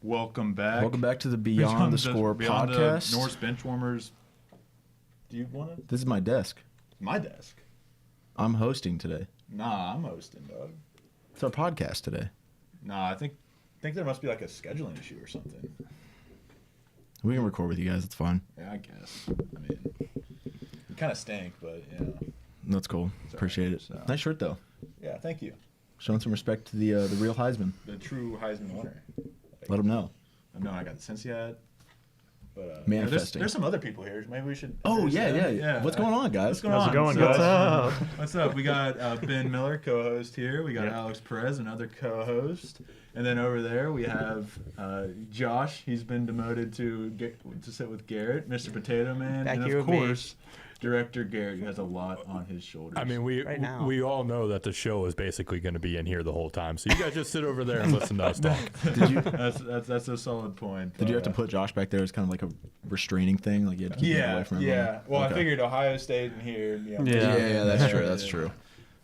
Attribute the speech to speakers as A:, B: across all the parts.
A: Welcome back.
B: Welcome back to the Beyond the Score
A: Beyond
B: podcast.
A: The Norse Benchwarmers. Do you want it?
B: This is my desk.
A: My desk.
B: I'm hosting today.
A: Nah, I'm hosting, dog.
B: It's our podcast today.
A: Nah, I think there must be like a scheduling issue or something.
B: We can record with you guys. It's fine.
A: Yeah, I guess. I mean, you kind of stink, but you know.
B: That's cool.
A: Sorry.
B: Appreciate it.
A: So-
B: Nice shirt though.
A: Yeah, thank you.
B: Showing some respect to the real Heisman.
A: The true Heisman winner.
B: Let them know.
A: No, I got the Cincy hat. But
B: Manifesting.
A: there's some other people here. Maybe we should.
B: Oh
A: introduce
B: yeah.
A: them.
B: What's going on, guys?
A: What's going
C: How's
A: on?
C: it going,
A: So-
C: guys?
A: What's up? We got Ben Miller, co-host here. We got
C: Yep.
A: Alex Perez, another co-host, and then over there we have Josh. He's been demoted to sit with Garrett, Mr. Potato Man,
D: Back
A: and
D: here
A: of
D: with me.
A: course, Director Garrett, who has a lot on his shoulders.
C: I mean,
D: Right now.
C: we all know that the show is basically going to be in here the whole time. So you guys just sit over there and listen to us talk.
A: that's a solid point.
B: Did you have to
A: but,
B: put Josh back there as kind of like a restraining thing? Like you had to keep him away from everyone?
A: yeah. Well,
B: Okay.
A: I figured Ohio State in here.
B: Yeah, that's true. That's true.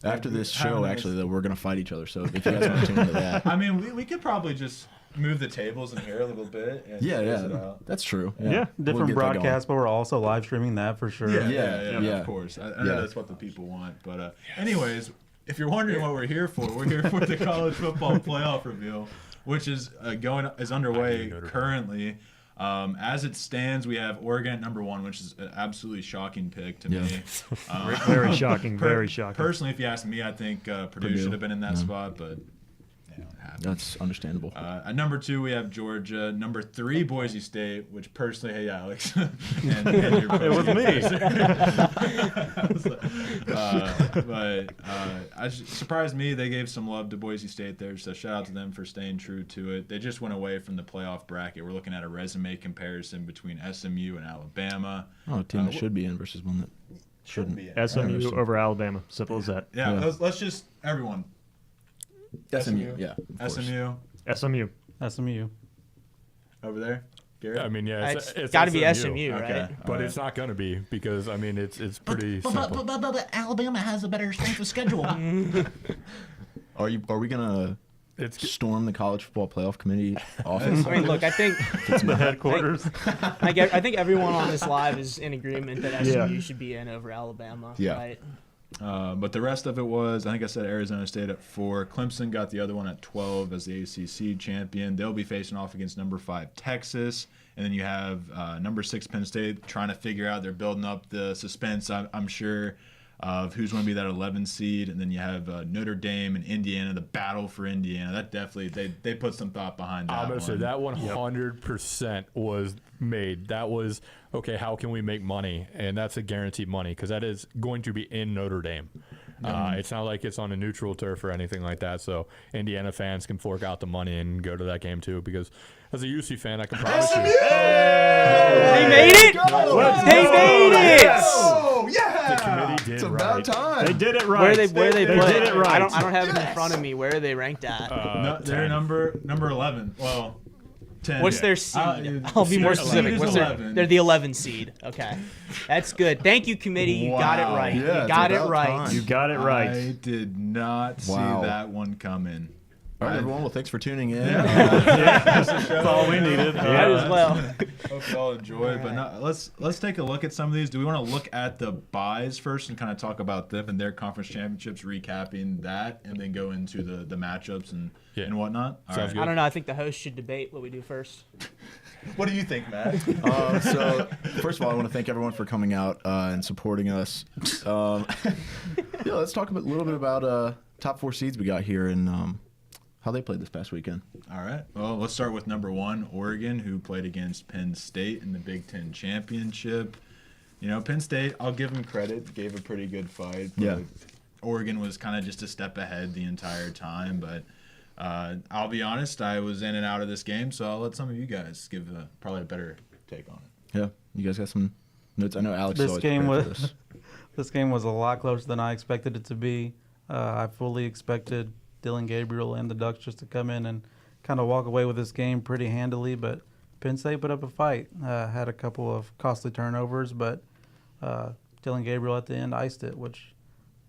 B: After this show, actually, though, we're gonna fight each other. So if you guys want to tune into that,
A: I mean, we could probably just move the tables in here a little bit. And close it out.
B: that's true.
E: Yeah,
B: We'll
E: different
B: get that going.
E: broadcasts, but we're also live streaming that for sure.
A: Yeah,
B: Yeah.
A: of course. I
B: Yeah.
A: know that's what the people want. But anyways, if you're wondering what we're here for the college football playoff review, which is underway currently. As it stands, we have Oregon at number 1, which is an absolutely shocking pick to me.
C: Very shocking. Very shocking.
A: Personally, if you ask me, I think Purdue should have been in that spot, but it happened.
B: That's understandable.
A: At number 2, we have Georgia. Number 3, Boise State, which personally, hey, Alex. and your
C: It was me.
A: Surprised me. They gave some love to Boise State there, so shout out to them for staying true to it. They just went away from the playoff bracket. We're looking at a resume comparison between SMU and Alabama.
B: Oh, a team that should be in versus one that shouldn't.
A: be in.
C: SMU over Alabama. Simple as that.
A: Yeah,
B: Yeah.
A: let's just everyone.
B: SMU, yeah. of course.
A: SMU
C: SMU.
E: SMU.
A: over there. Garrett.
C: I mean, yeah,
D: It's got to be SMU,
A: Okay.
D: right?
C: But it's not going to be because, I mean, it's pretty simple.
F: But Alabama has a better strength of schedule.
B: Are we gonna
C: It's
B: storm the college football playoff committee office?
D: I mean, look, I think
C: the headquarters.
D: I think everyone on this live is in agreement that SMU
C: Yeah.
D: should be in over Alabama.
B: Yeah.
D: Right?
A: But the rest of it was, I think I said Arizona State at 4. Clemson got the other one at 12 as the ACC champion. They'll be facing off against number 5 Texas. And then you have number 6 Penn State trying to figure out, they're building up the suspense, I'm sure, of who's going to be that 11 seed. And then you have Notre Dame and Indiana, the battle for Indiana. That definitely, they put some thought behind that
C: I'm going to say
A: one.
C: that 100% was made. That was, okay, how can we make money? And that's a guaranteed money because that is going to be in Notre Dame. It's not like it's on a neutral turf or anything like that. So Indiana fans can fork out the money and go to that game too because as a UC fan, I can promise you.
D: They made it. They made it.
A: Oh, yeah!
C: The committee did
B: It's
C: right.
B: about time.
C: They did it right.
D: Where they
C: They
D: play?
C: did it right.
D: I don't have it in front of me. Where are they ranked at?
A: No, they're
C: 10.
A: number 11. Well, 10.
D: What's their seed? I'll be
A: their
D: more
A: seed
D: specific.
A: is
D: What's
A: 11.
D: they're the 11 seed. Okay, that's good. Thank you, committee. You got it
A: Wow.
D: right.
B: Yeah,
D: You
B: it's
D: got it
B: about
D: right.
B: time.
C: You got it right.
A: I did not see
B: Wow.
A: that one coming.
B: All right, everyone. Well, thanks for tuning in.
C: That's all we needed.
D: Might as well.
A: Hope you all enjoyed. But now, let's take a look at some of these. Do we want to look at the buys first and kind of talk about them and their conference championships, recapping that, and then go into the matchups and whatnot? All
C: Sounds
A: right.
D: I don't know. I think the host should debate what we do first.
A: What do you think, Matt?
B: So, first of all, I want to thank everyone for coming out and supporting us. Let's talk a little bit about top 4 seeds we got here and how they played this past weekend.
A: All right. Well, let's start with number 1, Oregon, who played against Penn State in the Big Ten Championship. You know, Penn State, I'll give them credit, gave a pretty good fight. But
B: Yeah.
A: Oregon was kind of just a step ahead the entire time. But I'll be honest, I was in and out of this game, so I'll let some of you guys give probably a better take on it.
B: Yeah, you guys got some notes? I know Alex is
E: This
B: always
E: game
B: prepared
E: was
B: for this.
E: this game was a lot closer than I expected it to be. I fully expected Dylan Gabriel and the Ducks just to come in and kind of walk away with this game pretty handily, but Penn State put up a fight. Had a couple of costly turnovers, but Dylan Gabriel at the end iced it, which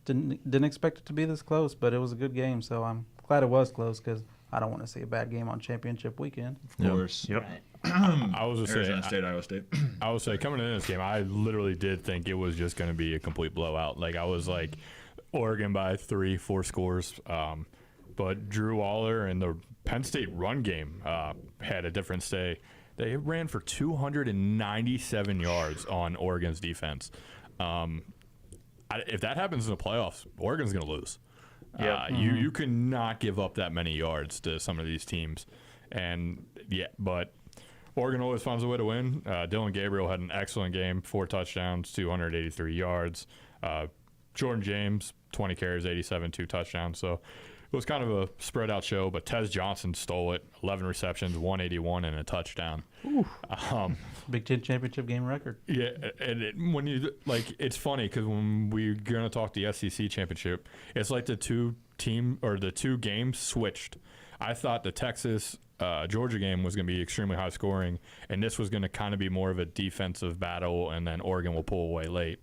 E: didn't expect it to be this close, but it was a good game. So I'm glad it was close because I don't want to see a bad game on championship weekend.
A: Of course.
G: Yep.
C: I was just
A: Arizona
C: saying,
A: State, Iowa State.
C: I would say coming into this game, I literally did think it was just going to be a complete blowout. Like I was like Oregon by 3-4 scores, but Drew Waller and the Penn State run game had a different say. They ran for 297 yards on Oregon's defense. If that happens in the playoffs, Oregon's going to lose.
G: Yeah.
C: You cannot give up that many yards to some of these teams, and but Oregon always finds a way to win. Dylan Gabriel had an excellent game, 4 touchdowns, 283 yards. Jordan James, 20 carries, 87, 2 touchdowns. So it was kind of a spread out show, but Tez Johnson stole it, 11 receptions, 181, and a touchdown.
E: Big Ten championship game record.
C: Yeah, and when you it's funny because when we're gonna talk the SEC championship, it's like the two games switched. I thought the Texas Georgia game was gonna be extremely high scoring, and this was gonna kind of be more of a defensive battle, and then Oregon will pull away late.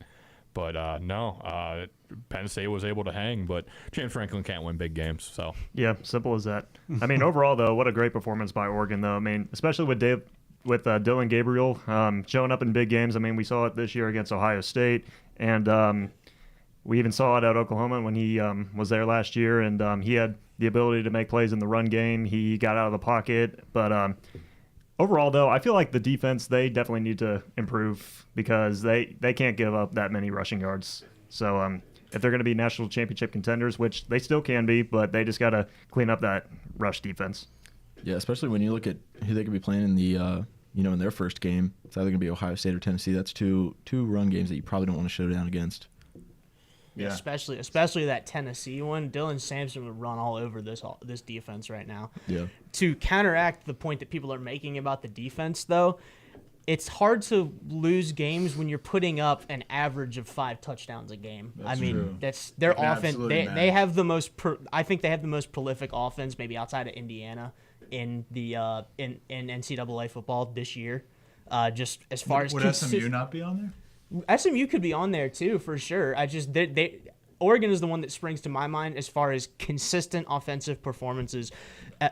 C: But no, Penn State was able to hang, but James Franklin can't win big games. So
G: Yeah, simple as that. I mean, overall, though, what a great performance by Oregon, though. I mean, especially with Dylan Gabriel showing up in big games. I mean, we saw it this year against Ohio State, and we even saw it at Oklahoma when he was there last year, and he had the ability to make plays in the run game. He got out of the pocket, but overall, though, I feel like the defense, they definitely need to improve because they can't give up that many rushing yards. So if they're going to be national championship contenders, which they still can be, but they just got to clean up that rush defense.
B: Yeah, especially when you look at who they could be playing in the in their first game. It's either going to be Ohio State or Tennessee. That's two run games that you probably don't want to show down against.
A: Yeah.
D: Especially that Tennessee one. Dylan Sampson would run all over this defense right now.
B: Yeah.
D: To counteract the point that people are making about the defense, though, it's hard to lose games when you're putting up an average of 5 touchdowns a game.
A: That's
D: I mean,
A: true.
D: that's their
A: It can
D: offense.
A: absolutely
D: They
A: matter.
D: have the most. I think they have the most prolific offense, maybe outside of Indiana, in the in NCAA football this year. Just as far as
A: Would SMU not be on there?
D: SMU could be on there too, for sure. Oregon is the one that springs to my mind as far as consistent offensive performances,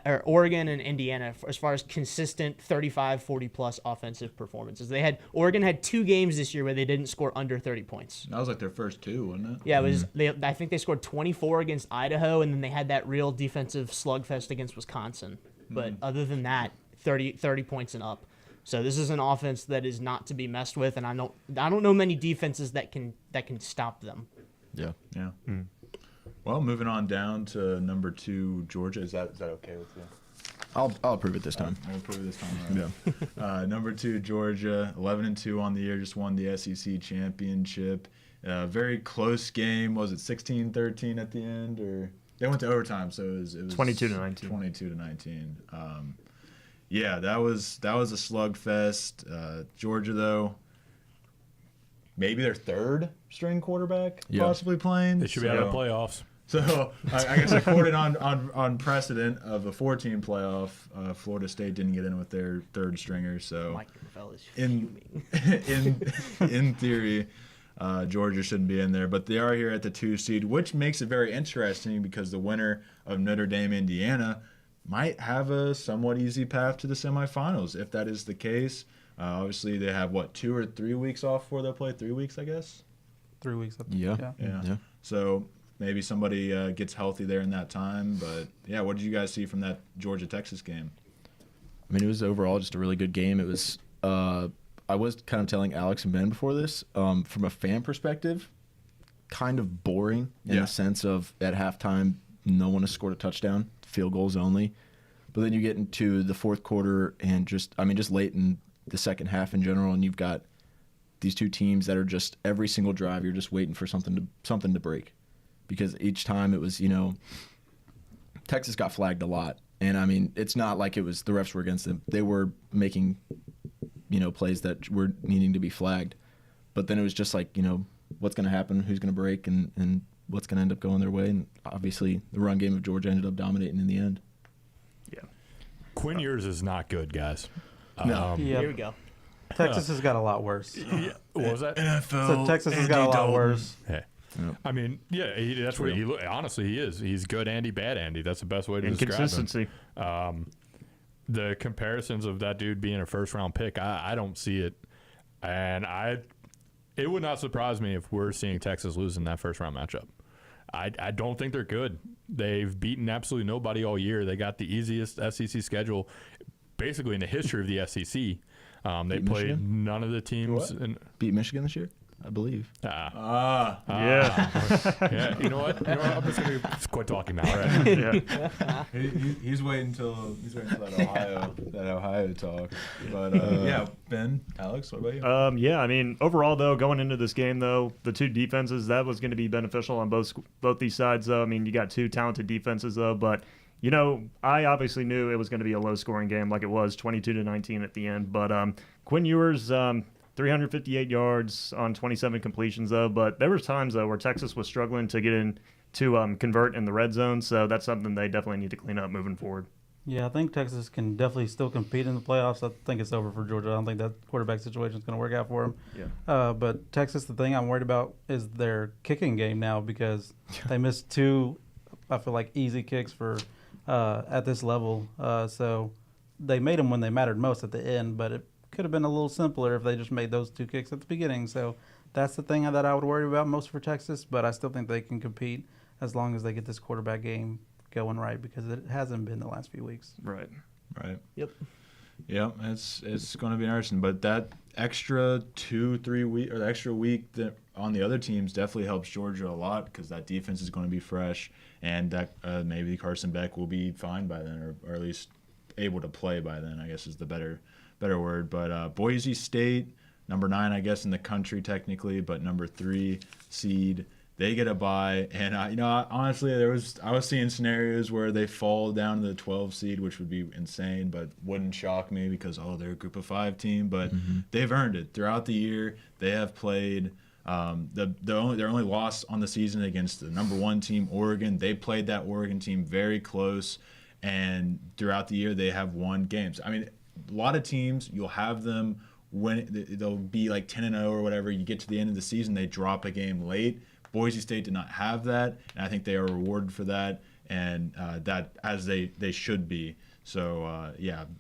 D: or Oregon and Indiana as far as consistent 35, 40-plus offensive performances. Oregon had 2 games this year where they didn't score under 30 points.
A: That was like their first 2, wasn't it?
D: Yeah, it was. I think they scored 24 against Idaho, and then they had that real defensive slugfest against Wisconsin. But other than that, 30 points and up. So this is an offense that is not to be messed with, and I don't know many defenses that can stop them.
B: Yeah.
A: Yeah. Well, moving on down to number 2, Georgia. Is that okay with you?
B: I'll approve it this time.
A: I'll approve this time. Right? Number 2, Georgia, 11-2 on the year, just won the SEC championship. Very close game. Was it 16-13 at the end, or they went to overtime? So it was
G: 22-19.
A: 22-19. Yeah, that was a slugfest. Georgia, though, maybe their 3rd string quarterback possibly playing.
C: they should be out of the playoffs.
A: So I guess according on precedent of a 14 playoff, Florida State didn't get in with their 3rd stringer. So
D: Mike Gravel is
A: in theory, Georgia shouldn't be in there, but they are here at the 2 seed, which makes it very interesting because the winner of Notre Dame, Indiana, might have a somewhat easy path to the semifinals. If that is the case, obviously they have 2 or 3 weeks off before they'll play. 3 weeks, I guess.
E: 3 weeks.
B: Yeah.
A: Yeah. So maybe somebody gets healthy there in that time. But yeah, what did you guys see from that Georgia-Texas game?
B: I mean, it was overall just a really good game. It was. I was kind of telling Alex and Ben before this, from a fan perspective, kind of boring in the sense of at halftime, no one has scored a touchdown, field goals only. But then you get into the 4th quarter and just late in the second half in general, and you've got these 2 teams that are just every single drive, you're just waiting for something to break. Because each time it was, Texas got flagged a lot. And, I mean, it's not like it was the refs were against them. They were making, plays that were needing to be flagged. But then it was just like, what's going to happen, who's going to break, and what's going to end up going their way. And obviously the run game of Georgia ended up dominating in the end.
G: Yeah.
C: Quinn Ewers is not good, guys.
E: Yeah.
D: Here we go.
E: Texas has got a lot worse.
C: What was that?
E: So Texas has got a lot worse.
C: Hey. I mean, yeah, that's what honestly he is. He's good Andy, bad Andy. That's the best way to describe him.
G: Inconsistency.
C: The comparisons of that dude being a first round pick, I don't see it. And it would not surprise me if we're seeing Texas lose in that first round matchup. I don't think they're good. They've beaten absolutely nobody all year. They got the easiest SEC schedule basically in the history of the SEC. They played none of the teams.
B: Beat Michigan this year, I believe.
G: Yeah.
C: Yeah, you know what? I'm just going to quit talking now. Right?
G: Yeah.
A: He's waiting until that Ohio talk. But yeah, Ben, Alex, what about you?
G: Yeah, I mean, overall, though, going into this game, though, the two defenses, that was going to be beneficial on both these sides, though. I mean, you got two talented defenses, though, but, you know, I obviously knew it was going to be a low-scoring game like it was, 22-19 at the end. But Quinn Ewers, 358 yards on 27 completions, though. But there were times, though, where Texas was struggling to get in to convert in the red zone, so that's something they definitely need to clean up moving forward.
E: Yeah, I think Texas can definitely still compete in the playoffs. I think it's over for Georgia. I don't think that quarterback situation is going to work out for them.
G: Yeah.
E: But Texas, the thing I'm worried about is their kicking game now because they missed two, I feel like, easy kicks for at this level. So they made them when they mattered most at the end, but it could have been a little simpler if they just made those two kicks at the beginning. So that's the thing that I would worry about most for Texas, but I still think they can compete as long as they get this quarterback game going right because it hasn't been the last few weeks.
G: Right.
D: Yep.
A: Yeah, it's going to be interesting. But that extra 2-3 week or the extra week that on the other teams definitely helps Georgia a lot because that defense is going to be fresh, and that maybe Carson Beck will be fine by then, or at least able to play by then, I guess is the better word. But Boise State, number 9, I guess, in the country technically, but number 3 seed. They get a bye, and honestly, I was seeing scenarios where they fall down to the 12 seed, which would be insane, but wouldn't shock me because they're a Group of 5 team. But they've earned it throughout the year. They have played their only loss on the season against the number 1 team, Oregon. They played that Oregon team very close, and throughout the year they have won games. I mean, a lot of teams you'll have them when they'll be like 10-0 or whatever. You get to the end of the season, they drop a game late. Boise State did not have that, and I think they are rewarded for that, and that as they should be. So,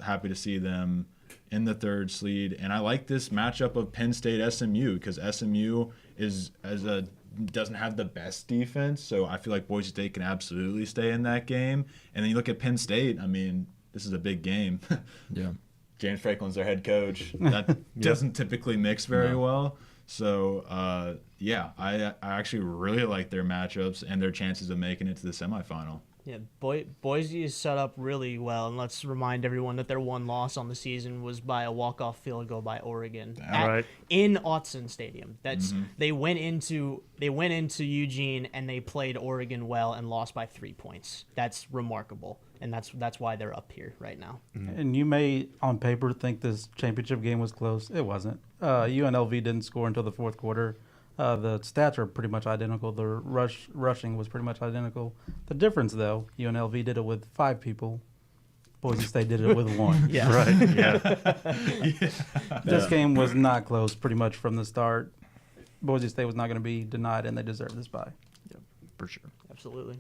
A: happy to see them in the 3rd seed. And I like this matchup of Penn State-SMU because SMU doesn't have the best defense, so I feel like Boise State can absolutely stay in that game. And then you look at Penn State, I mean, this is a big game.
B: Yeah.
A: James Franklin's their head coach. That doesn't typically mix very well. So, I actually really like their matchups and their chances of making it to the semifinal.
D: Yeah, Boise is set up really well, and let's remind everyone that their one loss on the season was by a walk-off field goal by Oregon in Autzen Stadium. That's they went into Eugene and they played Oregon well and lost by 3 points. That's remarkable, and that's why they're up here right now.
E: And you may, on paper, think this championship game was close. It wasn't. UNLV didn't score until the 4th quarter. The stats are pretty much identical. The rushing was pretty much identical. The difference, though, UNLV did it with 5 people. Boise State did it with 1.
D: Yeah.
G: Right. Yeah.
E: This game was not close pretty much from the start. Boise State was not going to be denied, and they deserve this bye.
G: Yeah, for sure.
D: Absolutely.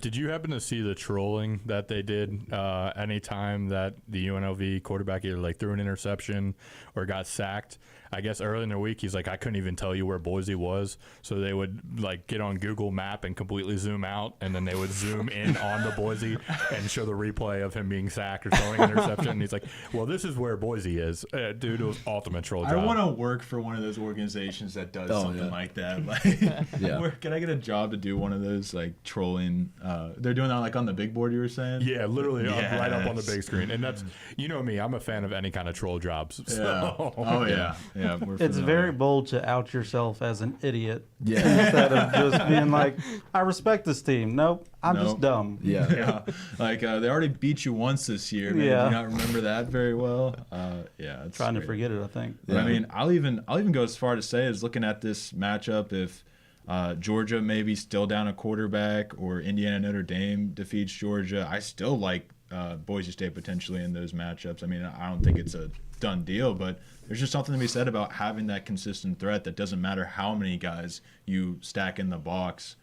C: Did you happen to see the trolling that they did anytime that the UNLV quarterback either like threw an interception or got sacked? I guess early in the week, he's like, I couldn't even tell you where Boise was. So they would like get on Google Map and completely zoom out, and then they would zoom in on the Boise and show the replay of him being sacked or throwing an interception. And he's like, well, this is where Boise is. Dude, it was ultimate troll job.
A: I want to work for one of those organizations that does something like that. Like, can I get a job to do one of those like trolling? They're doing that like on the big board you were saying?
C: Yeah, literally right up on the big screen. And that's, you know me, I'm a fan of any kind of troll jobs. So.
A: Yeah. Oh, yeah. Yeah,
E: it's very bold to out yourself as an idiot.
B: Yeah.
E: Instead of just being like, I respect this team. Nope, I'm just dumb.
B: Yeah.
A: Yeah. Like, they already beat you once this year. Man.
E: Yeah.
A: Do you not remember that very well? It's
E: Trying to
A: great.
E: forget it, I think.
A: But, I mean, I'll even go as far to say as looking at this matchup, if Georgia maybe still down a quarterback or Indiana Notre Dame defeats Georgia, I still like Boise State potentially in those matchups. I mean, I don't think it's a done deal, but there's just something to be said about having that consistent threat that doesn't matter how many guys you stack in the box.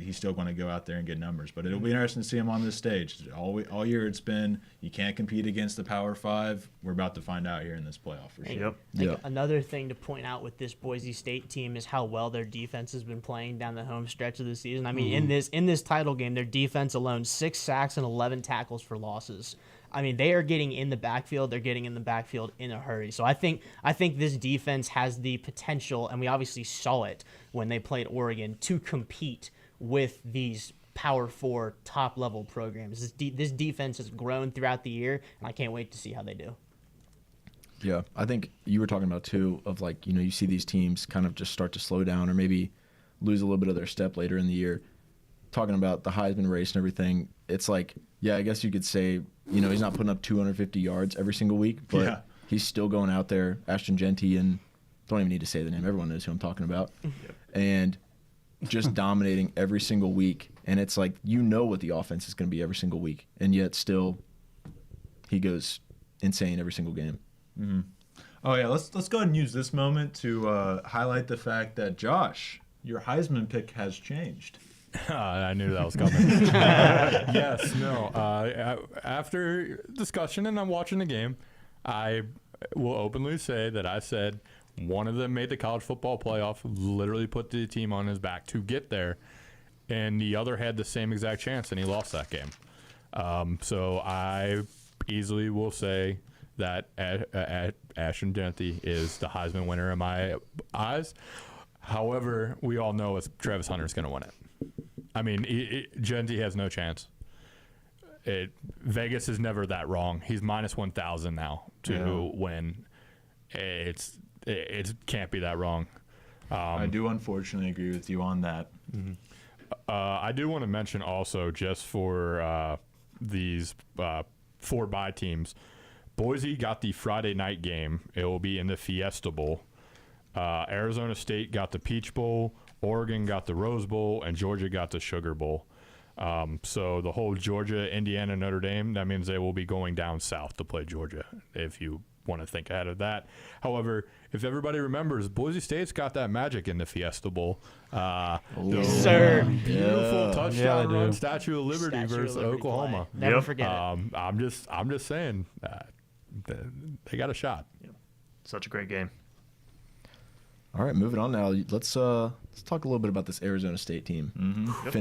A: He's still going to go out there and get numbers, but it'll be interesting to see him on this stage. All year it's been you can't compete against the Power Five. We're about to find out here in this playoff for sure.
G: Yep.
D: I think
B: Yeah.
D: another thing to point out with this Boise State team is how well their defense has been playing down the home stretch of the season. I mean, in this title game, their defense alone, 6 sacks and 11 tackles for losses. I mean, they are getting in the backfield. They're getting in the backfield in a hurry. So I think this defense has the potential, and we obviously saw it when they played Oregon, to compete with these Power 4 top-level programs. This defense has grown throughout the year, and I can't wait to see how they do.
B: Yeah, I think you were talking about too of like, you see these teams kind of just start to slow down or maybe lose a little bit of their step later in the year. Talking about the Heisman race and everything, it's like, yeah, I guess you could say, he's not putting up 250 yards every single week, but
A: Yeah.
B: he's still going out there, Ashton Genty, and don't even need to say the name. Everyone knows who I'm talking about. And just dominating every single week. And it's like, what the offense is going to be every single week. And yet still he goes insane every single game.
A: Oh yeah, let's go ahead and use this moment to highlight the fact that Josh, your Heisman pick has changed.
C: I knew that was coming. Yes, no. After discussion and I'm watching the game, I will openly say that I said one of them made the college football playoff, literally put the team on his back to get there, and the other had the same exact chance, and he lost that game. So I easily will say that Ashton Genty is the Heisman winner in my eyes. However, we all know Travis Hunter's going to win it. I mean, Genty has no chance. Vegas is never that wrong. He's minus 1,000 now to win. It can't be that wrong.
A: I do unfortunately agree with you on that.
C: I do want to mention also, just for these 4-bye teams, Boise got the Friday night game. It will be in the Fiesta Bowl. Arizona State got the Peach Bowl. Oregon got the Rose Bowl, and Georgia got the Sugar Bowl. So the whole Georgia, Indiana, Notre Dame, that means they will be going down south to play Georgia, if you want to think ahead of that. However, if everybody remembers, Boise State's got that magic in the Fiesta Bowl.
D: Yes, sir.
C: Beautiful
E: Yeah,
C: touchdown
E: they
C: run,
E: do.
C: Statue of Liberty
D: Statue of
C: versus
D: Liberty
C: Oklahoma.
D: play. Never
G: Yep.
D: forget it.
C: I'm just saying they got a shot.
G: Such a great game.
B: All right, moving on now. Let's talk a little bit about this Arizona State team.
G: Yep.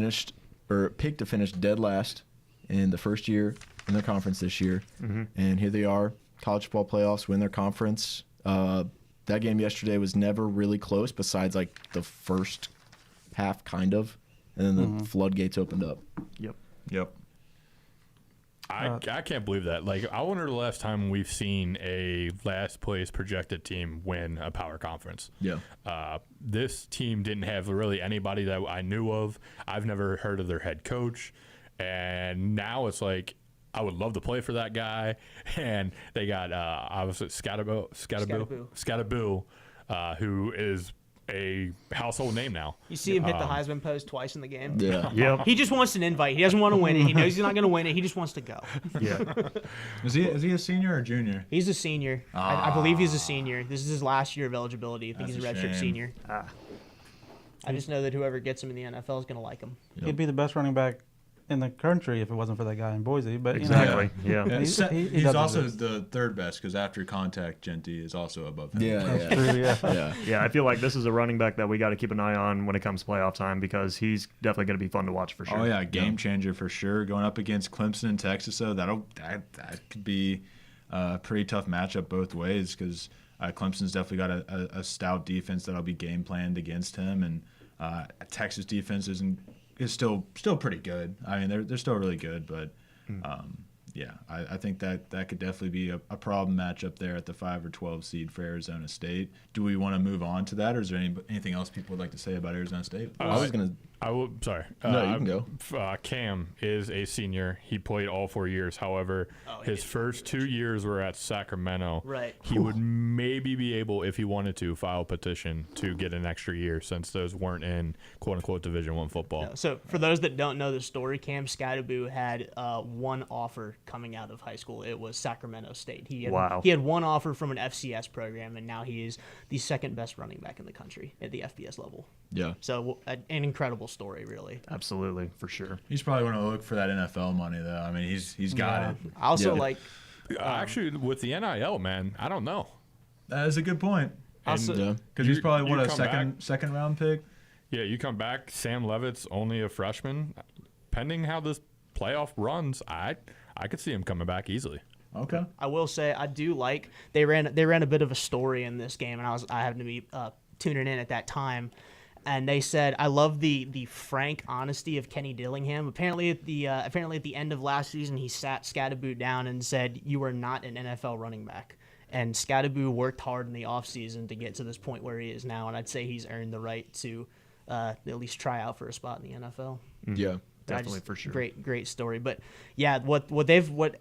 B: Picked to finish dead last in the first year in their conference this year, and here they are, college football playoffs, win their conference. That game yesterday was never really close, besides like the first half, kind of, and then the floodgates opened up.
A: Yep.
C: I can't believe that. Like, I wonder the last time we've seen a last place projected team win a power conference.
B: Yeah.
C: This team didn't have really anybody that I knew of. I've never heard of their head coach. And now it's like, I would love to play for that guy. And they got, obviously, Scattaboo, who is a household name now.
D: You see him hit the Heisman post twice in the game.
B: Yeah.
G: Yep.
D: He just wants an invite. He doesn't want to win it. He knows he's not going to win it. He just wants to go.
G: Yeah.
A: Is he a senior or junior?
D: He's a senior. I believe he's a senior. This is his last year of eligibility. I think
A: That's
D: he's a
A: a
D: redshirt
A: shame.
D: senior.
G: Ah.
D: I just know that whoever gets him in the NFL is going to like him.
E: He'd be the best running back in the country if it wasn't for that guy in Boise. But
G: Exactly. Yeah.
E: He's- he
A: He's
E: does
A: also
E: exist.
A: the third best because after contact, Genty is also above him.
B: Yeah.
E: True, yeah.
B: Yeah.
G: Yeah, I feel like this is a running back that we got to keep an eye on when it comes playoff time because he's definitely going to be fun to watch for sure.
A: Oh yeah, game changer for sure. Going up against Clemson and Texas, so that could be a pretty tough matchup both ways because Clemson's definitely got a stout defense that'll be game planned against him, and Texas defense is still pretty good. I mean, they're still really good, but yeah, I think that could definitely be a problem matchup there at the 5 or 12 seed for Arizona State. Do we want to move on to that, or is there anything else people would like to say about Arizona State?
B: I was gonna
C: Sorry.
B: No, you can go.
C: Cam is a senior. He played all 4 years. However, his first 2 years were at Sacramento.
D: Right.
C: He would maybe be able, if he wanted to, file a petition to get an extra year since those weren't in quote unquote Division I football.
D: So for those that don't know the story, Cam Skattebo had one offer coming out of high school. It was Sacramento State. He had one offer from an FCS program, and now he is the second best running back in the country at the FBS level.
B: Yeah.
D: So an incredible story, really.
G: Absolutely, for sure.
A: He's probably going to look for that NFL money, though. I mean, he's got it.
D: I also
B: Yeah.
D: like.
C: Actually, with the NIL, man, I don't know.
A: That is a good point.
D: Also,
B: Yeah.
A: Because he's probably
C: you
A: a
C: come back-
A: second round pick.
C: Yeah, you come back. Sam Levitt's only a freshman. Pending how this playoff runs, I could see him coming back easily.
A: Okay.
D: I will say I do like they ran a bit of a story in this game, and I happened to be tuning in at that time, and they said I love the frank honesty of Kenny Dillingham. Apparently at the end of last season, he sat Skattebo down and said, "You are not an NFL running back." And Skattebo worked hard in the offseason to get to this point where he is now, and I'd say he's earned the right to at least try out for a spot in the NFL.
B: Yeah.
G: Definitely, for sure.
D: Great story. But yeah, what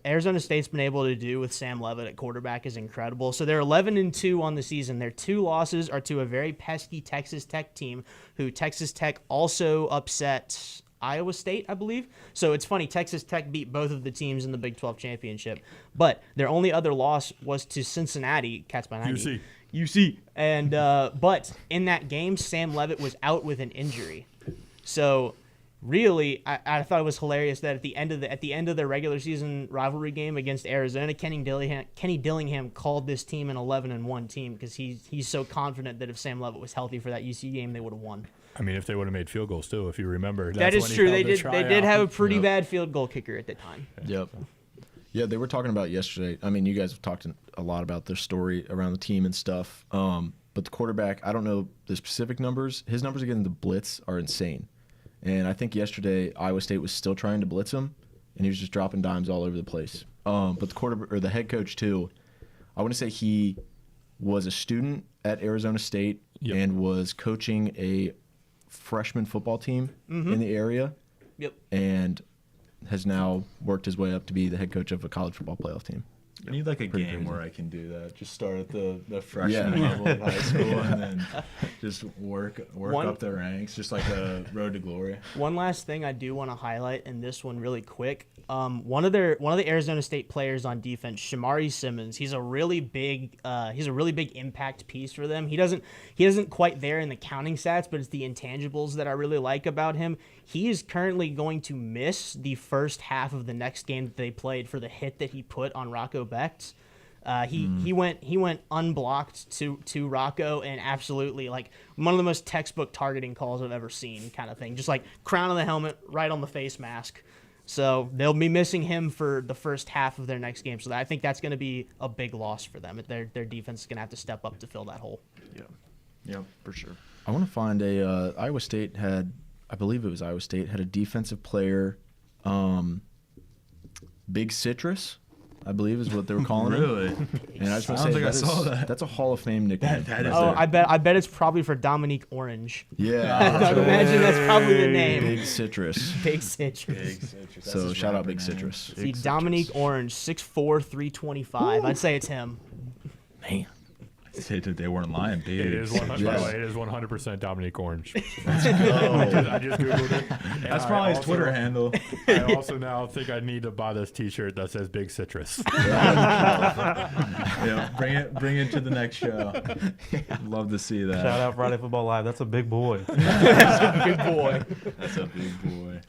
D: Arizona State's been able to do with Sam Levitt at quarterback is incredible. So they're 11-2 on the season. Their 2 losses are to a very pesky Texas Tech team, who Texas Tech also upset Iowa State, I believe. So it's funny, Texas Tech beat both of the teams in the Big 12 championship, but their only other loss was to Cincinnati, Cats by 90. UC. And but in that game, Sam Levitt was out with an injury. So really, I thought it was hilarious that at the end of their regular season rivalry game against Arizona, Kenny Dillingham called this team an 11-1 team because he's so confident that if Sam Levitt was healthy for that UC game, they would have won.
C: I mean, if they would have made field goals too, if you remember.
D: That
C: That's
D: is
C: when he
D: true.
C: held
D: They
C: the
D: did have a
C: tryout.
D: pretty bad field goal kicker at the time.
B: Yep. Yeah, they were talking about yesterday. I mean, you guys have talked a lot about their story around the team and stuff. But the quarterback, I don't know the specific numbers. His numbers against the blitz are insane. And I think yesterday Iowa State was still trying to blitz him, and he was just dropping dimes all over the place. But the head coach too, I want to say he was a student at Arizona State and was coaching a freshman football team in the area.
D: Yep.
B: And has now worked his way up to be the head coach of a college football playoff team.
A: I need like a
B: Pretty
A: game
B: crazy.
A: where I can do that. Just start at the freshman level of high school and then just work up the ranks, just like a road to glory.
D: One last thing I do want to highlight in this one really quick. One of the Arizona State players on defense, Shamari Simmons, he's a really big impact piece for them. He isn't quite there in the counting stats, but it's the intangibles that I really like about him. He is currently going to miss the first half of the next game that they played for the hit that he put on Rocco Becht. He went unblocked to Rocco, and absolutely like one of the most textbook targeting calls I've ever seen, kind of thing. Just like crown of the helmet, right on the face mask. So they'll be missing him for the first half of their next game. So I think that's going to be a big loss for them. Their defense is going to have to step up to fill that hole.
G: Yeah, for sure.
B: I want to find Iowa State had, I believe it was Iowa State, had a defensive player, Big Citrus, I believe is what they were calling him.
A: Really?
B: And I just want
A: I
B: to
A: don't
B: say
A: think I saw that.
B: that's a Hall of Fame nickname.
A: That is
D: Oh,
A: a-
D: I bet it's probably for Dominique Orange.
B: Yeah.
D: I would imagine that's probably the name.
B: Big Citrus.
D: Big Citrus.
A: Big Citrus. That's
B: So
A: his
B: shout out
A: rapper
B: Big
A: name.
B: Citrus.
D: See, Dominique Orange, 6'4", 325. I'd say it's him.
B: Man.
A: They weren't lying, big.
C: It is 100%.
B: Yeah.
C: By the way, it is 100% Dominique Orange. I just googled it. And
A: That's
C: I
A: probably his
C: also-
A: Twitter handle.
C: I also now think I need to buy this T-shirt that says Big Citrus.
A: Yeah, bring it to the next show. Love to see that.
E: Shout out Friday Football Live. That's a big boy.
D: Good boy.
A: That's a big boy.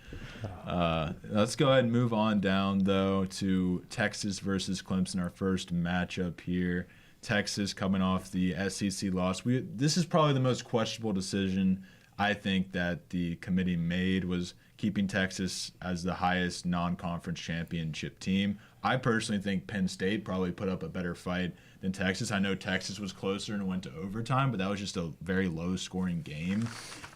A: Let's go ahead and move on down, though, to Texas versus Clemson, our first matchup here. Texas coming off the SEC loss. This is probably the most questionable decision I think that the committee made, was keeping Texas as the highest non-conference championship team. I personally think Penn State probably put up a better fight than Texas. I know Texas was closer and went to overtime, but that was just a very low-scoring game.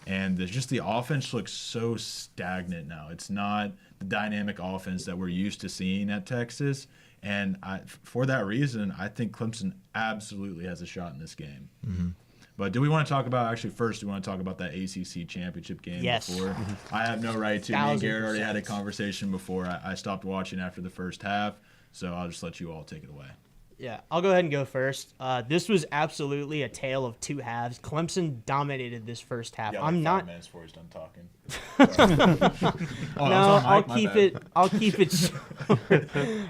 A: And the offense looks so stagnant now. It's not the dynamic offense that we're used to seeing at Texas. And for that reason, I think Clemson absolutely has a shot in this game. But do we want to talk about first? Do we want to talk about that ACC championship game?
D: Yes.
A: Before I have no right to. Me and Garrett already had a
D: 1000%.
A: conversation before. I stopped watching after the first half, so I'll just let you all take it away.
D: Yeah, I'll go ahead and go first. This was absolutely a tale of two halves. Clemson dominated this first half. I'm not.
A: 5 minutes before he's done talking.
D: No, I'll keep it. I'll keep it.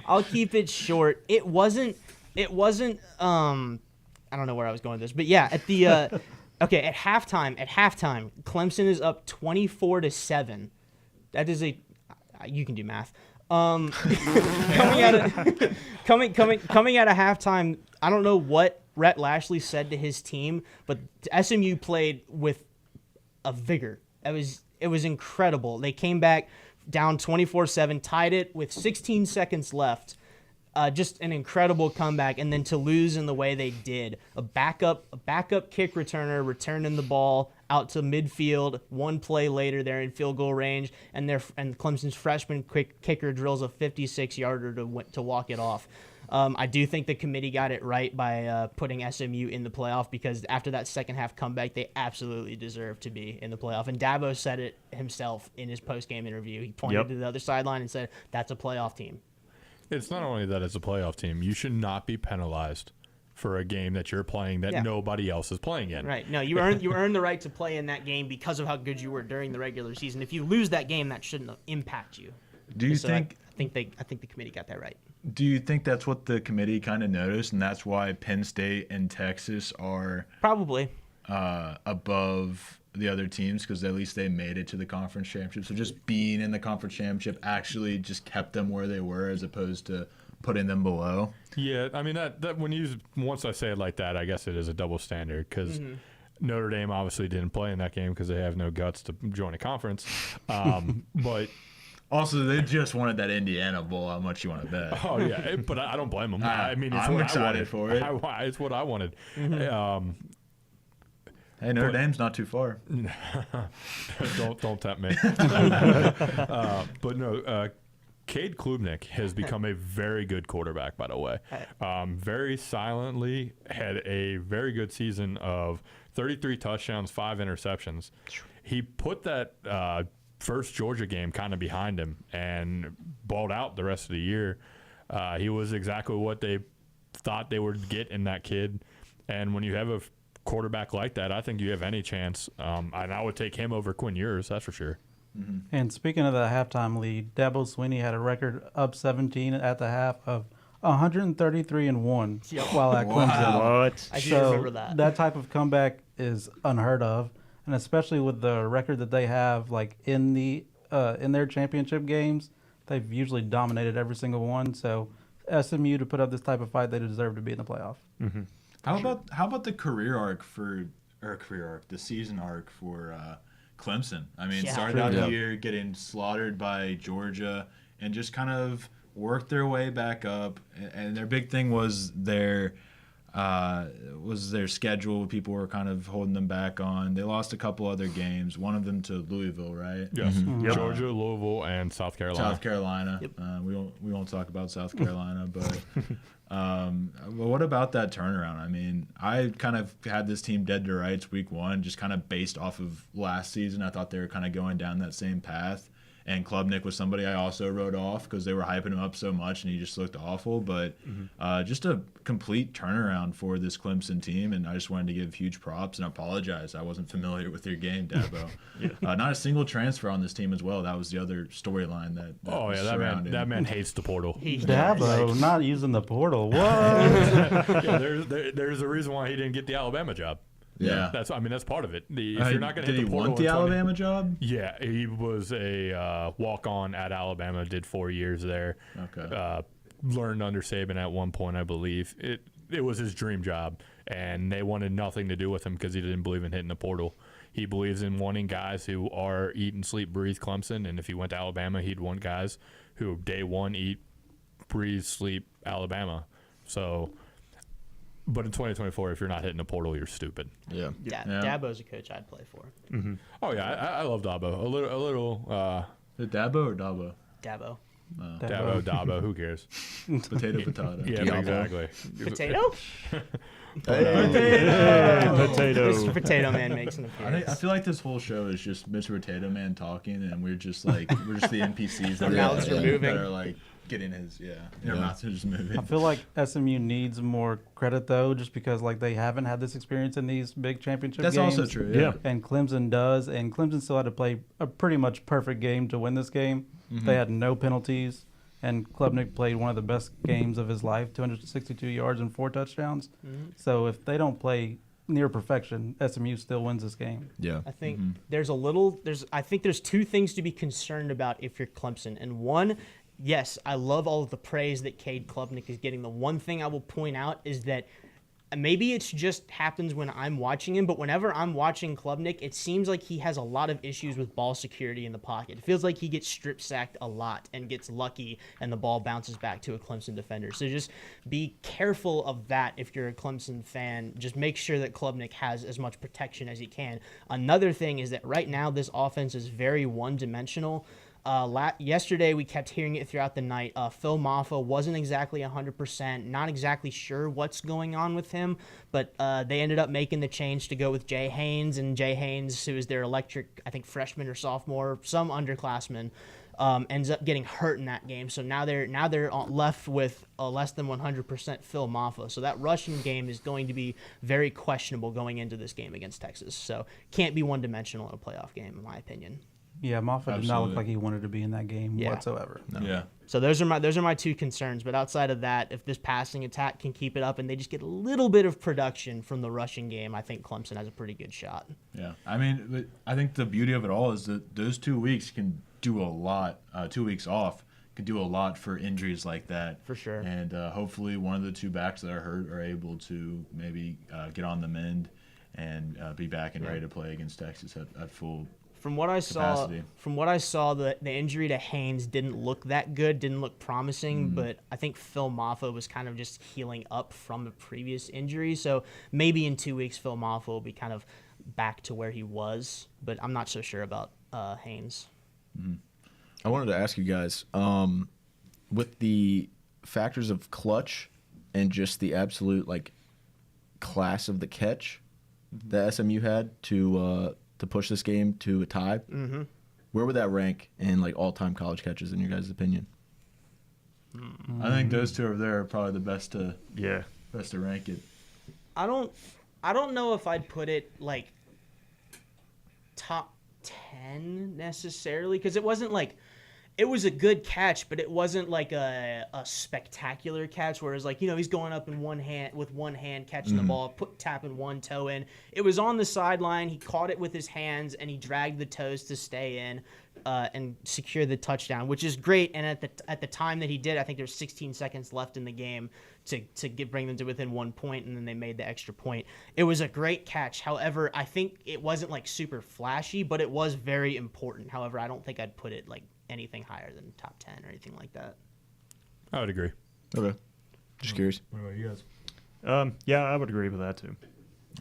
D: I'll keep it short. It wasn't. I don't know where I was going with this, but yeah, at the. Okay, at halftime, Clemson is up 24-7. That is a. You can do math. Coming out of halftime, I don't know what Rhett Lashley said to his team, but SMU played with a vigor. It was incredible. They came back down 24-7, tied it with 16 seconds left. Just an incredible comeback, and then to lose in the way they did, a backup kick returner returning the ball out to midfield. One play later, they're in field goal range, and Clemson's freshman kicker drills a 56-yarder to walk it off. I do think the committee got it right by putting SMU in the playoff, because after that second half comeback, they absolutely deserve to be in the playoff. And Dabo said it himself in his post-game interview. He pointed to the other sideline and said, "That's a playoff team."
C: It's not only that it's a playoff team. You should not be penalized for a game that you're playing that nobody else is playing in.
D: Right. No, you earned the right to play in that game because of how good you were during the regular season. If you lose that game, that shouldn't impact you.
A: Do you think?
D: I think the committee got that right.
A: Do you think that's what the committee kind of noticed, and that's why Penn State and Texas are
D: Probably.
A: above the other teams, because at least they made it to the conference championship? So just being in the conference championship actually just kept them where they were, as opposed to putting them below.
C: Yeah, I mean that once I say it like that, I guess it is a double standard, because Notre Dame obviously didn't play in that game because they have no guts to join a conference. But
A: also, they just wanted that Indiana Bowl. How much you want to bet?
C: oh yeah, but I don't blame them. I mean, it's
A: I'm
C: what
A: excited
C: I wanted.
A: for it.
C: It's what I wanted.
A: Hey, Notre Dame's not too far.
C: Don't tempt me. But no, Cade Klubnik has become a very good quarterback, by the way. Very silently had a very good season of 33 touchdowns, 5 interceptions. He put that first Georgia game kind of behind him and balled out the rest of the year. He was exactly what they thought they would get in that kid. And when you have a quarterback like that, I think you have any chance. And I would take him over Quinn Ewers, that's for sure.
E: Mm-hmm. And speaking of the halftime lead, Dabo Swinney had a record up 17 at the half of 133-1 while at Clemson.
G: What?
D: I do remember that.
E: That type of comeback is unheard of, and especially with the record that they have, like in their championship games, they've usually dominated every single one. So SMU to put up this type of fight, they deserve to be in the playoff.
G: Mm-hmm.
A: How about the the season arc for Clemson? I mean, started out the year getting slaughtered by Georgia and just kind of worked their way back up. And their big thing was their schedule. People were kind of holding them back on. They lost a couple other games. One of them to Louisville, right?
C: Yes,
G: Yep.
C: Georgia, Louisville, and South Carolina.
A: South Carolina.
D: Yep.
A: We won't talk about South Carolina, but what about that turnaround? I mean, I kind of had this team dead to rights week one, just kind of based off of last season. I thought they were kind of going down that same path. And Klubnik was somebody I also wrote off because they were hyping him up so much and he just looked awful. But just a complete turnaround for this Clemson team. And I just wanted to give huge props and apologize. I wasn't familiar with your game, Dabo. Not a single transfer on this team as well. That was the other storyline that was surrounding.
C: that man hates the portal.
E: Dabo not using the portal. What?
C: Yeah, there's a reason why he didn't get the Alabama job.
A: Yeah.
C: That's part of it. If you're not going to hit the portal,
A: did he want the Alabama job?
C: Yeah, he was a walk-on at Alabama. Did 4 years there.
A: Okay.
C: Learned under Saban at one point, I believe. It was his dream job, and they wanted nothing to do with him because he didn't believe in hitting the portal. He believes in wanting guys who are eat and sleep, breathe Clemson, and if he went to Alabama, he'd want guys who day one eat, breathe, sleep Alabama. So. But in 2024, if you're not hitting the portal, you're stupid.
D: Yeah. Dabo's a coach I'd play for.
C: Mm-hmm. Oh yeah, I love Dabo. A little.
A: Is it Dabo or Dabo?
D: Dabo.
C: Dabo. Who cares?
A: Potato.
C: Yeah, exactly.
D: Potato?
G: Hey, potato.
D: Mr. Potato Man makes an
A: I
D: appearance.
A: feel like this whole show is just Mr. Potato Man talking, and we're just the NPCs that,
D: Our mouths are moving.
A: that are like getting his their mouths are just moving.
E: I feel like SMU needs more credit though, just because like they haven't had this experience in these big championship
A: That's
E: games.
A: also true.
G: Yeah.
E: And Clemson does, and Clemson still had to play a pretty much perfect game to win this game. They had no penalties, and Klubnik played one of the best games of his life, 262 yards and 4 touchdowns. So if they don't play near perfection, SMU still wins this game.
B: Yeah.
D: I think I think there's two things to be concerned about if you're Clemson. And one, yes, I love all of the praise that Cade Klubnik is getting. The one thing I will point out is that maybe it's just happens when I'm watching him, but whenever I'm watching Klubnik, it seems like he has a lot of issues with ball security in the pocket. It feels like he gets strip sacked a lot and gets lucky and the ball bounces back to a Clemson defender. So just be careful of that if you're a Clemson fan. Just make sure that Klubnik has as much protection as he can. Another thing is that right now this offense is very one-dimensional. Yesterday, we kept hearing it throughout the night. Phil Maffa wasn't exactly 100%, not exactly sure what's going on with him, but they ended up making the change to go with Jay Haynes, and Jay Haynes, who is their electric, I think, freshman or sophomore, some underclassman, ends up getting hurt in that game. So now they're left with a less than 100% Phil Maffa. So that rushing game is going to be very questionable going into this game against Texas. So can't be one-dimensional in a playoff game, in my opinion.
E: Yeah, Moffitt did not
A: Absolutely.
E: look like he wanted to be in that game
D: Yeah.
E: whatsoever.
A: Yeah.
D: So those are my two concerns. But outside of that, if this passing attack can keep it up and they just get a little bit of production from the rushing game, I think Clemson has a pretty good shot.
A: Yeah, I mean, but I think the beauty of it all is that those 2 weeks can do a lot. 2 weeks off can do a lot for injuries like that.
D: For sure.
A: And hopefully one of the two backs that are hurt are able to maybe get on the mend and be back and ready to play against Texas at full.
D: From what I
A: Capacity.
D: saw, the injury to Haynes didn't look that good, didn't look promising. But I think Phil Maffa was kind of just healing up from the previous injury. So maybe in 2 weeks, Phil Maffa will be kind of back to where he was. But I'm not so sure about Haynes.
B: I wanted to ask you guys, with the factors of clutch and just the absolute like class of the catch that SMU had to push this game to a tie, where would that rank in like all-time college catches in your guys' opinion?
A: I think those two over there are probably the best to
G: Yeah.
A: rank it.
D: I don't know if I'd put it like top 10 necessarily, because it wasn't like it was a good catch, but it wasn't like a spectacular catch where it's like, he's going up in one hand catching the ball, tapping one toe in. It was on the sideline. He caught it with his hands and he dragged the toes to stay in and secure the touchdown, which is great. And at the time that he did, I think there's 16 seconds left in the game to bring them to within 1 point, and then they made the extra point. It was a great catch. However, I think it wasn't like super flashy, but it was very important. However, I don't think I'd put it like anything higher than top 10 or anything like that.
C: I would agree.
B: Okay. Just curious.
A: What about you guys?
G: Yeah, I would agree with that too.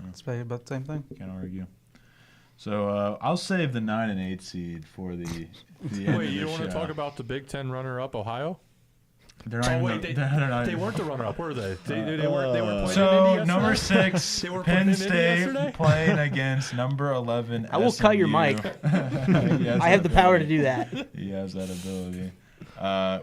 E: It's probably about the same thing.
A: Can't argue. So I'll save the 9 and 8 seed for the end
C: Wait,
A: of
C: you
A: the
C: don't want to
A: show.
C: talk about the Big Ten runner-up, Ohio?
A: They're not
C: Oh
A: even
C: wait,
A: the- they're not
C: they
A: even-
C: weren't the runner-up, were they? They weren't. They weren't playing in
A: So
C: Indy
A: number
C: yesterday?
A: 6,
C: They were
A: Penn
C: playing in Indy
A: State
C: yesterday?
A: playing against number 11.
D: I will cut your
A: SMU.
D: mic.
A: He has
D: I have
A: that
D: the power to
A: ability.
D: do that.
A: He has that ability.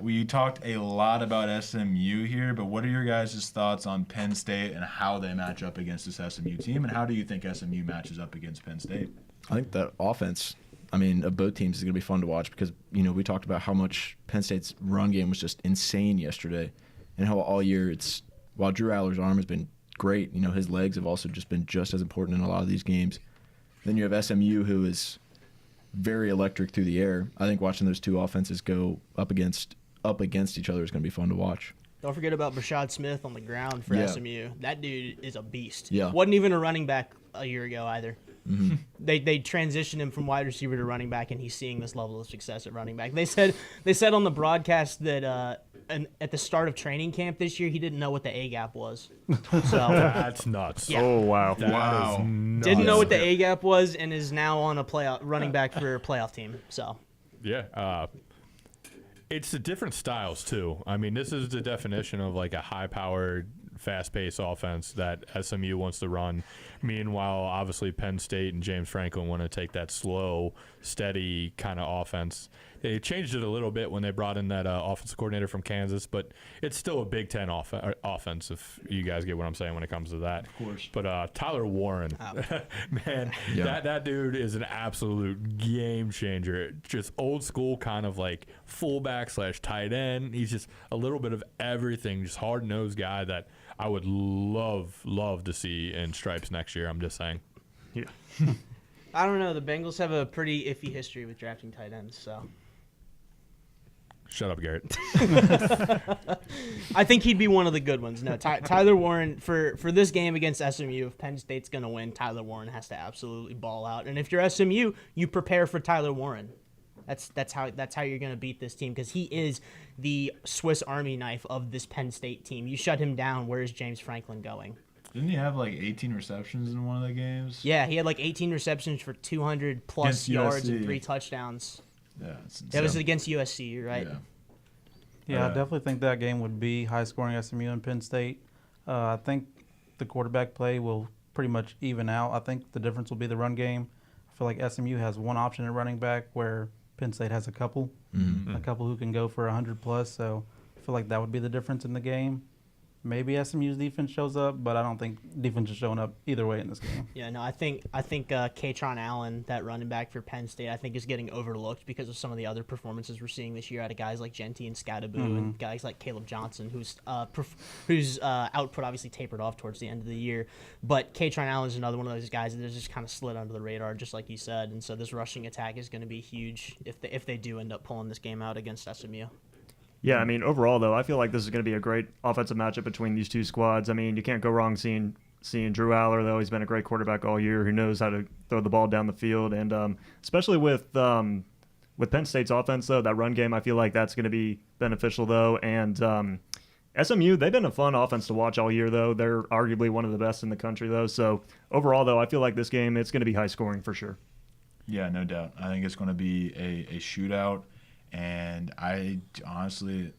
A: We talked a lot about SMU here, but what are your guys' thoughts on Penn State and how they match up against this SMU team, and how do you think SMU matches up against Penn State?
B: I think that offense, of both teams is going to be fun to watch because, we talked about how much Penn State's run game was just insane yesterday and how all year while Drew Allar's arm has been great, his legs have also just been just as important in a lot of these games. Then you have SMU, who is very electric through the air. I think watching those two offenses go up against each other is going to be fun to watch.
D: Don't forget about Brashad Smith on the ground for
B: Yeah.
D: SMU. That dude is a beast.
B: Yeah.
D: Wasn't even a running back a year ago either. They transitioned him from wide receiver to running back, and he's seeing this level of success at running back. They said on the broadcast that at the start of training camp this year, he didn't know what the A gap was. So
C: That's nuts.
D: Yeah.
G: Oh wow.
C: That is
A: Wow.
C: nuts.
D: didn't know what the A gap was, and is now on a running back for a playoff team. So
C: Yeah. It's the different styles too. This is the definition of like a high-powered fast-paced offense that SMU wants to run. Meanwhile, obviously Penn State and James Franklin want to take that slow, steady kind of offense. They changed it a little bit when they brought in that offensive coordinator from Kansas, but it's still a Big Ten offense, if you guys get what I'm saying when it comes to that.
A: Of course.
C: But Tyler Warren, man, that dude is an absolute game changer. Just old school kind of like fullback / tight end. He's just a little bit of everything, just hard-nosed guy that I would love to see in stripes next year. I'm just saying.
G: Yeah.
D: I don't know. The Bengals have a pretty iffy history with drafting tight ends, so
C: Shut up, Garrett.
D: I think he'd be one of the good ones. No, Tyler Warren for this game against SMU. If Penn State's gonna win, Tyler Warren has to absolutely ball out. And if you're SMU, you prepare for Tyler Warren. That's how you're gonna beat this team, because he is the Swiss Army knife of this Penn State team. You shut him down, where is James Franklin going?
A: Didn't he have like 18 receptions in one of the games?
D: Yeah, he had like 18 receptions for 200 plus
A: Against
D: yards and
A: USC.
D: 3 touchdowns.
A: Yeah, it's
D: That was
A: insane.
D: against USC, you're right?
A: Yeah.
E: Yeah, I definitely think that game would be high-scoring SMU and Penn State. I think the quarterback play will pretty much even out. I think the difference will be the run game. I feel like SMU has one option at running back where Penn State has a couple who can go for 100 plus. So I feel like that would be the difference in the game. Maybe SMU's defense shows up, but I don't think defense is showing up either way in this game.
D: Yeah, no, I think Katron Allen, that running back for Penn State, I think is getting overlooked because of some of the other performances we're seeing this year out of guys like Genty and Scadaboo and guys like Caleb Johnson, whose output obviously tapered off towards the end of the year. But Katron Allen is another one of those guys that has just kind of slid under the radar, just like you said. And so this rushing attack is going to be huge if they do end up pulling this game out against SMU.
G: Yeah, I mean, overall, though, I feel like this is going to be a great offensive matchup between these two squads. I mean, you can't go wrong seeing Drew Aller, though. He's been a great quarterback all year who knows how to throw the ball down the field. And especially with Penn State's offense, though, that run game, I feel like that's going to be beneficial, though. And SMU, they've been a fun offense to watch all year, though. They're arguably one of the best in the country, though. So overall, though, I feel like this game, it's going to be high scoring for sure.
A: Yeah, no doubt. I think it's going to be a shootout. And I honestly,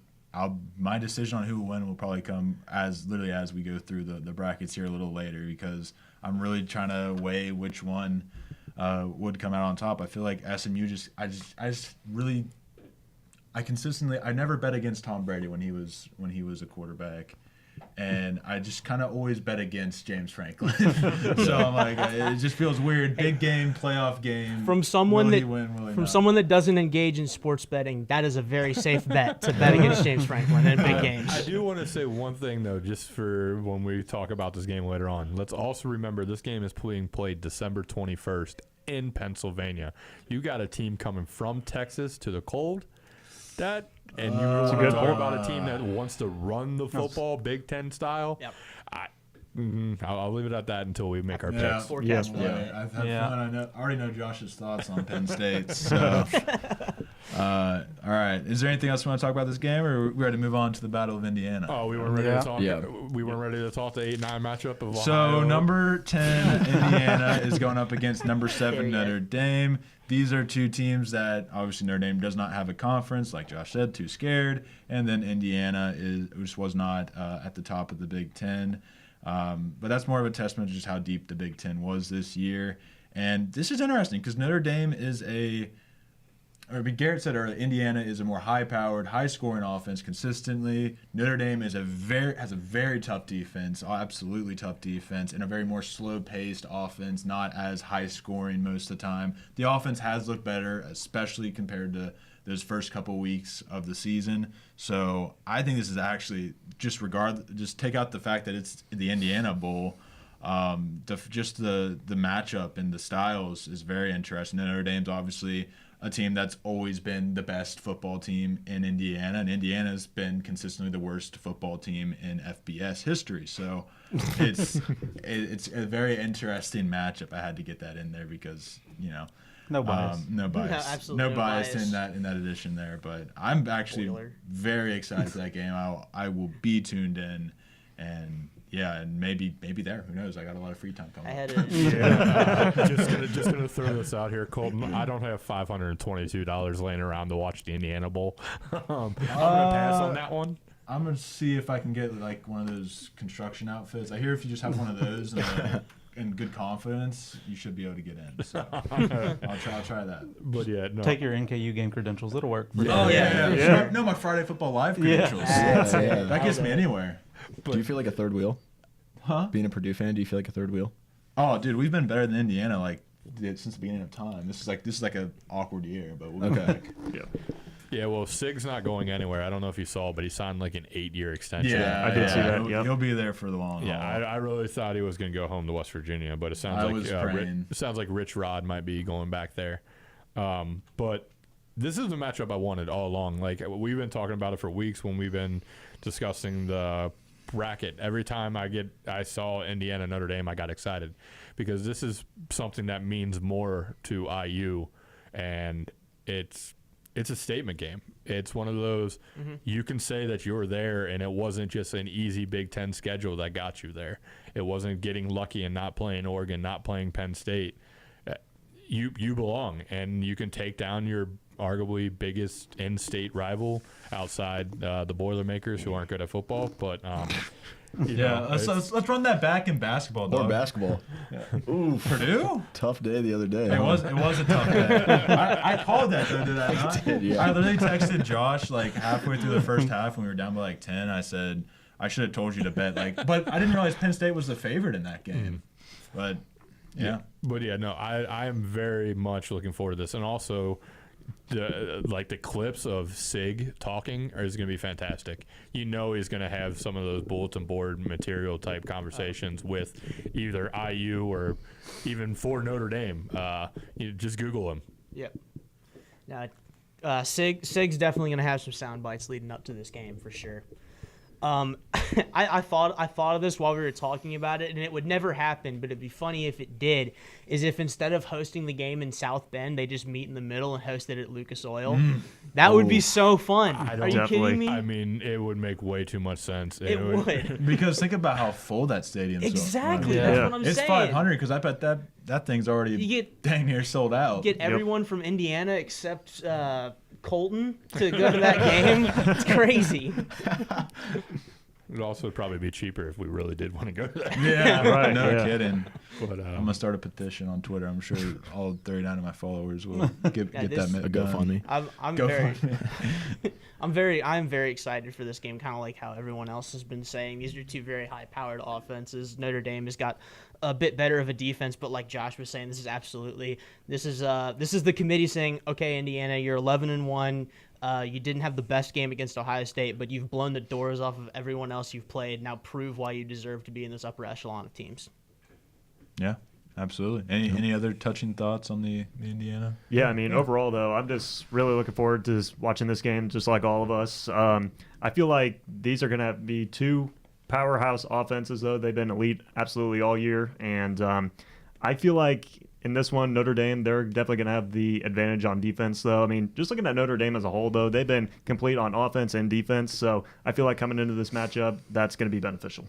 A: my decision on who will win will probably come as we go through the brackets here a little later, because I'm really trying to weigh which one would come out on top. I feel like SMU I never bet against Tom Brady when he was a quarterback. And I just kind of always bet against James Franklin. So I'm like, it just feels weird. Big game, playoff game.
D: From someone
A: will
D: that
A: he win, will he not?
D: someone that doesn't engage in sports betting, that is a very safe bet to bet against James Franklin in big games.
C: I do want to say one thing, though, just for when we talk about this game later on. Let's also remember this game is being played December 21st in Pennsylvania. You got a team coming from Texas to the cold. And you were
G: good
C: talking
G: point.
C: about a team that wants to run the football Big Ten style.
D: Yep.
C: I'll leave it at that until we make our
A: Yeah.
C: picks.
D: Forecast
A: Yeah,
D: for it.
A: I've had
E: Yeah.
A: fun. I already know Josh's thoughts on Penn State. So, all right. Is there anything else you want to talk about this game, or are we ready to move on to the Battle of Indiana?
C: Oh, we weren't ready
E: Yeah.
C: to talk.
B: Yeah.
C: We weren't ready to talk the 8-9 matchup of Ohio.
A: So number 10 Indiana is going up against number 7
D: There you
A: Notre Dame. These are two teams that obviously Notre Dame does not have a conference, like Josh said, too scared, and then Indiana was not at the top of the Big Ten. But that's more of a testament to just how deep the Big Ten was this year. And this is interesting because Notre Dame is Garrett said earlier, Indiana is a more high-powered, high-scoring offense consistently. Notre Dame has a very tough defense, absolutely tough defense, and a very more slow-paced offense, not as high-scoring most of the time. The offense has looked better, especially compared to those first couple weeks of the season. So I think this is actually just take out the fact that it's the Indiana Bowl. The matchup and the styles is very interesting. Notre Dame's obviously a team that's always been the best football team in Indiana, and Indiana's been consistently the worst football team in FBS history. So it's a very interesting matchup. I had to get that in there because
E: No bias.
A: no bias,
D: No, absolutely no
A: bias
D: bias.
A: in that edition there. But I'm actually
D: Spoiler.
A: very excited for that game. I will be tuned in, and maybe there. Who knows? I got a lot of free time coming.
D: I
A: up.
D: had it.
C: just gonna throw this out here, Colton. I don't have $522 laying around to watch the Indiana Bowl. I'm gonna pass on that one.
A: I'm gonna see if I can get like one of those construction outfits. I hear if you just have one of those and good confidence, you should be able to get in. So I'll try that.
C: But yeah, no.
E: Take your NKU game credentials. It'll work. For you.
A: Oh yeah. No, my Friday Football Live credentials.
B: Yeah.
A: That gets me anywhere.
B: Do you feel like a third wheel?
A: Huh?
B: Being a Purdue fan, do you feel like a third wheel?
A: Oh, dude, we've been better than Indiana like since the beginning of time. This is like an awkward year, but we'll be back.
G: Yeah.
C: Yeah, well, Sig's not going anywhere. I don't know if you saw, but he signed like an 8-year extension.
A: Yeah,
G: I did see that,
A: He'll,
G: yep.
A: he'll be there for the long
C: Yeah,
A: haul.
C: I really thought he was going to go home to West Virginia, but it sounds
A: I
C: like
A: was praying.
C: it sounds like Rich Rod might be going back there. But this is the matchup I wanted all along. Like we've been talking about it for weeks when we've been discussing the bracket. Every time I saw Indiana Notre Dame, I got excited because this is something that means more to IU, and it's a statement game. It's one of those you can say that you were there, and it wasn't just an easy Big Ten schedule that got you there. It wasn't getting lucky and not playing Oregon, not playing Penn State. You belong, and you can take down your arguably biggest in-state rival outside the Boilermakers, who aren't good at football. But
A: let's run that back in basketball.
B: Or
A: Dog.
B: basketball?
A: Ooh, Purdue.
B: Tough day the other day.
A: It was a tough day. I called that though, did I not?
B: did, yeah.
A: I literally texted Josh like halfway through the first half when we were down by like 10. I said I should have told you to bet but I didn't realize Penn State was the favorite in that game. But yeah.
C: But yeah, no, I am very much looking forward to this, and also the clips of Sig talking is going to be fantastic. You know, he's going to have some of those bulletin board material type conversations with either IU or even for Notre Dame. You just Google him.
D: Yep. Now, Sig's definitely going to have some sound bites leading up to this game for sure. I thought of this while we were talking about it, and it would never happen, but it'd be funny if it did. Is if instead of hosting the game in South Bend, they just meet in the middle and host it at Lucas Oil. That would be so fun. Are you kidding me?
C: I mean, it would make way too much sense.
D: It would.
A: Because think about how full that stadium is.
D: Exactly.
E: Yeah.
D: That's what I'm
A: It's
D: saying.
A: 500 because I bet that thing's already
D: You get-
A: dang near sold out.
D: Get everyone from Indiana except Colton to go to that game. It's crazy.
C: It would also probably be cheaper if we really did want to go to that.
A: Yeah,
G: Right,
A: No
G: yeah.
A: kidding.
C: But
A: I'm gonna start a petition on Twitter. I'm sure all 39 of my followers will get
D: Yeah,
A: that
B: A
A: done.
B: GoFundMe.
D: I'm very excited for this game, kind of like how everyone else has been saying. These are two very high-powered offenses. Notre Dame has got a bit better of a defense, but like Josh was saying, this is the committee saying, okay, Indiana, you're 11-1. You didn't have the best game against Ohio State, but you've blown the doors off of everyone else you've played. Now prove why you deserve to be in this upper echelon of teams.
A: Yeah, absolutely. Any other touching thoughts on the Indiana?
G: Yeah, I mean, overall, though, I'm just really looking forward to watching this game, just like all of us. I feel like these are going to be two powerhouse offenses, though. They've been elite absolutely all year. And I feel like in this one, Notre Dame, they're definitely going to have the advantage on defense, though. I mean, just looking at Notre Dame as a whole, though, they've been complete on offense and defense. So I feel like coming into this matchup, that's going to be beneficial.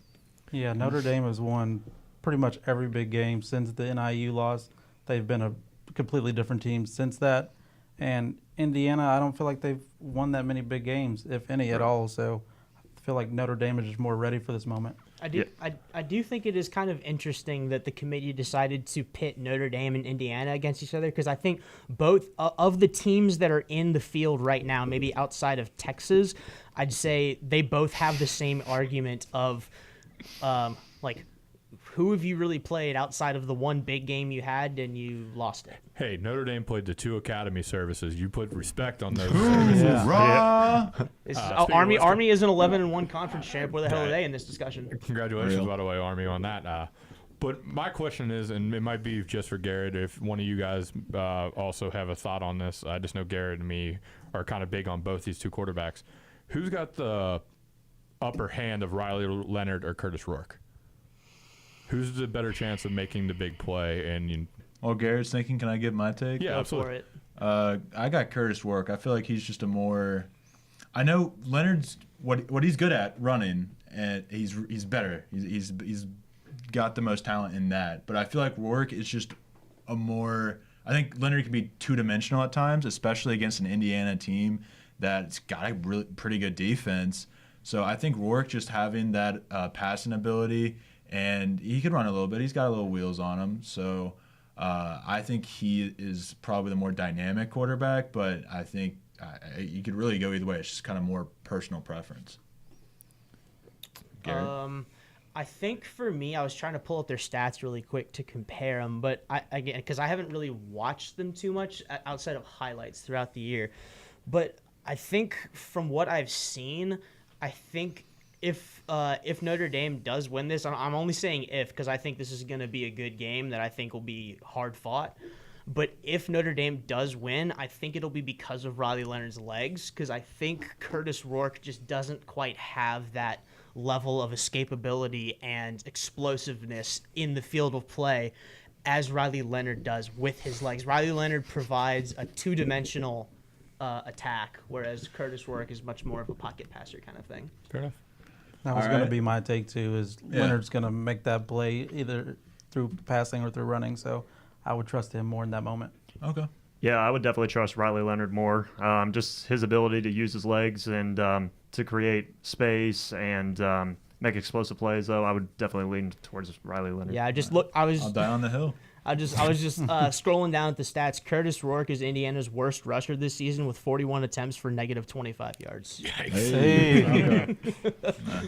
E: Yeah, Notre Dame has won pretty much every big game since the NIU loss. They've been a completely different team since that. And Indiana, I don't feel like they've won that many big games, if any at all. So I feel like Notre Dame is just more ready for this moment.
D: I do think it is kind of interesting that the committee decided to pit Notre Dame and Indiana against each other, because I think both of the teams that are in the field right now, maybe outside of Texas, I'd say they both have the same argument of who have you really played outside of the one big game you had and you lost it?
C: hey, Notre Dame played the 2 academy services. You put respect on those.
E: Yeah.
A: Raw.
D: Army is an 11-1 conference champ. Where the hell are they in this discussion?
C: Congratulations, by the way, Army, on that. But my question is, and it might be just for Garrett, if one of you guys also have a thought on this. I just know Garrett and me are kind of big on both these two quarterbacks. Who's got the upper hand of Riley Leonard or Curtis Rourke? Who's the better chance of making the big play? And
A: Well, Garrett's thinking, can I give my take?
C: yeah,
D: Go
C: absolutely.
D: for it.
A: I got Curtis Rourke. I feel like he's just a more. I know Leonard's what he's good at running, and he's better. He's got the most talent in that. But I feel like Rourke is just a more. I think Leonard can be two-dimensional at times, especially against an Indiana team that's got a really pretty good defense. So I think Rourke just having that passing ability, and he could run a little bit. He's got a little wheels on him. So I think he is probably the more dynamic quarterback, but I think you could really go either way. It's just kind of more personal preference. Garrett?
D: I think for me, I was trying to pull up their stats really quick to compare them, but again, because I haven't really watched them too much outside of highlights throughout the year. But I think from what I've seen, I think if Notre Dame does win this, I'm only saying if, because I think this is going to be a good game that I think will be hard fought. But if Notre Dame does win, I think it'll be because of Riley Leonard's legs, because I think Curtis Rourke just doesn't quite have that level of escapability and explosiveness in the field of play as Riley Leonard does with his legs. Riley Leonard provides a two-dimensional attack, whereas Curtis Rourke is much more of a pocket passer kind of thing.
C: Fair enough.
E: That was
A: All
E: going to
A: right.
E: be my take too. Is
A: Yeah.
E: Leonard's going to make that play either through passing or through running? So I would trust him more in that moment.
A: Okay.
G: Yeah, I would definitely trust Riley Leonard more. Just his ability to use his legs and to create space and make explosive plays, though, I would definitely lean towards Riley Leonard.
D: Yeah, I just look. I was
A: I'll die on the hill.
D: I was just scrolling down at the stats. Curtis Rourke is Indiana's worst rusher this season with 41 attempts for negative 25 yards.
E: Hey.
A: Okay.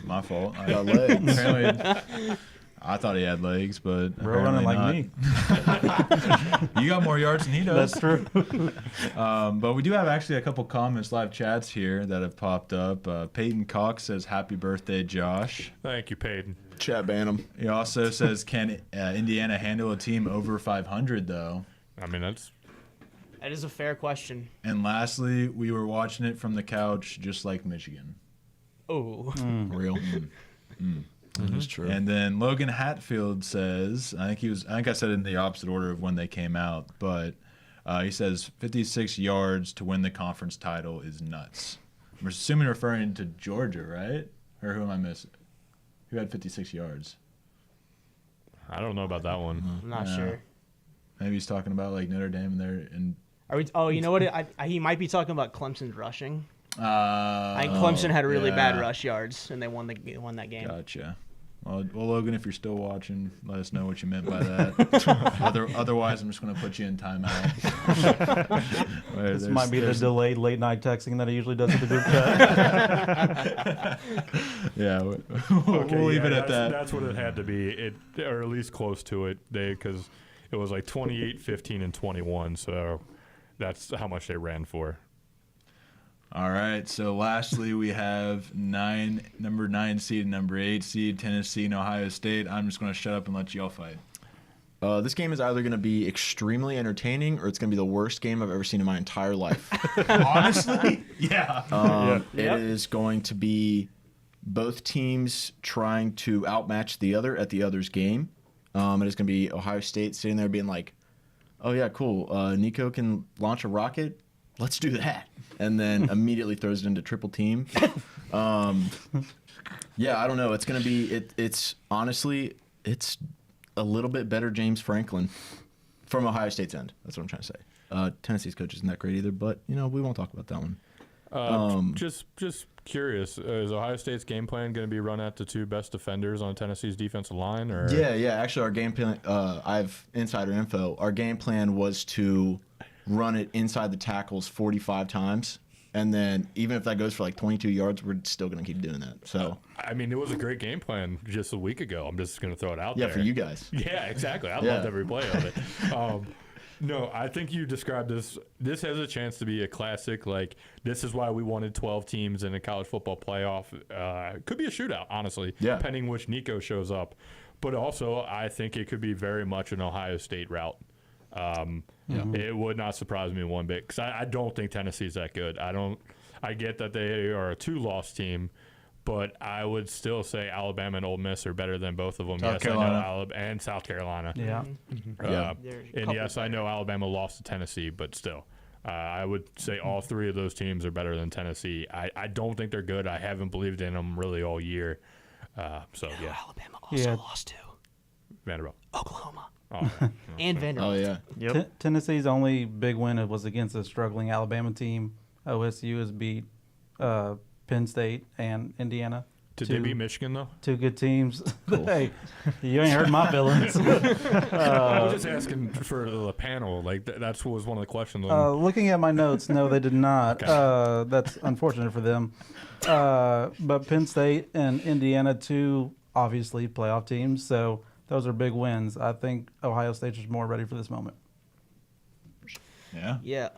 A: My fault.
B: Got legs.
A: Apparently, I thought he had legs, but
E: Bro running like
A: apparently
E: me.
A: not. You got more yards than he does.
E: That's true.
A: But we do have actually a couple comments, live chats here that have popped up. Peyton Cox says, "Happy birthday, Josh."
C: Thank you, Peyton.
B: Chat Bantam.
A: He also says, "Can Indiana handle a team over 500 though?"
C: I mean, that's
D: That is a fair question.
A: And lastly, we were watching it from the couch, just like Michigan.
D: Oh,
B: Real. That's true.
A: And then Logan Hatfield says, I think I said it in the opposite order of when they came out, but he says 56 yards to win the conference title is nuts. I'm assuming referring to Georgia, right? Or who am I missing? Who had 56 yards?
C: I don't know about that one.
D: I'm not
A: Yeah.
D: sure.
A: Maybe he's talking about like Notre Dame there and
D: Are we? Oh, you know what? He might be talking about Clemson's rushing. I think Clemson had really bad rush yards, and they won that game.
A: Gotcha. Well, Logan, if you're still watching, let us know what you meant by that. Otherwise, I'm just going to put you in timeout.
E: This might be the delayed late night texting that he usually does at the group chat.
A: Yeah, we'll leave it at that.
C: That's what it had to be, or at least close to it. Because it was like 28, 15, and 21. So that's how much they ran for.
A: All right. So lastly, we have number 9 seed and number 8 seed, Tennessee and Ohio State. I'm just going to shut up and let y'all fight.
B: This game is either going to be extremely entertaining or it's going to be the worst game I've ever seen in my entire life.
A: Honestly, yeah.
B: It is going to be both teams trying to outmatch the other at the other's game. It is going to be Ohio State sitting there being like, "Oh yeah, cool. Nico can launch a rocket. Let's do that." And then immediately throws it into triple team. Yeah, I don't know. It's going to be it's honestly it's a little bit better James Franklin from Ohio State's end. That's what I'm trying to say. Tennessee's coach isn't that great either, but we won't talk about that one.
C: Just curious, is Ohio State's game plan going to be run at the two best defenders on Tennessee's defensive line? Or
B: Yeah. Actually, our game plan. I have insider info. Our game plan was to run it inside the tackles 45 times, and then even if that goes for like 22 yards, we're still going to keep doing that. So
C: I mean, it was a great game plan just a week ago. I'm just going to throw it out
B: yeah,
C: there.
B: for you guys.
C: Yeah, exactly. I
B: Yeah.
C: loved every play of it. No, I think you described this. This has a chance to be a classic. Like, this is why we wanted 12 teams in a college football playoff. Could be a shootout, honestly,
B: Yeah.
C: depending which Nico shows up. But also, I think it could be very much an Ohio State route. It would not surprise me one bit because I don't think Tennessee's that good. I get that they are a 2-loss team, but I would still say Alabama and Ole Miss are better than both of them.
A: South
C: yes,
A: Carolina.
C: I know Alabama and South Carolina.
E: Yeah.
B: Yeah.
D: There's a
C: And
D: couple
C: yes, I know Alabama lost to Tennessee, but still, I would say all three of those teams are better than Tennessee. I don't think they're good. I haven't believed in them really all year. So yeah,
D: Alabama also
E: Yeah.
D: lost to
C: Vanderbilt.
D: Oklahoma
C: Oh, yeah.
D: and Vanderbilt.
B: Oh yeah.
G: Yep.
E: Tennessee's only big win was against a struggling Alabama team. OSU has beat Penn Penn State and Indiana.
C: Did they beat Michigan though?
E: Two good teams. Hey, you ain't hurt my feelings.
C: I was just asking for the panel. Like that's what was one of the questions.
E: Looking at my notes, no, they did not.
C: Okay.
E: That's unfortunate for them. But Penn State and Indiana, two obviously playoff teams, so those are big wins. I think Ohio State is more ready for this moment.
A: Yeah.
D: Yeah.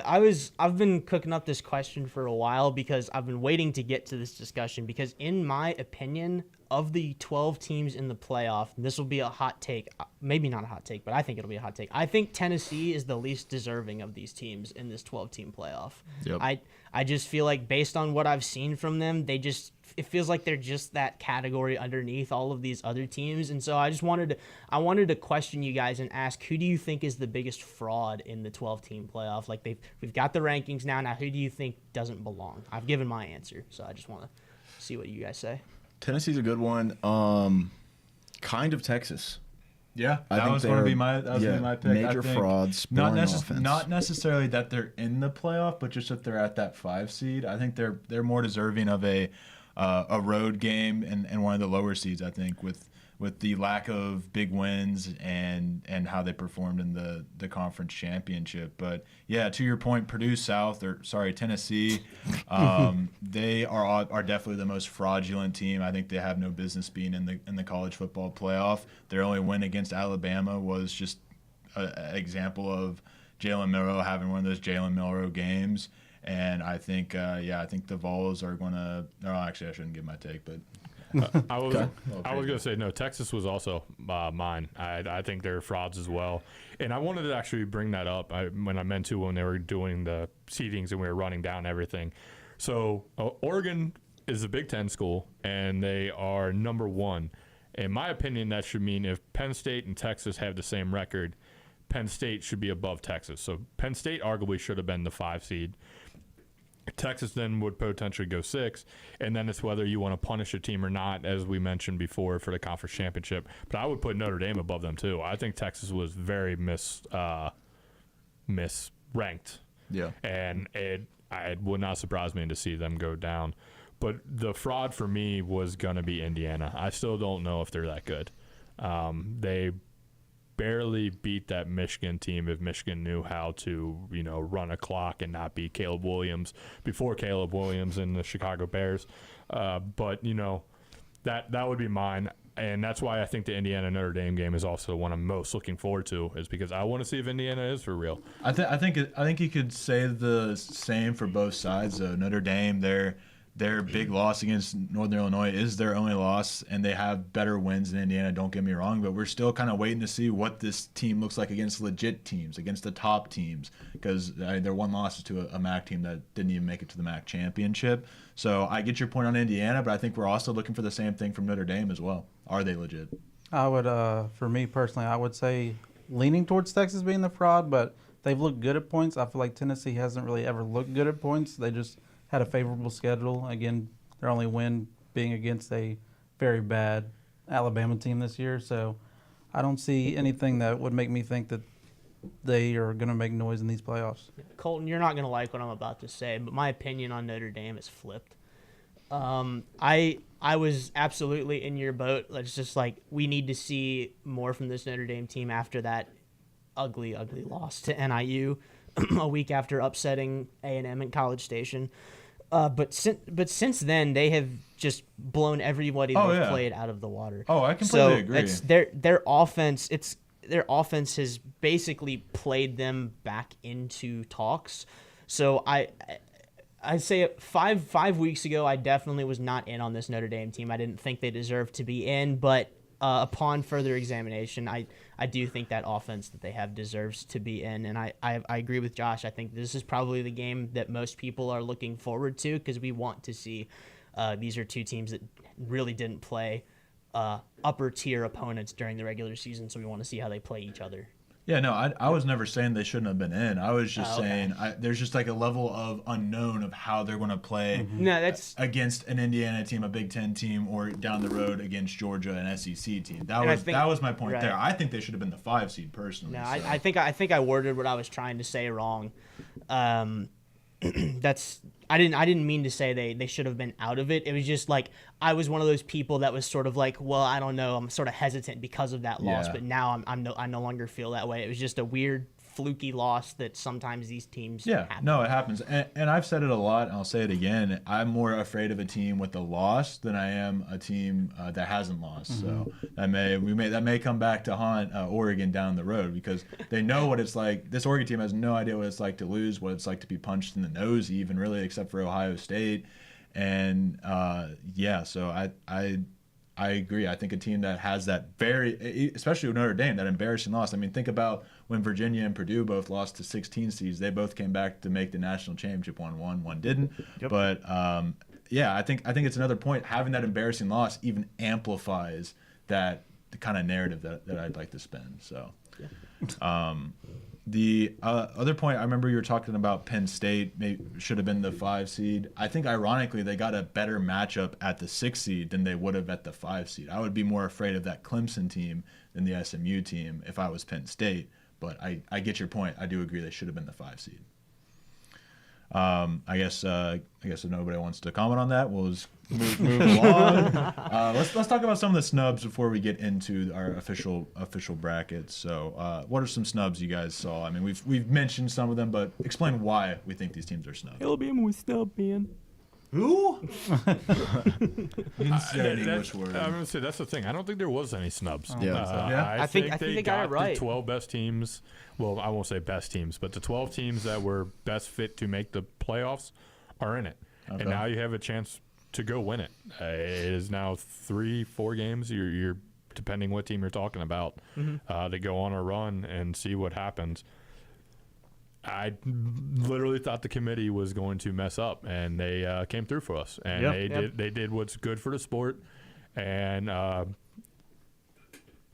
D: I've been cooking up this question for a while because I've been waiting to get to this discussion because in my opinion, of the 12 teams in the playoff, and this will be a hot take, maybe not a hot take, but I think it'll be a hot take. I think Tennessee is the least deserving of these teams in this 12-team playoff.
B: Yep.
D: I just feel like based on what I've seen from them, it feels like they're just that category underneath all of these other teams. And so I wanted to question you guys and ask, who do you think is the biggest fraud in the 12-team playoff? Like we've got the rankings now. Now, who do you think doesn't belong? I've given my answer, so I just want to see what you guys say.
B: Tennessee's a good one. Kind of Texas.
A: Yeah,
B: I
A: that
B: think
A: was going to be
B: they're
A: my pick.
B: major
A: I think
B: frauds,
A: Not,
B: boring offense.
A: not necessarily that they're in the playoff, but just that they're at that 5 seed. I think they're more deserving of a road game and one of the lower seeds. I think with the lack of big wins and how they performed in the conference championship. But yeah, to your point, Tennessee, they are definitely the most fraudulent team. I think they have no business being in the college football playoff. Their only win against Alabama was just an example of Jalen Milroe having one of those Jalen Milroe games. And I think, I think the Vols are going to. No, actually, I shouldn't give my take, but.
C: I was going to say no. Texas was also mine. I think they're frauds as well, and I wanted to actually bring that up when I meant to when they were doing the seedings and we were running down everything. So Oregon is a Big Ten school and they are number 1. In my opinion, that should mean if Penn State and Texas have the same record, Penn State should be above Texas. So Penn State arguably should have been the 5 seed. Texas then would potentially go 6, and then it's whether you want to punish a team or not, as we mentioned before, for the conference championship. But I would put Notre Dame above them too. I think Texas was very misranked.
B: Yeah.
C: And it would not surprise me to see them go down. But the fraud for me was going to be Indiana. I still don't know if they're that good. They barely beat that Michigan team if Michigan knew how to, run a clock and not beat Caleb Williams before Caleb Williams and the Chicago Bears. But that would be mine. And that's why I think the Indiana-Notre Dame game is also the one I'm most looking forward to, is because I want to see if Indiana is for real.
A: I think you could say the same for both sides, though. Notre Dame, their big loss against Northern Illinois is their only loss, and they have better wins than Indiana, don't get me wrong, but we're still kind of waiting to see what this team looks like against legit teams, against the top teams, because their one loss is to a MAC team that didn't even make it to the MAC championship. So I get your point on Indiana, but I think we're also looking for the same thing from Notre Dame as well. Are they legit?
E: I would, for me personally, I would say leaning towards Texas being the fraud, but they've looked good at points. I feel like Tennessee hasn't really ever looked good at points. They just had a favorable schedule. Again, their only win being against a very bad Alabama team this year. So I don't see anything that would make me think that they are going to make noise in these playoffs.
D: Colton, you're not going to like what I'm about to say, but my opinion on Notre Dame is flipped. I was absolutely in your boat. It's just like we need to see more from this Notre Dame team after that ugly loss to NIU a week after upsetting A&M in College Station. But since then, they have just blown everybody they've played out of the water.
A: Oh, I completely agree.
D: It's their offense. Their offense has basically played them back into talks. So I'd say 5 weeks ago, I definitely was not in on this Notre Dame team. I didn't think they deserved to be in, but upon further examination, I do think that offense that they have deserves to be in, and I agree with Josh. I think this is probably the game that most people are looking forward to because we want to see these are two teams that really didn't play upper tier opponents during the regular season, so we want to see how they play each other.
A: Yeah, no, I was never saying they shouldn't have been in. I was just saying there's just like a level of unknown of how they're going to play against an Indiana team, a Big Ten team, or down the road against Georgia, an SEC team. That was my point there. I think they should have been the 5 seed personally.
D: No, so. I think I worded what I was trying to say wrong. I didn't mean to say they should have been out of it. It was just like I was one of those people that was sort of like, well, I don't know, I'm sort of hesitant because of that loss,
A: Yeah.
D: but now I no longer feel that way. It was just a weird fluky loss that sometimes these teams
A: Yeah,
D: have.
A: no, it happens, and I've said it a lot, and I'll say it again. I'm more afraid of a team with a loss than I am a team that hasn't lost. So that may come back to haunt Oregon down the road because they know what it's like. This Oregon team has no idea what it's like to lose, what it's like to be punched in the nose, even really, except for Ohio State. And so I agree. I think a team that has that especially with Notre Dame, that embarrassing loss. I mean, think about when Virginia and Purdue both lost to 16 seeds. They both came back to make the national championship. One won, one didn't.
G: Yep.
A: But I think it's another point. Having that embarrassing loss even amplifies the kind of narrative that I'd like to spin. So. The other point, I remember you were talking about Penn State should have been the 5 seed. I think ironically they got a better matchup at the 6 seed than they would have at the 5 seed. I would be more afraid of that Clemson team than the SMU team if I was Penn State. But I get your point. I do agree they should have been the 5 seed. I guess if nobody wants to comment on that, we'll just move along. Let's talk about some of the snubs before we get into our official brackets. So, what are some snubs you guys saw? I mean, we've mentioned some of them, but explain why we think these teams are snubbed.
C: Alabama was snubbed, man.
A: Who? You didn't say an English word.
C: I'm gonna say that's the thing. I don't think there was any snubs.
B: Yeah.
D: I think they got it right.
C: The 12 best teams. Well, I won't say best teams, but the 12 teams that were best fit to make the playoffs are in it,
A: Okay.
C: and now you have a chance to go win it. It is now 3-4 games. You're depending what team you're talking about to go on a run and see what happens. I literally thought the committee was going to mess up, and they came through for us. And they did what's good for the sport, and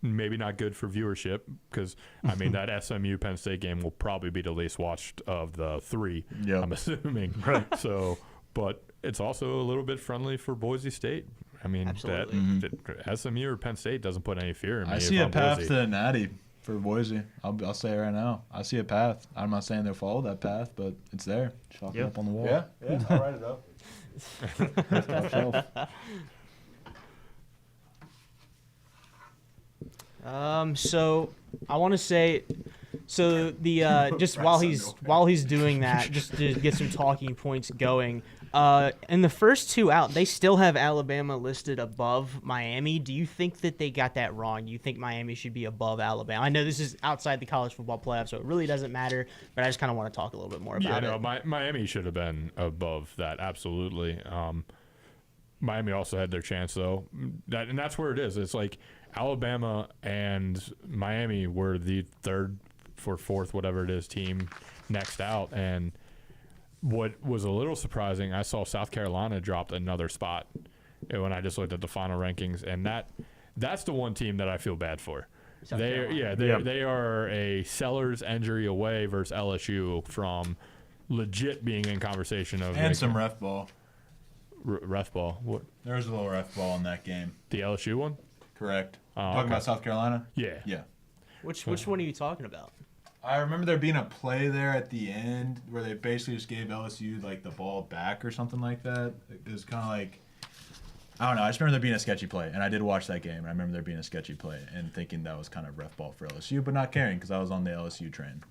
C: maybe not good for viewership because, I mean, that SMU Penn State game will probably be the least watched of the 3,
A: Yep.
C: I'm assuming.
G: Right.
C: So, but it's also a little bit friendly for Boise State. I mean,
D: Absolutely.
C: that SMU or Penn State doesn't put any fear in me.
A: I
C: if
A: see a
C: I'm
A: path
C: Boise.
A: to the Natty for Boise. I'll say it right now. I see a path. I'm not saying they'll follow that path, but it's there.
B: Chalk it
G: Yep.
B: up on the wall.
A: Yeah, I'll write it up.
B: Top shelf.
D: So I want to say, so the just while he's doing that, just to get some talking points going. In the first 2 out, they still have Alabama listed above Miami. Do you think that they got that wrong? Do you think Miami should be above Alabama? I know this is outside the college football playoff, so it really doesn't matter. But I just kind of want to talk a little bit more about it.
C: Miami should have been above that, absolutely. Miami also had their chance, though. And that's where it is. It's like Alabama and Miami were the third or fourth, whatever it is, team next out. And what was a little surprising, I saw South Carolina dropped another spot when I just looked at the final rankings. And that's the one team that I feel bad for. They are a seller's injury away versus LSU from legit being in conversation of
A: And some ref ball.
C: ref ball. What,
A: There was a little ref ball in that game.
C: the LSU one?
A: Correct.
C: Oh,
A: Talking
C: okay.
A: about South Carolina?
C: Yeah.
A: Yeah.
D: Which one are you talking about?
A: I remember there being a play there at the end where they basically just gave LSU like the ball back or something like that. It was kind of like, I don't know. I just remember there being a sketchy play, and I did watch that game. And I remember there being a sketchy play and thinking that was kind of ref ball for LSU, but not caring because I was on the LSU train.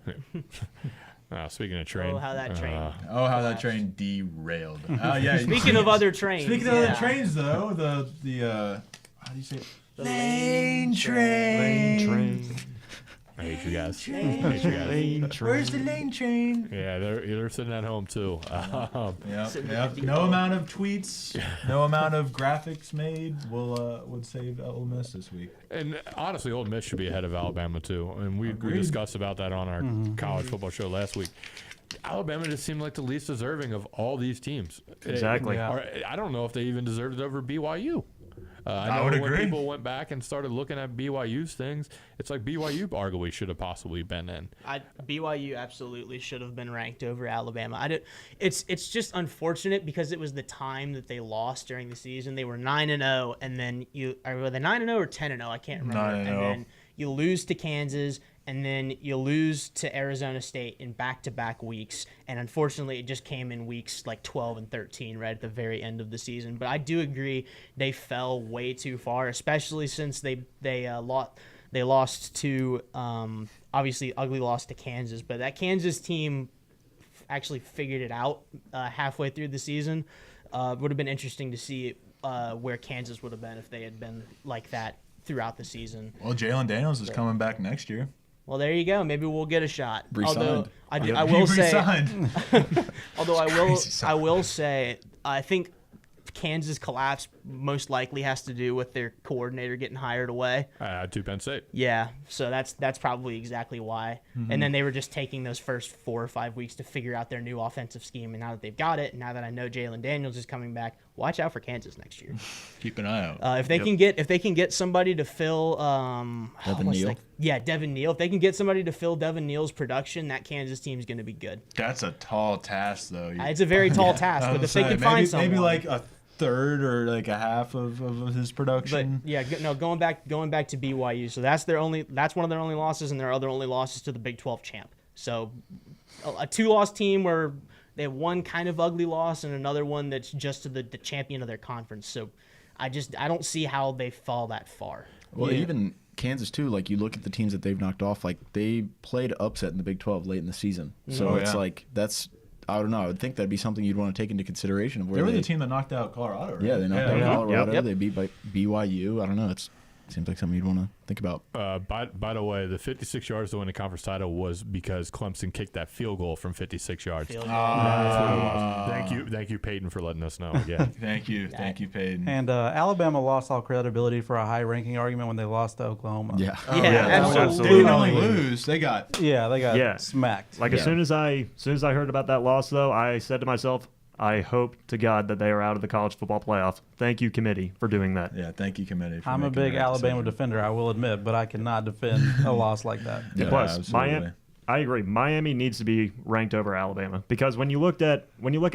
C: Speaking of train.
D: Oh, how that train.
A: Oh, how that train derailed. Yeah.
D: Speaking of other trains.
A: Speaking of other trains, though, the how do you say it? Lane train.
C: I hate you guys. I hate you guys.
A: Where's the lane train?
C: Yeah, they're sitting at home too.
A: Yep. No amount of tweets, no amount of graphics made would save Ole Miss this week.
C: And honestly, Ole Miss should be ahead of Alabama too. And we discussed about that on our college football show last week. Alabama just seemed like the least deserving of all these teams.
G: Exactly.
C: I don't know if they even deserved it over BYU. I know
A: would
C: when
A: agree.
C: people went back and started looking at BYU's things, it's like BYU arguably should have possibly been in.
D: BYU absolutely should have been ranked over Alabama. It's just unfortunate because it was the time that they lost during the season. They were 9-0, and then were they 9-0 or 10-0? I can't remember.
A: 9-0.
D: And then you lose to Kansas, and then you lose to Arizona State in back-to-back weeks, and unfortunately it just came in weeks like 12 and 13 right at the very end of the season. But I do agree they fell way too far, especially since they lost to obviously ugly loss to Kansas, but that Kansas team actually figured it out halfway through the season. Would have been interesting to see where Kansas would have been if they had been like that throughout the season.
A: Well, Jalen Daniels is coming back next year.
D: Well, there you go. Maybe we'll get a shot.
B: Re-signed.
D: Although I will say,
A: Re-signed.
D: although
A: Crazy
D: I will say, I think Kansas collapse most likely has to do with their coordinator getting hired away.
C: To Penn State.
D: Yeah, so that's probably exactly why. And then they were just taking those first 4 or 5 weeks to figure out their new offensive scheme. And now that they've got it, and now that I know Jalen Daniels is coming back, watch out for Kansas next year.
A: Keep an eye out.
D: If they can get somebody to fill
B: Devin
D: what's
B: Neal?
D: Devin Neal. If they can get somebody to fill Devin Neal's production, that Kansas team is going to be good.
A: That's a tall task, though.
D: It's a very tall task, but if they can find someone,
A: maybe like a third or like a half of his
D: But
A: production.
D: yeah, going back to BYU. So that's one of their only losses, and their other only losses to the Big 12 champ. So a 2-loss team where they have one kind of ugly loss and another one that's just to the champion of their conference. So I don't see how they fall that far.
B: Well, even Kansas too. Like you look at the teams that they've knocked off. Like they played upset in the Big 12 late in the season. So
A: Oh,
B: it's
A: yeah.
B: like that's. I don't know. I would think that'd be something you'd want to take into consideration of where
A: They were the team that knocked out Colorado, right?
B: Yeah, they knocked out
G: yeah.
B: Colorado.
G: Yep.
B: They beat by BYU. I don't know. It seems like something you'd want to think about.
C: By the way, the 56 yards to win the conference title was because Clemson kicked that field goal from 56 yards.
D: Field goal.
C: That's what it was. Thank you, Peyton, for letting us know again.
A: Thank you, Peyton.
E: And Alabama lost all credibility for a high-ranking argument when they lost to Oklahoma.
B: Yeah.
D: Yeah,
A: They
D: absolutely.
A: didn't only lose; they got
E: Yeah, they got
G: Yeah.
E: smacked.
G: Like
B: Yeah.
G: as soon as I heard about that loss, though, I said to myself, I hope to God that they are out of the college football playoff. Thank you, committee, for doing that.
A: Yeah, thank you, committee. For
E: I'm a
A: making
E: big
A: that
E: Alabama
A: decision.
E: defender, I will admit, but I cannot defend a loss like that.
B: Yeah.
G: Plus,
A: absolutely.
G: I agree. Miami needs to be ranked over Alabama because when you look at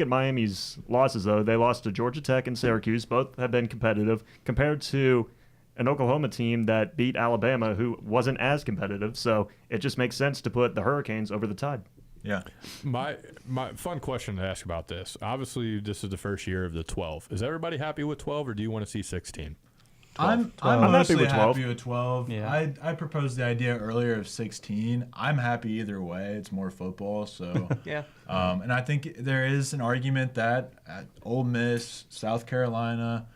G: Miami's losses, though, they lost to Georgia Tech and Syracuse. Both have been competitive compared to an Oklahoma team that beat Alabama, who wasn't as competitive. So it just makes sense to put the Hurricanes over the Tide.
A: Yeah,
C: My fun question to ask about this. Obviously, this is the first year of the 12. Is everybody happy with 12, or do you want to see 16?
A: I'm
G: happy
A: mostly
G: with 12.
A: happy with 12.
E: Yeah.
A: I proposed the idea earlier of 16. I'm happy either way. It's more football, so.
D: Yeah.
A: And I think there is an argument that at Ole Miss, South Carolina,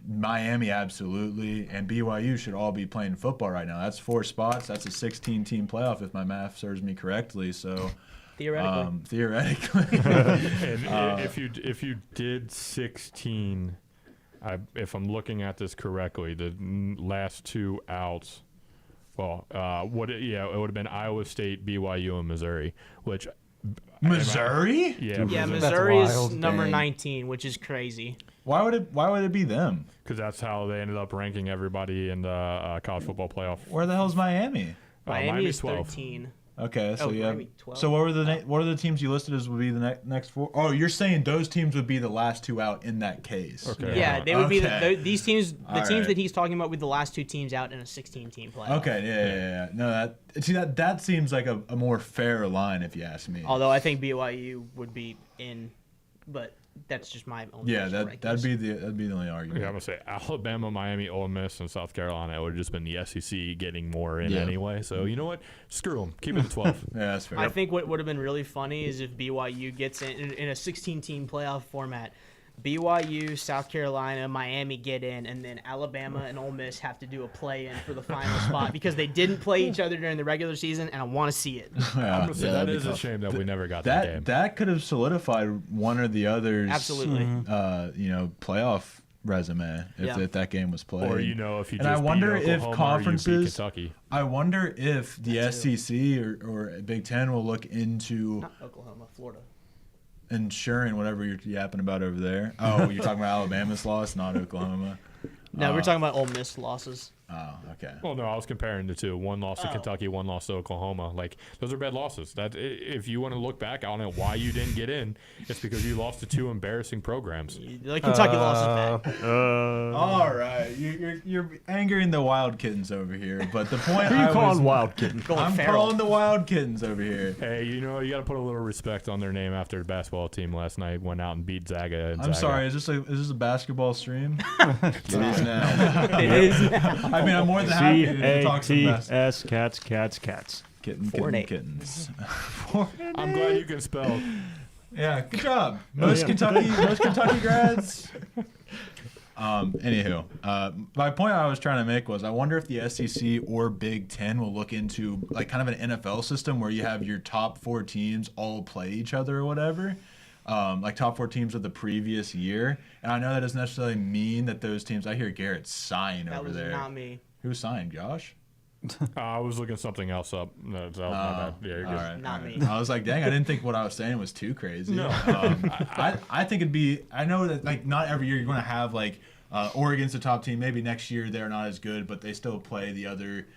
A: Miami, absolutely, and BYU should all be playing football right now. That's 4 spots. That's a 16-team playoff, if my math serves me correctly. So,
D: Theoretically.
C: And if you did 16, if I'm looking at this correctly, the last 2 outs, well, it would have been Iowa State, BYU, and Missouri, which
A: Missouri?
C: yeah,
D: Yeah,
C: because
D: Missouri is
E: wild.
D: number
B: Dang.
D: 19, which is crazy.
A: Why would it be them?
C: that's how they ended up ranking everybody in the college football playoff.
A: Where the hell's Miami?
D: Miami
C: Miami's
D: is
C: 12.
D: 13.
A: Okay, so yeah.
D: Miami 12.
A: So what were the teams you listed as would be the next 4? Oh, you're saying those teams would be the last 2 out in that case.
C: Okay.
D: Yeah, they would be
A: Okay.
D: these teams. The
A: All
D: teams
A: right.
D: that he's talking about would be the last 2 teams out in a 16-team playoff.
A: Okay, yeah. No, that seems like a more fair line if you ask me.
D: Although I think BYU would be in, but that's just my own.
A: Yeah,
D: personal
A: that'd
D: rankings.
A: be the only argument.
C: Yeah, I'm gonna say Alabama, Miami, Ole Miss, and South Carolina. It would have just been the SEC getting more in
B: Yeah.
C: anyway. So you know what? Screw them. Keep it at 12.
A: Yeah, that's fair.
D: I think what would have been really funny is if BYU gets in a 16-team playoff format. BYU, South Carolina, Miami get in, and then Alabama and Ole Miss have to do a play-in for the final spot because they didn't play each other during the regular season, and I want to see it.
C: I'm
A: Yeah.
C: gonna say
B: Yeah,
C: that
B: that'd be
C: is a
B: tough.
C: shame that we never got that game.
A: That could have solidified one or the other's
D: Absolutely.
A: playoff resume
D: Yeah.
A: if that game was played.
C: Or if you
A: And
C: just
A: I wonder
C: beat
A: if
C: Oklahoma or you beat
A: conferences-
C: Kentucky.
A: I wonder if the SEC or Big Ten will look into
D: Not Oklahoma, Florida.
A: ensuring whatever you're yapping about over there. Oh, you're talking about Alabama's loss, not Oklahoma.
D: No, we're talking about Ole Miss losses.
A: Oh, okay.
C: Well, no, I was comparing the two. One loss to Kentucky, one loss to Oklahoma. Like, those are bad losses. That if you want to look back, I don't know why you didn't get in. It's because you lost to two embarrassing programs.
D: Like Kentucky lost is bad.
A: All right, you're angering the Wild Kittens over here, but the point
G: Who you calling Wild Kitten?
A: I'm
D: feral.
A: calling the Wild Kittens over here.
C: Hey, you know, you got to put a little respect on their name after the basketball team last night went out and beat Zaga.
A: I'm sorry. Is this a basketball stream?
B: It is now.
D: It is.
A: I mean, I'm more than happy to talk some basketball.
G: C-A-T-S, cats.
A: Kittens.
C: I'm glad you can spell.
A: Yeah, good job. Most Kentucky grads. Anywho, my point I was trying to make was I wonder if the SEC or Big Ten will look into like kind of an NFL system where you have your top 4 teams all play each other or whatever. Like top 4 teams of the previous year. And I know that doesn't necessarily mean that those teams. I hear Garrett sighing
D: That
A: over
D: was
A: there.
D: not me.
A: Who signed, Josh?
C: I was looking something else up. No, that was my bad. Yeah, you're
A: All
C: good.
A: right,
D: Not
A: all right.
D: me.
A: I was like, dang, I didn't think what I was saying was too crazy.
C: No.
A: I think it'd be. I know that like not every year you're going to have like Oregon's the top team. Maybe next year they're not as good, but they still play the other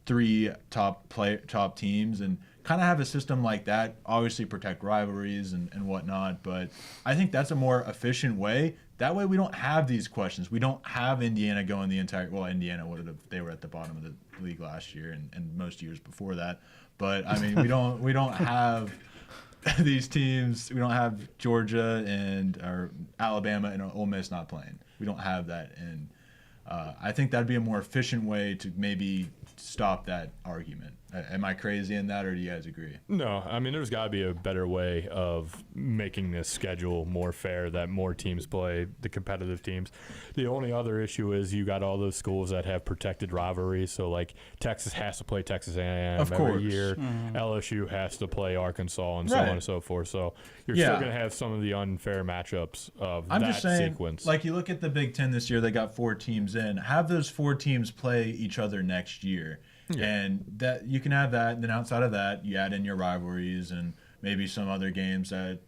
A: 3 top teams and kind of have a system like that. Obviously protect rivalries and whatnot, but I think that's a more efficient way. That way we don't have these questions. We don't have Indiana going the entire. Well, Indiana would have. They were at the bottom of the league last year and most years before that. But I mean, we don't have these teams. We don't have Georgia or Alabama and Ole Miss not playing. We don't have that, and I think that'd be a more efficient way to maybe stop that argument. Am I crazy in that, or do you guys agree?
C: No, I mean, there's got to be a better way of making this schedule more fair, that more teams play, the competitive teams. The only other issue is you got all those schools that have protected rivalries. So, like, Texas has to play Texas A&M
A: Of
C: every
A: course.
C: year. LSU has to play Arkansas and so
A: Right.
C: on and so forth. So you're
A: Yeah.
C: still going to have some of the unfair matchups of
A: I'm
C: that
A: just saying,
C: sequence.
A: like you look at the Big Ten this year, they got 4 teams in. Have those 4 teams play each other next year, and that you can have that. And then outside of that, you add in your rivalries and maybe some other games that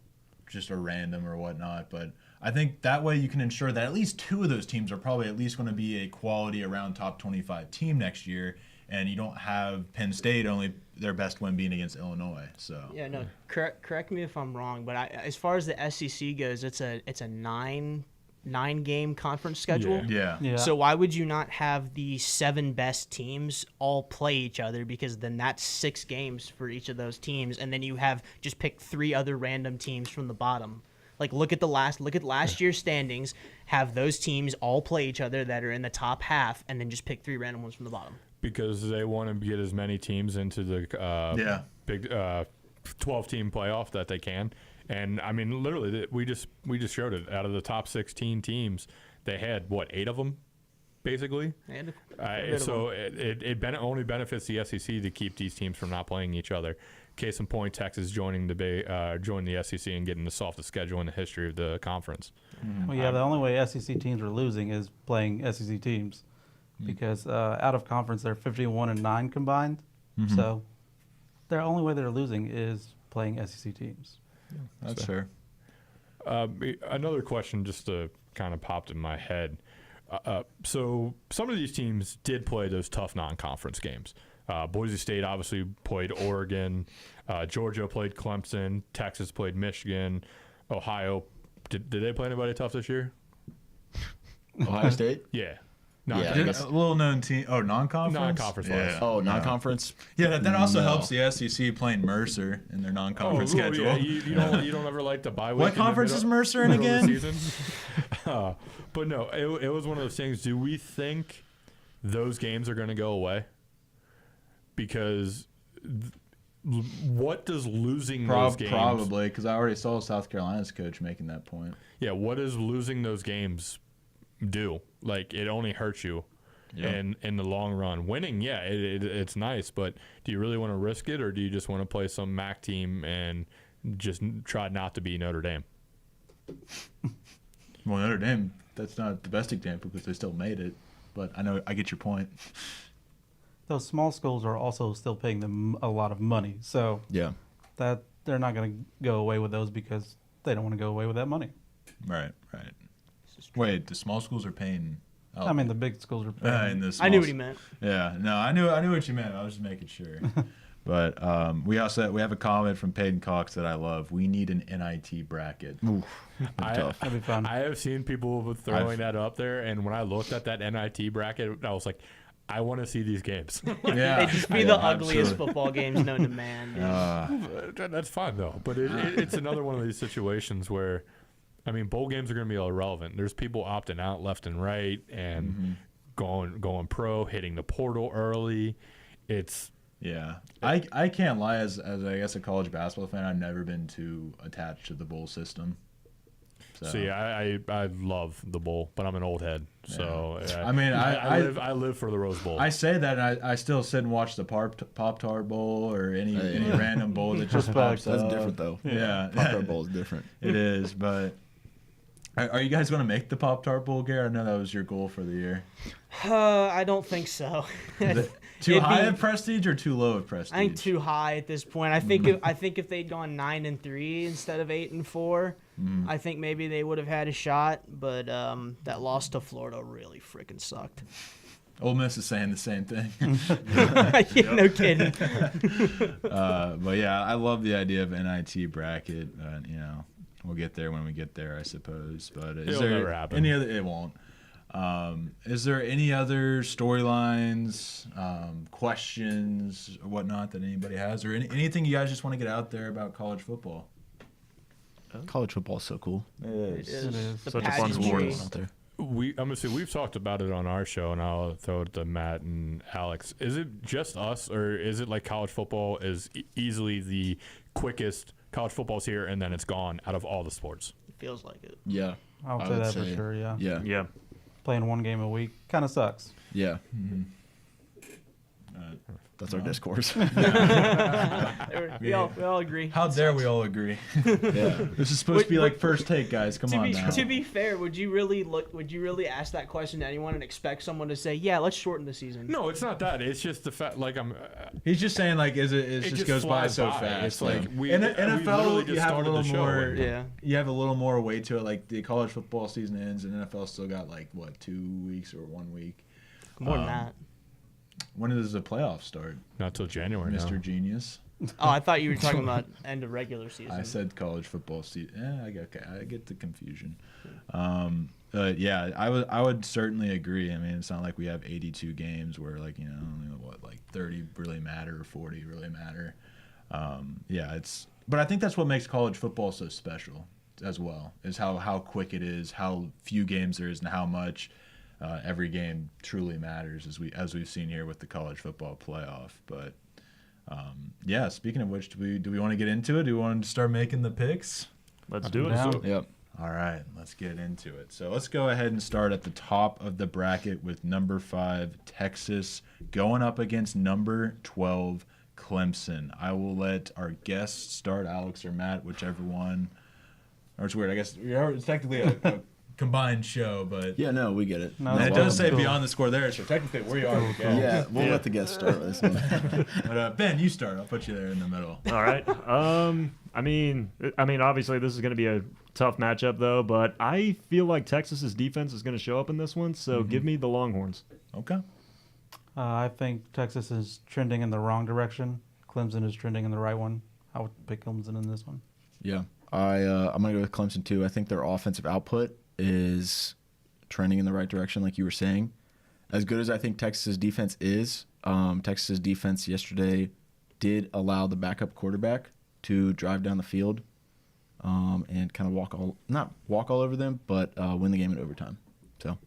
A: just are random or whatnot. But I think that way you can ensure that at least 2 of those teams are probably at least going to be a quality around top 25 team next year. And you don't have Penn State only their best win being against Illinois. So
D: Yeah, no. Correct me if I'm wrong, but as far as the SEC goes, it's a 9-game conference schedule.
C: Yeah.
A: yeah.
D: So why would you not have the 7 best teams all play each other? Because then that's 6 games for each of those teams, and then you have just pick 3 other random teams from the bottom. Like look at last year's standings. Have those teams all play each other that are in the top half, and then just pick 3 random ones from the bottom.
C: Because they want to get as many teams into the big 12-team playoff that they can. And I mean, literally, we just showed it. Out of the top 16 teams, they had what, 8 of them, basically.
D: And get rid of
C: So it only benefits the SEC to keep these teams from not playing each other. Case in point, Texas joining the SEC and getting the softest schedule in the history of the conference.
E: Well, yeah, the only way SEC teams are losing is playing SEC teams, because out of conference they're 51-9 combined. So the only way they're losing is playing SEC teams.
A: That's fair.
C: Another question just kind of popped in my head. So some of these teams did play those tough non-conference games. Boise State obviously played Oregon. Georgia played Clemson. Texas played Michigan. Ohio, did they play anybody tough this year?
B: Ohio State?
C: Yeah.
B: Yeah, I guess-
A: A little known team. Oh, non-conference.
C: Non-conference wise.
A: Yeah.
B: Oh, non-conference?
A: Yeah, that also
B: No.
A: helps the SEC playing Mercer in their non-conference
C: Oh,
A: schedule.
C: yeah, you don't ever like the bye week.
A: What
C: in the
A: conference
C: middle-
A: is Mercer in
C: middle of the
A: again?
C: season? But no, it was one of those things. Do we think those games are going to go away? Because what does losing those games?
A: Probably, because I already saw South Carolina's coach making that point.
C: Yeah, what does losing those games do? Like, it only hurts you. And in the long run, winning, yeah, it's nice, but do you really want to risk it, or do you just want to play some MAC team and just try not to be Notre Dame?
A: Well, Notre Dame, that's not the best example because they still made it. But I get your point.
E: Those small schools are also still paying them a lot of money, so
B: Yeah.
E: that they're not going to go away with those because they don't want to go away with that money.
A: Right. Wait, the small schools are paying
E: I mean, the big schools are paying.
A: in the
D: I knew
A: small
D: what he meant.
A: Yeah, no, I knew what you meant. I was just making sure. But we have a comment from Peyton Cox that I love. We need an NIT bracket.
B: Tough.
E: That'd be fun.
C: I have seen people throwing that up there, and when I looked at that NIT bracket, I was like, I want to see these games.
A: Yeah,
D: They just be the ugliest football games known to man. dude.
C: That's fine though, but it's another one of these situations where, I mean, bowl games are going to be irrelevant. There's people opting out left and right and going pro, hitting the portal early. It's
A: Yeah, I can't lie. As I guess a college basketball fan, I've never been too attached to the bowl system. So
C: see, I love the bowl, but I'm an old head, so
A: I mean,
C: I live for the Rose Bowl.
A: I say that, and I still sit and watch the Pop-Tart Bowl or any random bowl that just pops
B: That's
A: up.
B: different though.
A: Yeah,
B: Pop-Tart Bowl is different.
A: it is. But are you guys going to make the Pop-Tart Bowl, Gary? I know that was your goal for the year.
D: I don't think so.
A: Is it too
D: It'd
A: high
D: be-
A: of prestige or too low of prestige?
D: I think too high at this point. I think if they'd gone 9-3 instead of 8-4, I think maybe they would have had a shot. But that loss to Florida really freaking sucked.
A: Ole Miss is saying the same thing.
D: Yeah, no kidding.
A: But yeah, I love the idea of NIT bracket. We'll get there when we get there, I suppose. But is
C: It'll
A: there
C: never happen.
A: any other? It won't. Is there any other storylines, questions, or whatnot that anybody has, or anything you guys just want to get out there about college football?
B: College football is so cool.
A: It is.
E: It is.
D: The
G: Such a fun
D: pageantry.
G: sport.
B: Out there.
C: I'm gonna say we've talked about it on our show, and I'll throw it to Matt and Alex. Is it just us, or is it like college football is easily the quickest? College football's here, and then it's gone out of all the sports.
D: It feels like it.
B: Yeah.
E: I would
B: I
E: say
B: would
E: that for
B: say-
E: sure. Yeah.
B: Yeah.
G: Yeah.
E: Playing one game a week kind of sucks.
B: Yeah. That's our discourse.
D: We all agree.
A: How dare we all agree?
B: yeah.
A: This is supposed to be like first take, guys. Come
D: To
A: on
D: be,
A: now.
D: to be fair, would you really ask that question to anyone and expect someone to say, "Yeah, let's shorten the season"?
C: No, it's not that. It's just the fact. Like
A: He's just saying, like, it
C: it
A: just goes by
C: flies
A: so
C: by.
A: fast.
C: It's like we
A: in
C: literally
A: NFL,
C: just
A: you have a
C: started the
A: little
C: show
A: more.
C: and-
D: Yeah.
A: You have a little more weight to it. Like the college football season ends, and NFL still got like what 2 weeks or 1 week.
D: More than that.
A: When does the playoffs start,
C: not till January.
A: Mr.
C: Now.
A: Genius?
D: Oh, I thought you were talking about end of regular season.
A: I said college football season. I get the confusion. Yeah, I would certainly agree. I mean, it's not like we have 82 games where like like 30 really matter or 40 really matter. But I think that's what makes college football so special as well, is how quick it is, how few games there is, and how much every game truly matters, as we've seen here with the college football playoff. But yeah, speaking of which, do we want to get into it? Do we want to start making the picks?
G: Let's do it.
E: Down.
B: Yep.
A: All right, let's get into it. So let's go ahead and start at the top of the bracket with number 5, Texas, going up against number 12, Clemson. I will let our guests start, Alex or Matt, whichever one. Or it's weird, I guess it's technically a combined show, but
B: Yeah, no, we get it.
E: No,
A: and it
E: it's
A: does say
E: cool.
A: beyond the score there, so technically we are the guests.
B: Yeah, we'll let the guests start this one.
A: But Ben, you start. I'll put you there in the middle.
G: All right. I mean, obviously this is going to be a tough matchup though, but I feel like Texas's defense is going to show up in this one. So give me the Longhorns.
A: Okay.
E: I think Texas is trending in the wrong direction. Clemson is trending in the right one. I would pick Clemson in this one.
B: Yeah, I'm gonna go with Clemson too. I think their offensive output is trending in the right direction, like you were saying. As good as I think Texas's defense is, Texas's defense yesterday did allow the backup quarterback to drive down the field and kind of not walk all over them, but win the game in overtime. So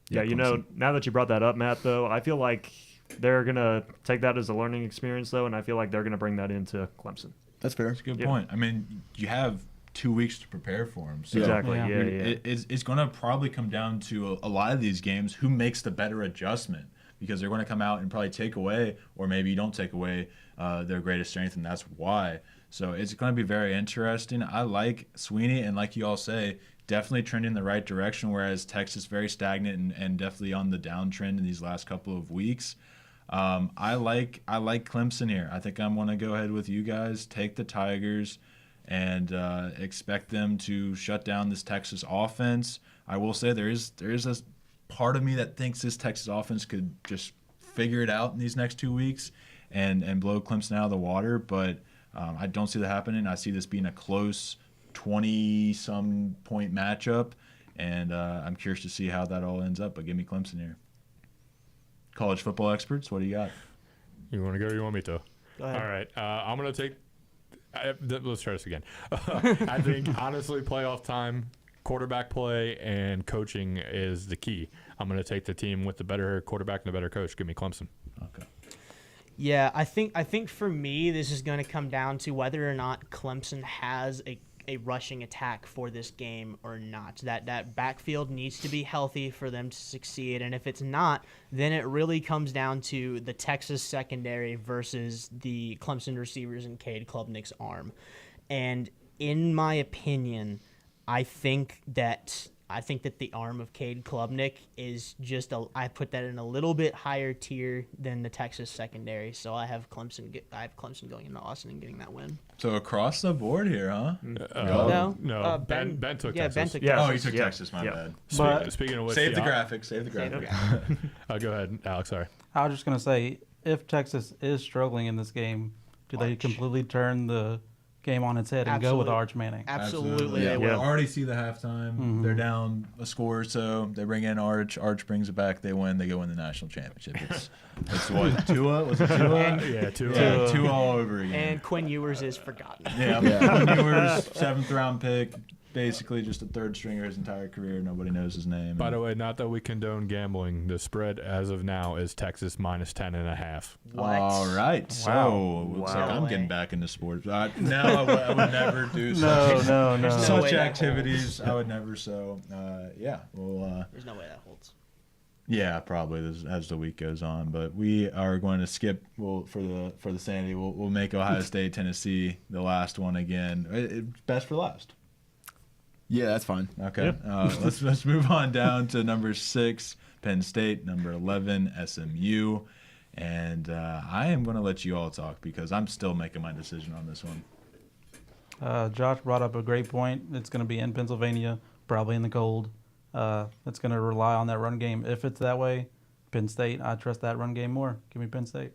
G: Yeah,
B: Clemson.
G: now that you brought that up, Matt, though, I feel like they're going to take that as a learning experience, though, and I feel like they're going to bring that into Clemson.
B: That's fair.
A: That's a good
G: Yeah.
A: point. I mean, you have 2 weeks to prepare for them. So
G: Exactly.
E: Yeah.
G: Yeah.
A: It's going to probably come down to a lot of these games who makes the better adjustment, because they're going to come out and probably take away, or maybe you don't take away their greatest strength, and that's why. So it's going to be very interesting. I like Sweeney, and like you all say, definitely trending in the right direction, whereas Texas very stagnant and definitely on the downtrend in these last couple of weeks. I like Clemson here. I think I'm going to go ahead with you guys, take the Tigers, and expect them to shut down this Texas offense. I will say there is part of me that thinks this Texas offense could just figure it out in these next 2 weeks and blow Clemson out of the water. But I don't see that happening. I see this being a close 20-some point matchup, and I'm curious to see how that all ends up. But give me Clemson here. College football experts, what do you got?
C: You want to go or you want me to?
D: Go ahead.
C: All right. I'm going to take let's try this again. I think, honestly, playoff time, quarterback play, and coaching is the key. I'm going to take the team with the better quarterback and the better coach. Give me Clemson.
A: Okay.
D: Yeah, I think for me, this is going to come down to whether or not Clemson has a rushing attack for this game or not. That backfield needs to be healthy for them to succeed, and if it's not, then it really comes down to the Texas secondary versus the Clemson receivers and Cade Klubnik's arm. And in my opinion, I think that the arm of Cade Klubnik is just I put that in a little bit higher tier than the Texas secondary. So I have Clemson going into Austin and getting that win.
A: So across the board here, huh?
C: No. Ben took Texas.
D: Ben took
G: Yeah.
A: Oh,
D: Texas.
A: you took
G: Yeah.
A: Texas, my
G: Yeah.
A: bad.
E: But
C: Speaking of which,
A: Save the
C: yeah,
A: graphic. Save the graphic.
C: Go ahead, Alex. Sorry.
E: I was just going to say, if Texas is struggling in this game, do they
D: Arch.
E: completely turn the game on its head and go with
D: Absolutely.
E: Arch Manning?
D: Absolutely,
A: Yeah,
D: they
A: we
D: will.
A: already see the halftime. They're down a score or so. They bring in Arch. Arch brings it back. They win. They go win the national championship. It's what, Tua? Was it Tua?
C: Yeah, two.
A: Yeah, Tua all over again.
D: And Quinn Ewers is forgotten.
A: Yeah, Quinn Ewers, 7th round pick, basically just a third stringer his entire career. Nobody knows his name.
C: By the way, not that we condone gambling. The spread as of now is Texas minus 10.5.
D: What?
A: All right, so looks like
G: Wow.
A: I'm
D: No
A: getting
D: way.
A: back into sports. No, I would never do
E: No,
A: such,
E: no, no.
D: no
A: such
D: way that
A: activities. I would never. So, yeah, well,
D: There's no way that holds.
A: yeah, probably as the week goes on. But we are going to skip. Well, for the sanity, we'll make Ohio State, Tennessee the last one again. Best for last.
B: Yeah, that's fine.
A: Okay. Let's move on down to number 6, Penn State. Number 11, SMU. And I am going to let you all talk because I'm still making my decision on this one.
E: Josh brought up a great point. It's going to be in Pennsylvania, probably in the cold. It's going to rely on that run game. If it's that way, Penn State, I trust that run game more. Give me Penn State.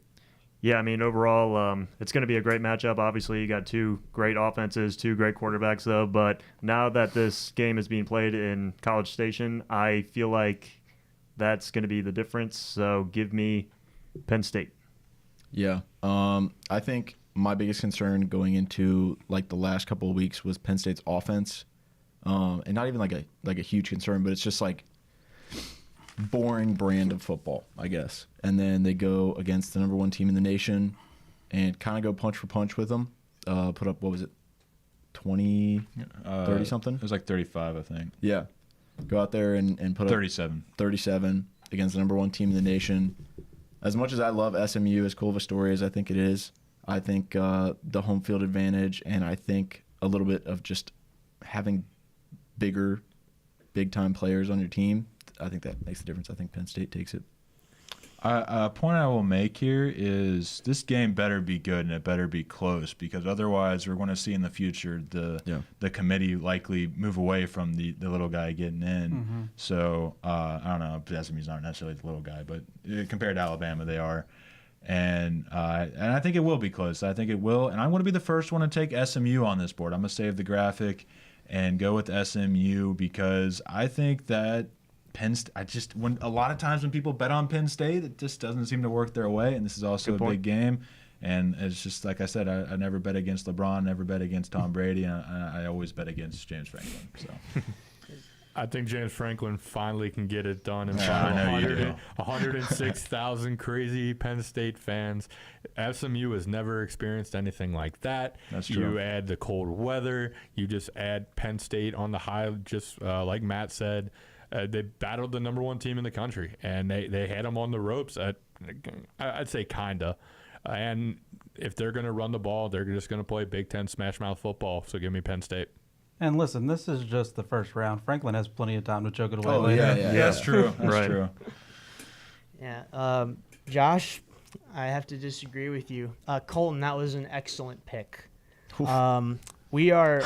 G: Yeah, I mean, overall, it's going to be a great matchup. Obviously, you got two great offenses, two great quarterbacks, though. But now that this game is being played in College Station, I feel like that's going to be the difference. So give me Penn State.
B: Yeah. I think my biggest concern going into like the last couple of weeks was Penn State's offense. And not even like a huge concern, but it's just like boring brand of football, I guess. And then they go against the number 1 team in the nation and kind of go punch for punch with them. Put up, what was it, 20, 30 something?
A: It was like 35, I think.
B: Yeah. Go out there and put up 37 against the number 1 team in the nation. As much as I love SMU, as cool of a story as I think it is, I think the home field advantage and I think a little bit of just having big-time players on your team, I think that makes the difference. I think Penn State takes it.
A: A point I will make here is this game better be good and it better be close because otherwise we're going to see in the future the committee likely move away from the little guy getting in. So I don't know. SMU's not necessarily the little guy, but compared to Alabama, they are. And I think it will be close. I think it will. And I want to be the first one to take SMU on this board. I'm going to save the graphic and go with SMU because I think that when a lot of times when people bet on Penn State, it just doesn't seem to work their way. And this is also
G: Good
A: a
G: point.
A: big game. And it's just like I said, I never bet against LeBron, never bet against Tom Brady, and I always bet against James Franklin. So
C: I think James Franklin finally can get it done in
A: Yeah,
C: front
A: I know you
C: of
A: do.
C: 106,000 crazy Penn State fans. SMU has never experienced anything like that.
A: That's true.
C: You add the cold weather. You just add Penn State on the high, just like Matt said. They battled the number 1 team in the country, and they had them on the ropes. I'd say kinda. And if they're going to run the ball, they're just going to play Big Ten smash mouth football. So give me Penn State.
E: And listen, this is just the first round. Franklin has plenty of time to choke it away
B: Oh,
E: later.
B: yeah.
A: that's true. That's
G: Right.
A: true.
D: Yeah. Josh, I have to disagree with you. Colton, that was an excellent pick. We are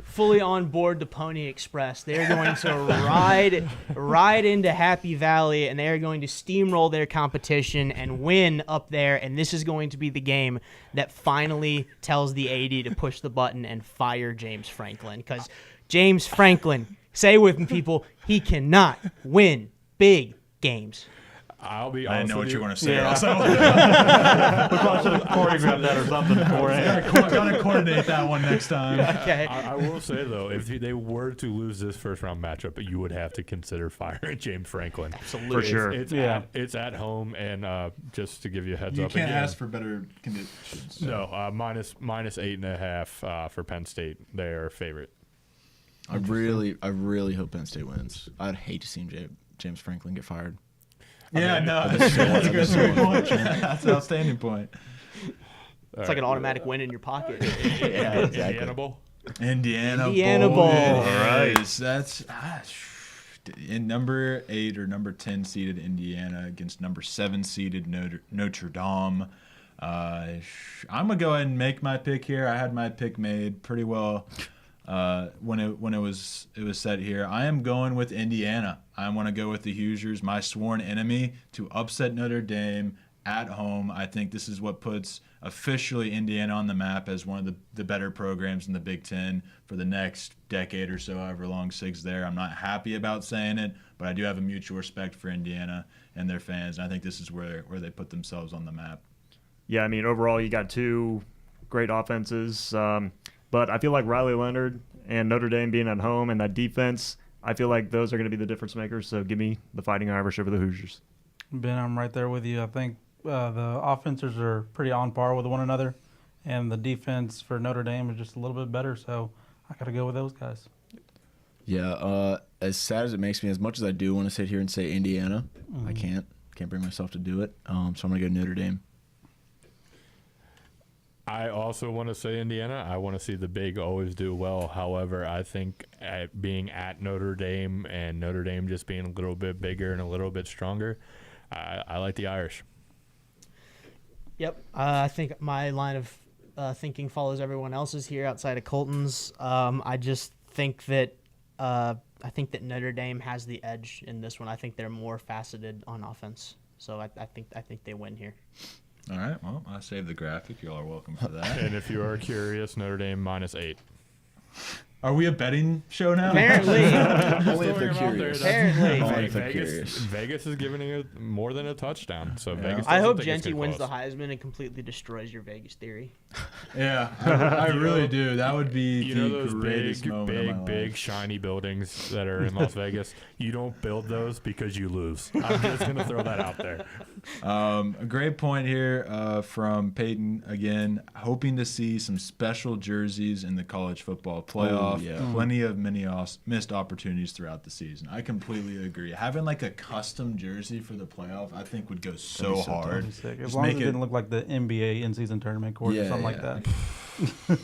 D: fully on board the Pony Express. They're going to ride into Happy Valley, and they are going to steamroll their competition and win up there. And this is going to be the game that finally tells the AD to push the button and fire James Franklin. Because James Franklin, say it with me, people, he cannot win big games.
C: I'll be
A: I
C: honest
A: know what
C: with
A: you're
C: you.
A: going to say.
E: Yeah.
A: Also,
E: We probably should have choreographed that or something for it.
A: gotta coordinate that one next time.
D: Okay.
C: I will say though, if they were to lose this first round matchup, you would have to consider firing James Franklin.
D: Absolutely.
G: For sure.
C: It's at home, and just to give you a heads
A: You
C: up,
A: can't
C: again,
A: ask for better conditions.
C: no minus 8.5 for Penn State. They're favorite.
B: I really hope Penn State wins. I'd hate to see James Franklin get fired.
A: Yeah, no, that's a good point. That's an outstanding point.
D: It's like an automatic win in your pocket.
B: Yeah, exactly.
C: Indiana Bowl.
D: Indiana Bowl.
A: All
G: right.
A: That's in number 8 or number 10 seeded Indiana against number 7 seeded Notre Dame. I'm gonna go ahead and make my pick here. I had my pick made pretty well when it was set here. I am going with Indiana. I want to go with the Hoosiers, my sworn enemy, to upset Notre Dame at home. I think this is what puts officially Indiana on the map as one of the better programs in the Big Ten for the next decade or so, however long Sig's there. I'm not happy about saying it, but I do have a mutual respect for Indiana and their fans, and I think this is where they put themselves on the map.
G: Yeah, I mean, overall, you got two great offenses. But I feel like Riley Leonard and Notre Dame being at home and that defense, I feel like those are going to be the difference makers. So give me the Fighting Irish over the Hoosiers.
E: Ben, I'm right there with you. I think the offenses are pretty on par with one another, and the defense for Notre Dame is just a little bit better. So I got to go with those guys.
B: Yeah, as sad as it makes me, as much as I do want to sit here and say Indiana, I can't bring myself to do it. So I'm going to go Notre Dame.
C: I also want to say Indiana. I want to see the big always do well. However, I think being at Notre Dame and Notre Dame just being a little bit bigger and a little bit stronger, I like the Irish.
D: Yep. I think my line of thinking follows everyone else's here outside of Colton's. I just think that Notre Dame has the edge in this one. I think they're more faceted on offense. So I think they win here.
A: All right, well, I saved the graphic. You all are welcome for that.
C: And if you are curious, Notre Dame -8.
A: Are we a betting show now?
D: Apparently.
B: Only if they're
C: Throwing 'em out there,
B: curious.
D: Apparently.
B: Only if they're curious.
C: Vegas is giving it more than a touchdown. So Vegas.
D: I
C: doesn't
D: hope
C: think it's
D: Genty
C: gonna
D: wins
C: close.
D: the Heisman and completely destroys your Vegas theory.
A: Yeah, I really do. That would be
C: You know
A: the
C: those
A: greatest moment of my
C: big,
A: life.
C: shiny buildings that are in Las Vegas? You don't build those because you lose. I'm just going to throw that out there.
A: A great point here from Peyton again. Hoping to see some special jerseys in the college football playoff.
B: yeah.
A: Plenty of missed opportunities throughout the season. I completely agree. Having like a custom jersey for the playoff, I think would go so
B: be so
A: hard.
E: That'd be sick. As
A: Just
E: long as
A: make
E: it didn't look like the NBA in-season tournament court or
B: Yeah,
E: something like
B: yeah.
E: that.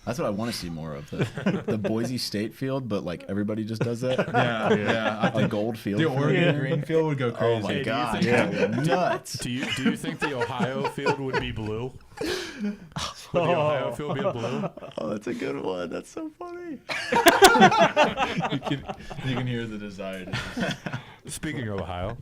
B: That's what I want to see more of. The Boise State field, but like everybody just does that.
A: Yeah. I
B: A
A: think
B: gold field.
A: the
B: for
A: Oregon
B: it.
A: green field would go
B: Oh
A: crazy.
B: my
C: Hey, do you
B: god!
C: think-
B: Yeah, nuts.
C: Do you think the Ohio field would be blue? Would the Ohio field be a blue?
B: Oh, that's a good one. That's so funny.
A: You can hear the desire.
C: Speaking of Ohio,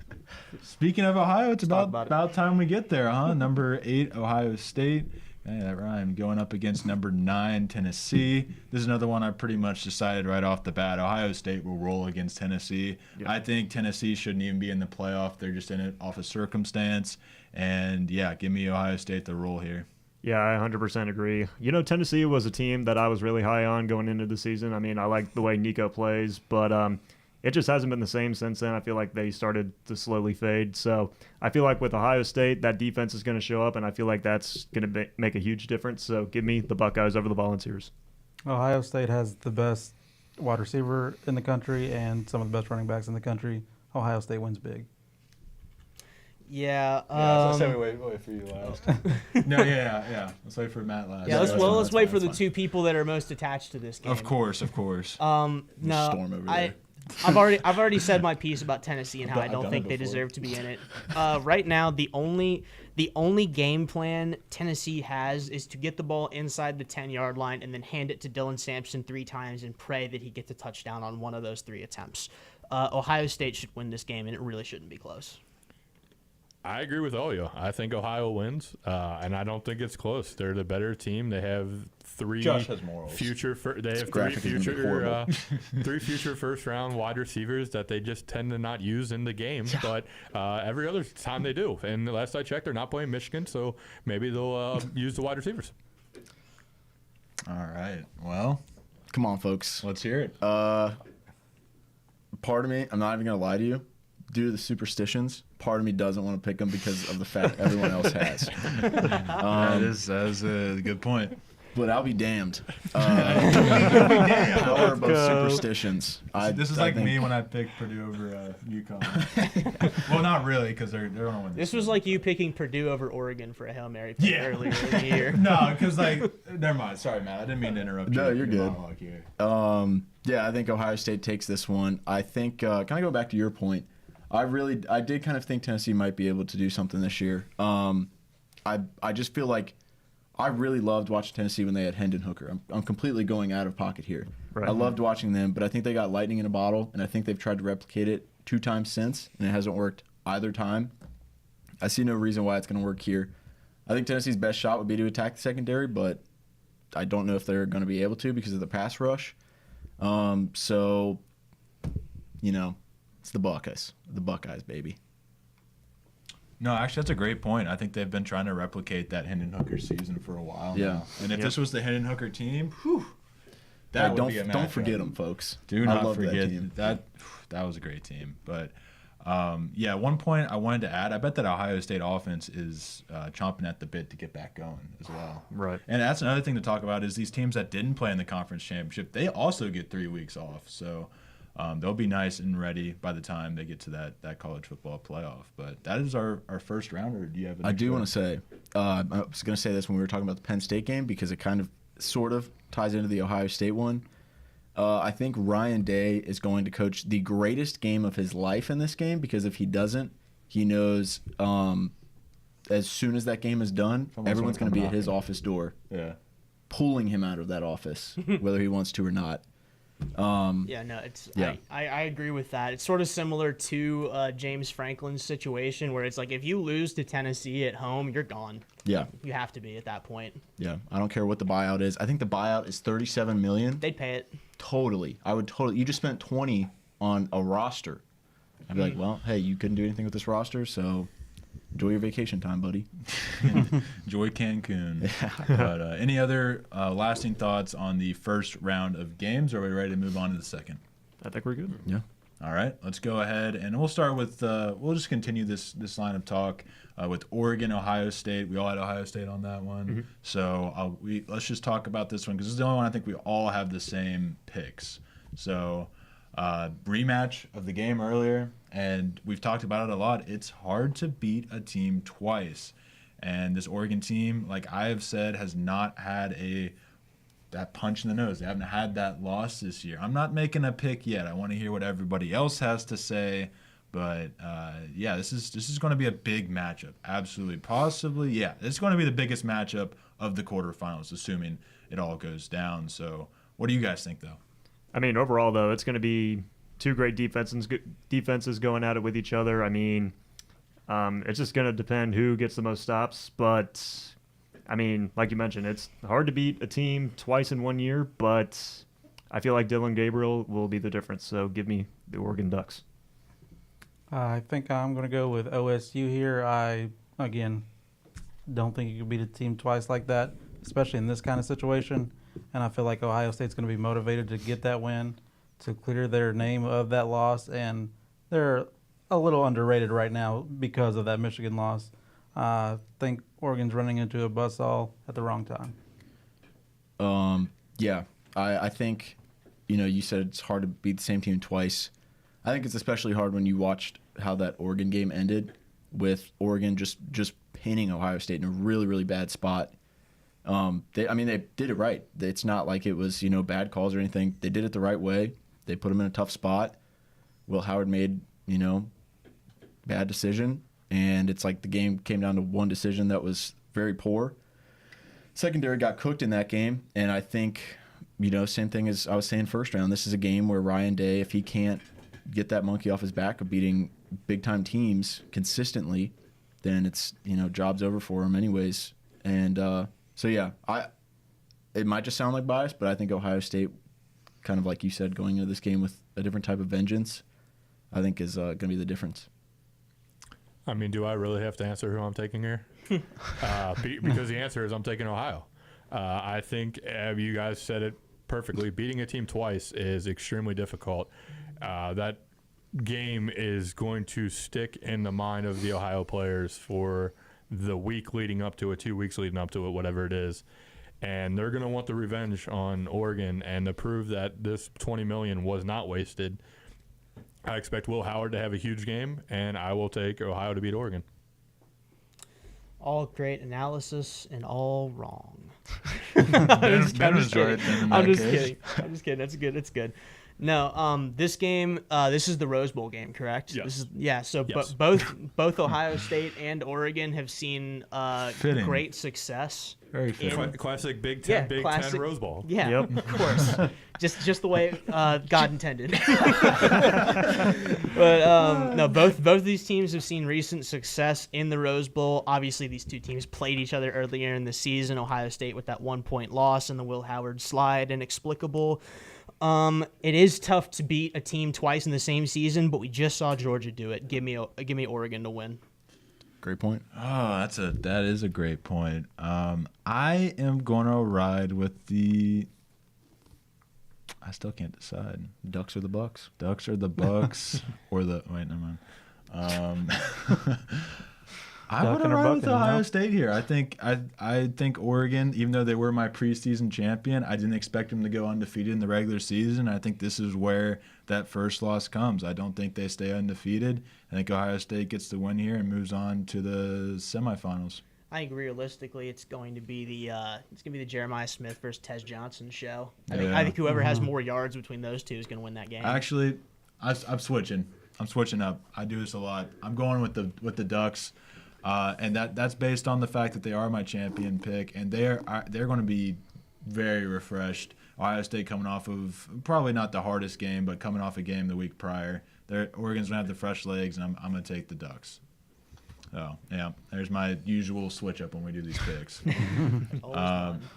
A: Speaking of Ohio, it's
D: talk
A: about
D: about it.
A: time we get there, huh? Number 8, Ohio State. Hey, that rhymed. Going up against number 9, Tennessee. This is another one I pretty much decided right off the bat. Ohio State will roll against Tennessee.
G: Yeah.
A: I think Tennessee shouldn't even be in the playoff. They're just in it off of circumstance. And, yeah, give me Ohio State the roll here.
G: Yeah, I 100% agree. You know, Tennessee was a team that I was really high on going into the season. I mean, I like the way Nico plays, but it just hasn't been the same since then. I feel like they started to slowly fade. So I feel like with Ohio State, that defense is going to show up, and I feel like that's going to make a huge difference. So give me the Buckeyes over the Volunteers.
E: Ohio State has the best wide receiver in the country and some of the best running backs in the country. Ohio State wins big.
D: Yeah.
A: wait for you last. No, yeah. Let's wait for Matt last.
D: Yeah, let's wait for the
B: fine.
D: two people that are most attached to this game.
A: Of course.
D: No,
B: Storm over
D: I
B: there.
D: I've already said my piece about Tennessee and how I
A: I've
D: don't
A: done
D: think
A: it
D: they
A: before.
D: deserve to be in it. Right now, the only game plan Tennessee has is to get the ball inside the 10-yard line and then hand it to Dylan Sampson 3 times and pray that he gets a touchdown on one of those 3 attempts. Ohio State should win this game, and it really shouldn't be close.
C: I agree with Olio. I think Ohio wins, and I don't think it's close. They're the better team. They have 3
A: Josh has morals.
C: They have 3
B: graphic is gonna be
C: future
B: horrible.
C: 3 future first round wide receivers that they just tend to not use in the game. But every other time they do. And the last I checked, they're not playing Michigan, so maybe they'll use the wide receivers.
A: All right. Well,
B: Come on, folks.
A: let's hear it.
B: Part of me, I'm not even gonna lie to you, due to the superstitions, part of me doesn't want to pick them because of the fact everyone else has.
A: that is a good point.
B: But I'll be damned. Power above superstitions.
A: This is
B: I
A: like
B: think-
A: me when I picked Purdue over UConn. Well, not really, because they're going to win.
D: This was like you picking Purdue over Oregon for a Hail Mary pick earlier in the year.
A: No, because never mind. Sorry, Matt. I didn't mean to interrupt you.
B: No, you're good.
A: Monologue here.
B: Yeah, I think Ohio State takes this one. I think, can I go back to your point? I did kind of think Tennessee might be able to do something this year. I just feel like I really loved watching Tennessee when they had Hendon Hooker. I'm completely going out of pocket here.
G: Right.
B: I loved watching them, but I think they got lightning in a bottle, and I think they've tried to replicate it 2 times since, and it hasn't worked either time. I see no reason why it's going to work here. I think Tennessee's best shot would be to attack the secondary, but I don't know if they're going to be able to because of the pass rush. So, you know, it's the Buckeyes. The Buckeyes, baby.
A: No, actually, that's a great point. I think they've been trying to replicate that Hendon Hooker season for a while
B: Yeah.
A: now. And if
G: Yep.
A: this was the Hendon Hooker team, that would be a
B: don't
A: matchup.
B: forget them, folks.
A: Do
B: I
A: not
B: love that
A: forget
B: team.
A: that. Was a great team. But yeah, one point I wanted to add. I bet that Ohio State offense is chomping at the bit to get back going as well.
G: Right.
A: And that's another thing to talk about is these teams that didn't play in the conference championship. They also get 3 weeks off. So they'll be nice and ready by the time they get to that college football playoff. But that is our first rounder. Do you have?
B: I do want to say, I was going to say this when we were talking about the Penn State game because it kind of sort of ties into the Ohio State one. I think Ryan Day is going to coach the greatest game of his life in this game because if he doesn't, he knows as soon as that game is done,
A: Someone's
B: everyone's going
A: gonna
B: to be
A: come
B: at his office door,
A: Yeah.
B: pulling him out of that office, whether he wants to or not.
D: Yeah, no, it's
B: Yeah.
D: I agree with that. It's sort of similar to James Franklin's situation where it's like if you lose to Tennessee at home, you're gone.
B: Yeah,
D: You have to be at that point.
B: yeah. I don't care what the buyout is. I think the buyout is $37 million.
D: They'd pay it.
B: Totally. I would totally. You just spent 20 on a roster. I'd be like, well, hey, you couldn't do anything with this roster, so enjoy your vacation time, buddy.
A: Enjoy Cancun. But any other lasting thoughts on the first round of games? Or are we ready to move on to the second?
G: I think we're good.
B: Yeah.
A: All right, let's go ahead and we'll start with. We'll just continue this line of talk with Oregon, Ohio State. We all had Ohio State on that one, so let's just talk about this one because this is the only one I think we all have the same picks. So rematch of the game earlier, and we've talked about it a lot. It's hard to beat a team twice, and this Oregon team, like I have said, has not had that punch in the nose. They haven't had that loss this year. I'm not making a pick yet. I want to hear what everybody else has to say. But yeah, this is going to be a big matchup. Absolutely, possibly, yeah. This is going to be the biggest matchup of the quarterfinals, assuming it all goes down. So, what do you guys think, though?
G: I mean, overall, though, it's going to be 2 great defenses going at it with each other. I mean, it's just going to depend who gets the most stops. But, I mean, like you mentioned, it's hard to beat a team twice in 1 year. But I feel like Dylan Gabriel will be the difference. So give me the Oregon Ducks.
E: I think I'm going to go with OSU here. I, again, don't think you can beat a team twice like that, especially in this kind of situation. And I feel like Ohio State's going to be motivated to get that win, to clear their name of that loss. And they're a little underrated right now because of that Michigan loss. I think Oregon's running into a buzzsaw at the wrong time.
B: Yeah. I think, you said it's hard to beat the same team twice. I think it's especially hard when you watched how that Oregon game ended with Oregon just pinning Ohio State in a really, really bad spot. They did it right. It's not like it was, bad calls or anything. They did it the right way. They put them in a tough spot. Will Howard made, bad decision, and it's like the game came down to one decision that was very poor. Secondary got cooked in that game, and I think, same thing as I was saying first round. This is a game where Ryan Day, if he can't get that monkey off his back of beating big-time teams consistently, then it's, job's over for him anyways. And it might just sound like bias, but I think Ohio State, kind of like you said, going into this game with a different type of vengeance, I think is going to be the difference.
C: I mean, do I really have to answer who I'm taking here? Because the answer is I'm taking Ohio. I think you guys said it perfectly. Beating a team twice is extremely difficult. That game is going to stick in the mind of the Ohio players for the week leading up to it, 2 weeks leading up to it, whatever it is. And they're going to want the revenge on Oregon, and to prove that this $20 million was not wasted, I expect Will Howard to have a huge game, and I will take Ohio to beat Oregon.
D: All great analysis and all wrong.
A: Ben was right then in
D: I'm
A: that
D: just
A: case.
D: kidding. I'm just kidding. That's good. That's good. No, this game, this is the Rose Bowl game, correct?
C: Yes.
D: So
C: Yes.
D: both Ohio State and Oregon have seen
A: Fitting.
D: great success.
A: Very fitting.
C: Classic Big Ten, Big
D: classic-
C: Ten Rose Bowl.
D: Yeah,
G: Yep.
D: of course. just the way God intended. But no, both of these teams have seen recent success in the Rose Bowl. Obviously, these two teams played each other earlier in the season. Ohio State with that 1-point loss and the Will Howard slide, inexplicable. It is tough to beat a team twice in the same season, but we just saw Georgia do it. Give me Oregon to win.
B: Great point.
A: Oh, that is a great point. I am going to ride with the. I still can't decide.
B: Ducks or the Bucks?
A: Ducks or the Bucks or the wait, never mind. I want to
E: Ducking or
A: ride with
E: bucking,
A: Ohio
E: no?
A: State here. I think Oregon, even though they were my preseason champion, I didn't expect them to go undefeated in the regular season. I think this is where that first loss comes. I don't think they stay undefeated. I think Ohio State gets the win here and moves on to the semifinals.
D: I think realistically, it's going to be the Jeremiah Smith versus Tez Johnson show. I think whoever has more yards between those two is going to win that game.
A: Actually, I'm switching. I'm switching up. I do this a lot. I'm going with the Ducks, and that's based on the fact that they are my champion pick, and they're going to be very refreshed. Ohio State coming off of probably not the hardest game, but coming off a game the week prior. Oregon's going to have the fresh legs, and I'm going to take the Ducks. Oh, yeah. There's my usual switch up when we do these picks.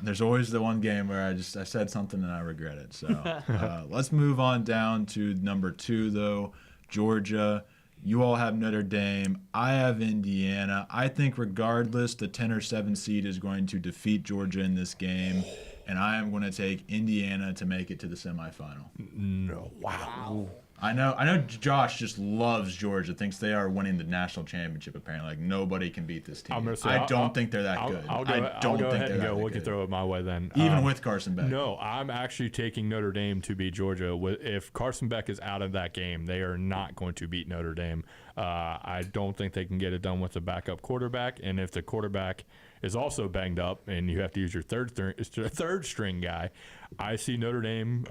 A: There's always the one game where I said something and I regret it. So let's move on down to number 2, though. Georgia. You all have Notre Dame. I have Indiana. I think regardless, the 10 or 7 seed is going to defeat Georgia in this game. And I am going to take Indiana to make it to the semifinal.
C: No. Wow.
A: I know Josh just loves Georgia, thinks they are winning the national championship, apparently. Like, nobody can beat this team.
C: I'm gonna say,
A: I don't think they're that good.
C: I'll go ahead and go. We can throw it my way then.
A: Even with Carson Beck.
C: No, I'm actually taking Notre Dame to beat Georgia. If Carson Beck is out of that game, they are not going to beat Notre Dame. I don't think they can get it done with a backup quarterback. And if the quarterback is also banged up and you have to use your third string guy, I see Notre Dame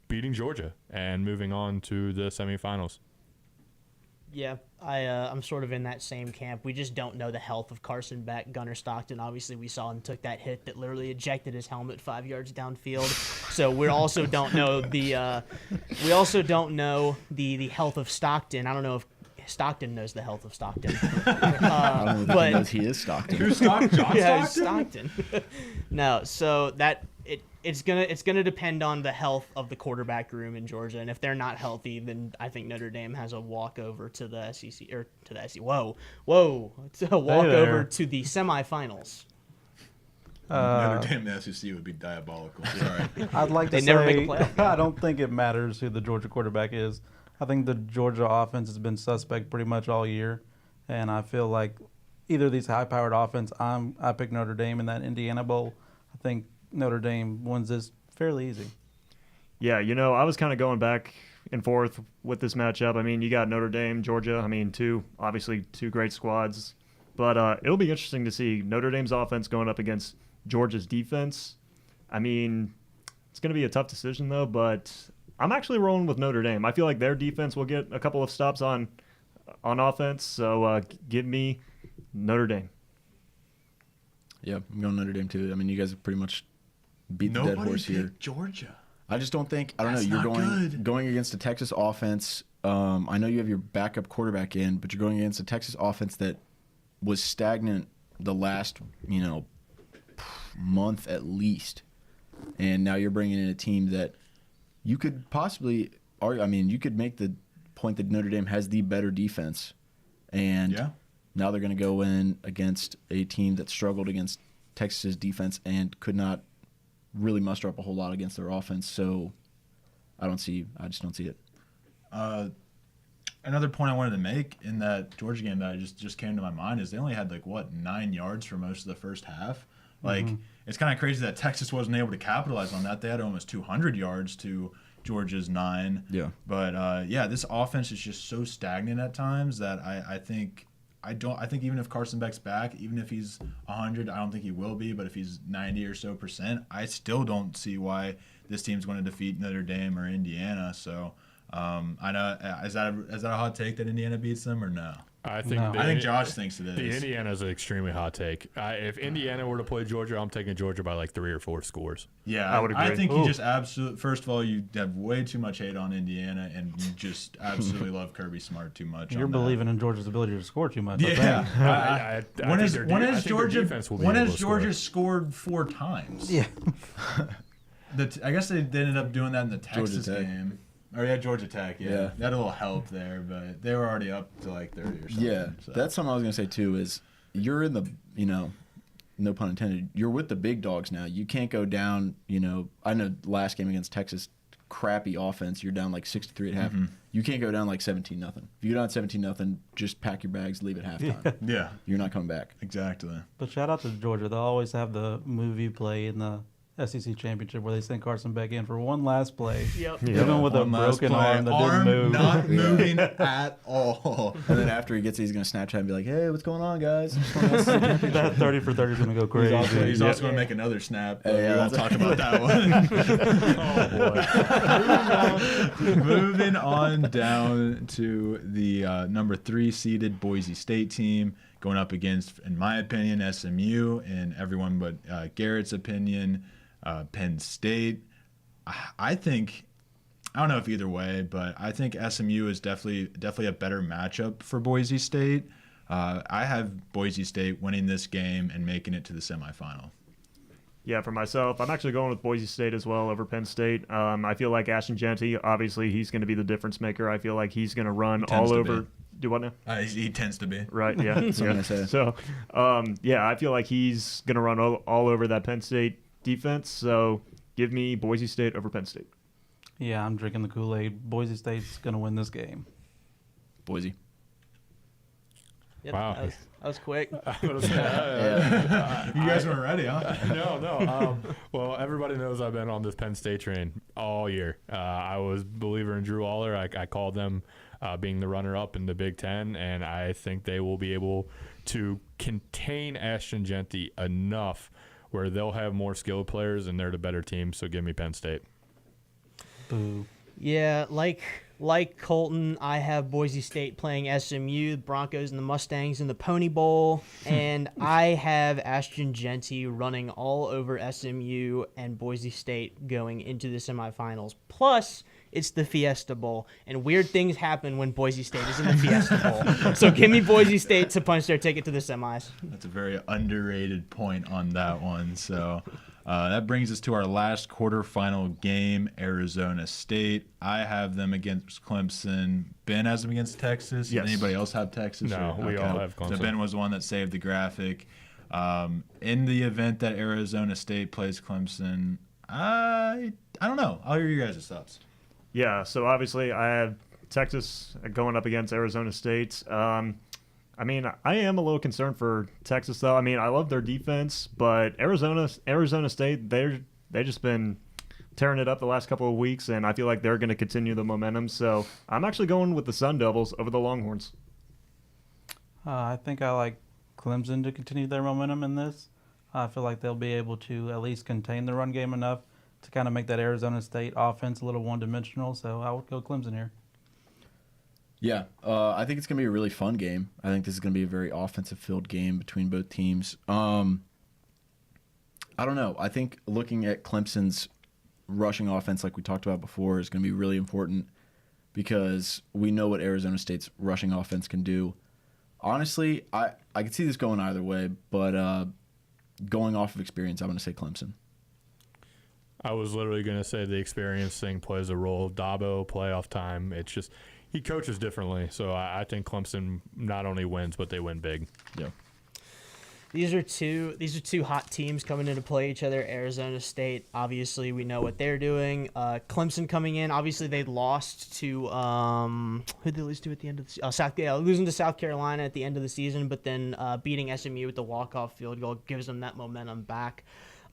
C: beating Georgia and moving on to the semifinals.
D: Yeah, I'm sort of in that same camp. We just don't know the health of Carson Beck. Gunnar Stockton, obviously, we saw him took that hit that literally ejected his helmet 5 yards downfield. So we also don't know the health of Stockton. I don't know if Stockton knows the health of Stockton.
B: I don't know if he knows he is Stockton.
A: Who's Stockton? John
D: Yeah,
A: Stockton?
D: Stockton. No, so it's gonna depend on the health of the quarterback room in Georgia, and if they're not healthy, then I think Notre Dame has a walkover to the SEC or to the SEC. Whoa, it's a walkover to the semifinals.
A: Notre Dame and the SEC would be diabolical. Sorry.
E: I'd like to
D: They
E: say
D: never make a playoff game.
E: I don't think it matters who the Georgia quarterback is. I think the Georgia offense has been suspect pretty much all year, and I feel like either of these high-powered offense, I pick Notre Dame in that Indiana Bowl. I think Notre Dame wins this fairly easy.
G: Yeah, I was kind of going back and forth with this matchup. I mean, you got Notre Dame, Georgia. I mean, obviously two great squads. But it'll be interesting to see Notre Dame's offense going up against Georgia's defense. I mean, it's going to be a tough decision, though, but I'm actually rolling with Notre Dame. I feel like their defense will get a couple of stops on offense. So give me Notre Dame.
B: Yeah, I'm going Notre Dame too. I mean, you guys have pretty much beat the dead
A: Nobody
B: horse here.
A: picked Georgia.
B: I just don't think. I don't
A: That's
B: know. You're
A: not
B: going
A: good.
B: against a Texas offense. I know you have your backup quarterback in, but you're going against a Texas offense that was stagnant the last month at least, and now you're bringing in a team that you could possibly argue. I mean, you could make the point that Notre Dame has the better defense, and
A: Yeah.
B: now they're going to go in against a team that struggled against Texas's defense and could not really muster up a whole lot against their offense. So I just don't see it.
A: Another point I wanted to make in that Georgia game that I just came to my mind is they only had 9 yards for most of the first half. It's kind of crazy that Texas wasn't able to capitalize on that. They had almost 200 yards to Georgia's 9.
B: Yeah.
A: But this offense is just so stagnant at times that I think even if Carson Beck's back, even if he's 100, I don't think he will be, but if he's 90 or so percent, I still don't see why this team's going to defeat Notre Dame or Indiana. So I know is that a hot take that Indiana beats them or no?
C: I think
E: No.
A: I think Josh thinks it
C: The
A: is.
C: Indiana's an extremely hot take. If Indiana were to play Georgia, I'm taking Georgia by 3 or 4 scores.
A: Yeah,
G: I would
A: I
G: agree.
A: think you just absolutely. First of all, you have way too much hate on Indiana, and you just absolutely love Kirby Smart too much.
E: You're
A: on that.
E: believing in Georgia's ability to score too much. I
A: Yeah.
E: think.
C: I
A: When
C: think
A: has
C: their
A: when
C: de- I
A: has
C: think their
A: Georgia
C: defense will be
A: when
C: able
A: has
C: to score.
A: Georgia scored 4 times?
E: Yeah.
A: I guess they ended up doing that in the Texas
B: Tech.
A: game. Or yeah, Georgia Tech. Yeah.
B: Yeah.
A: They had a little help there, but they were already up to 30 or something.
B: Yeah,
A: so.
B: that's something I was gonna say too. Is you're in the no pun intended. You're with the big dogs now. You can't go down. I know last game against Texas, crappy offense. You're down 63 at half. You can't go down 17-0. If you go down 17-0, just pack your bags, leave at halftime.
A: Yeah,
B: You're not coming back.
A: exactly.
E: But shout out to Georgia. They'll always have the movie play in the SEC championship where they send Carson Beck in for one last play.
D: Yep.
E: Even with a
A: One last
E: broken
A: play.
E: arm that didn't move.
A: Not moving at all.
B: And then after he gets it, he's gonna Snapchat and be like, "Hey, what's going on, guys?" Just wanna ask you."
E: That 30 for 30 is going to go crazy.
A: He's also going to make another snap. But
B: Yeah,
A: we won't
B: that's-
A: talk about that one. Moving on down to the number 3 seeded Boise State team going up against, in my opinion, SMU, and everyone but Garrett's opinion, Penn State. I think, I don't know if either way, but I think SMU is definitely a better matchup for Boise State. I have Boise State winning this game and making it to the semifinal.
G: Yeah, for myself, I'm actually going with Boise State as well over Penn State. I feel like Ashton Genty, obviously, he's going to be the difference maker. I feel like he's going to run
A: tends
G: all
A: to
G: over.
A: be.
G: Do what now?
A: He tends to be.
G: Right, yeah.
B: That's what I'm
G: yeah.
B: gonna say.
G: So, I feel like he's going to run all over that Penn State defense. So, give me Boise State over Penn State.
E: Yeah, I'm drinking the Kool-Aid. Boise State's going to win this game.
B: Boise.
D: Yep,
C: Wow.
D: that was quick.
A: You guys weren't ready, huh?
C: No. Well, everybody knows I've been on this Penn State train all year. I was a believer in Drew Aller. I called them being the runner-up in the Big Ten, and I think they will be able to contain Ashton Genty enough where they'll have more skilled players and they're the better team. So give me Penn State.
E: Boo.
D: Yeah, like Colton, I have Boise State playing SMU, the Broncos and the Mustangs in the Pony Bowl, and I have Ashton Genty running all over SMU and Boise State going into the semifinals. Plus, it's the Fiesta Bowl, and weird things happen when Boise State is in the Fiesta Bowl. So give me Boise State to punch their ticket to the semis.
A: That's a very underrated point on that one. So that brings us to our last quarterfinal game, Arizona State. I have them against Clemson. Ben has them against Texas.
G: Yes.
A: Anybody else have Texas?
C: No, we all have
A: So
C: Clemson.
A: Ben was the one that saved the graphic. In the event that Arizona State plays Clemson, I don't know. I'll hear you guys' thoughts.
G: Yeah, so obviously I have Texas going up against Arizona State. I am a little concerned for Texas, though. I mean, I love their defense, but Arizona State, they just been tearing it up the last couple of weeks, and I feel like they're going to continue the momentum. So I'm actually going with the Sun Devils over the Longhorns.
E: I think I like Clemson to continue their momentum in this. I feel like they'll be able to at least contain the run game enough to kind of make that Arizona State offense a little one-dimensional. So I would go Clemson here.
B: Yeah, I think it's going to be a really fun game. I think this is going to be a very offensive-filled game between both teams. I don't know. I think looking at Clemson's rushing offense, like we talked about before, is going to be really important because we know what Arizona State's rushing offense can do. Honestly, I could see this going either way, but going off of experience, I'm going to say Clemson.
C: I was literally going to say the experience thing plays a role. Dabo, playoff time, it's just he coaches differently. So I think Clemson not only wins, but they win big.
B: Yeah.
D: These are two hot teams coming into play each other. Arizona State, obviously, we know what they're doing. Clemson coming in, obviously they lost to who did they lose to at the end of the losing to South Carolina at the end of the season, but then beating SMU with the walk-off field goal gives them that momentum back.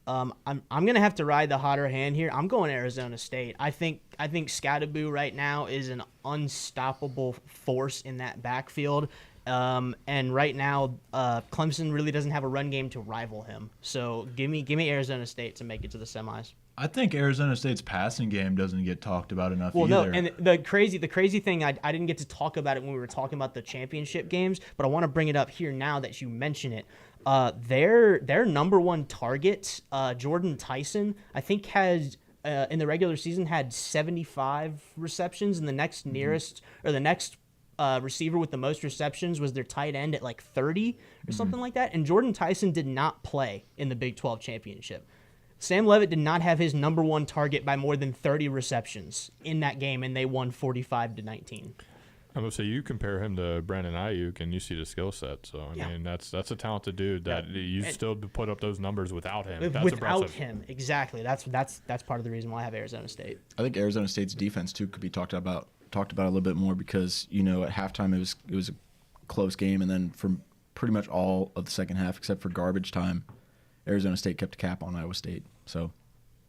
D: I'm gonna have to ride the hotter hand here. I'm going Arizona State. I think Scatterboo right now is an unstoppable force in that backfield. And right now, Clemson really doesn't have a run game to rival him. So give me Arizona State to make it to the semis.
A: I think Arizona State's passing game doesn't get talked about enough either.
D: No, and the crazy thing, I didn't get to talk about it when we were talking about the championship games, but I want to bring it up here now that you mention it. Their number one target, Jordan Tyson, I think has in the regular season had 75 receptions, and the next nearest or the next receiver with the most receptions was their tight end at like 30 or something like that. And Jordan Tyson did not play in the Big 12 championship. Sam Levitt did not have his number one target by more than 30 receptions in that game, and they won 45-19.
C: I'm gonna say you compare him to Brandon Ayuk, and you see the skill set. So I mean, that's a talented dude that you still put up those numbers without him. That's
D: Without
C: impressive.
D: him, exactly. That's part of the reason why I have Arizona State.
B: I think Arizona State's defense too could be talked about a little bit more because at halftime it was a close game, and then for pretty much all of the second half except for garbage time, Arizona State kept a cap on Iowa State. So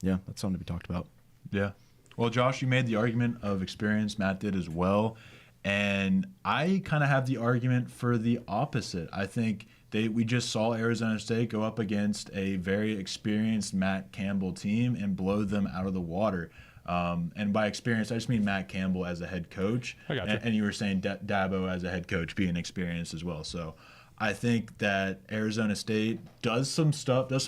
B: yeah, that's something to be talked about.
A: Yeah. Well, Josh, you made the argument of experience. Matt did as well. And I kind of have the argument for the opposite. I think we just saw Arizona State go up against a very experienced Matt Campbell team and blow them out of the water. And by experience, I just mean Matt Campbell as a head coach.
C: I got you.
A: And you were saying Dabo as a head coach being experienced as well. So I think that Arizona State does some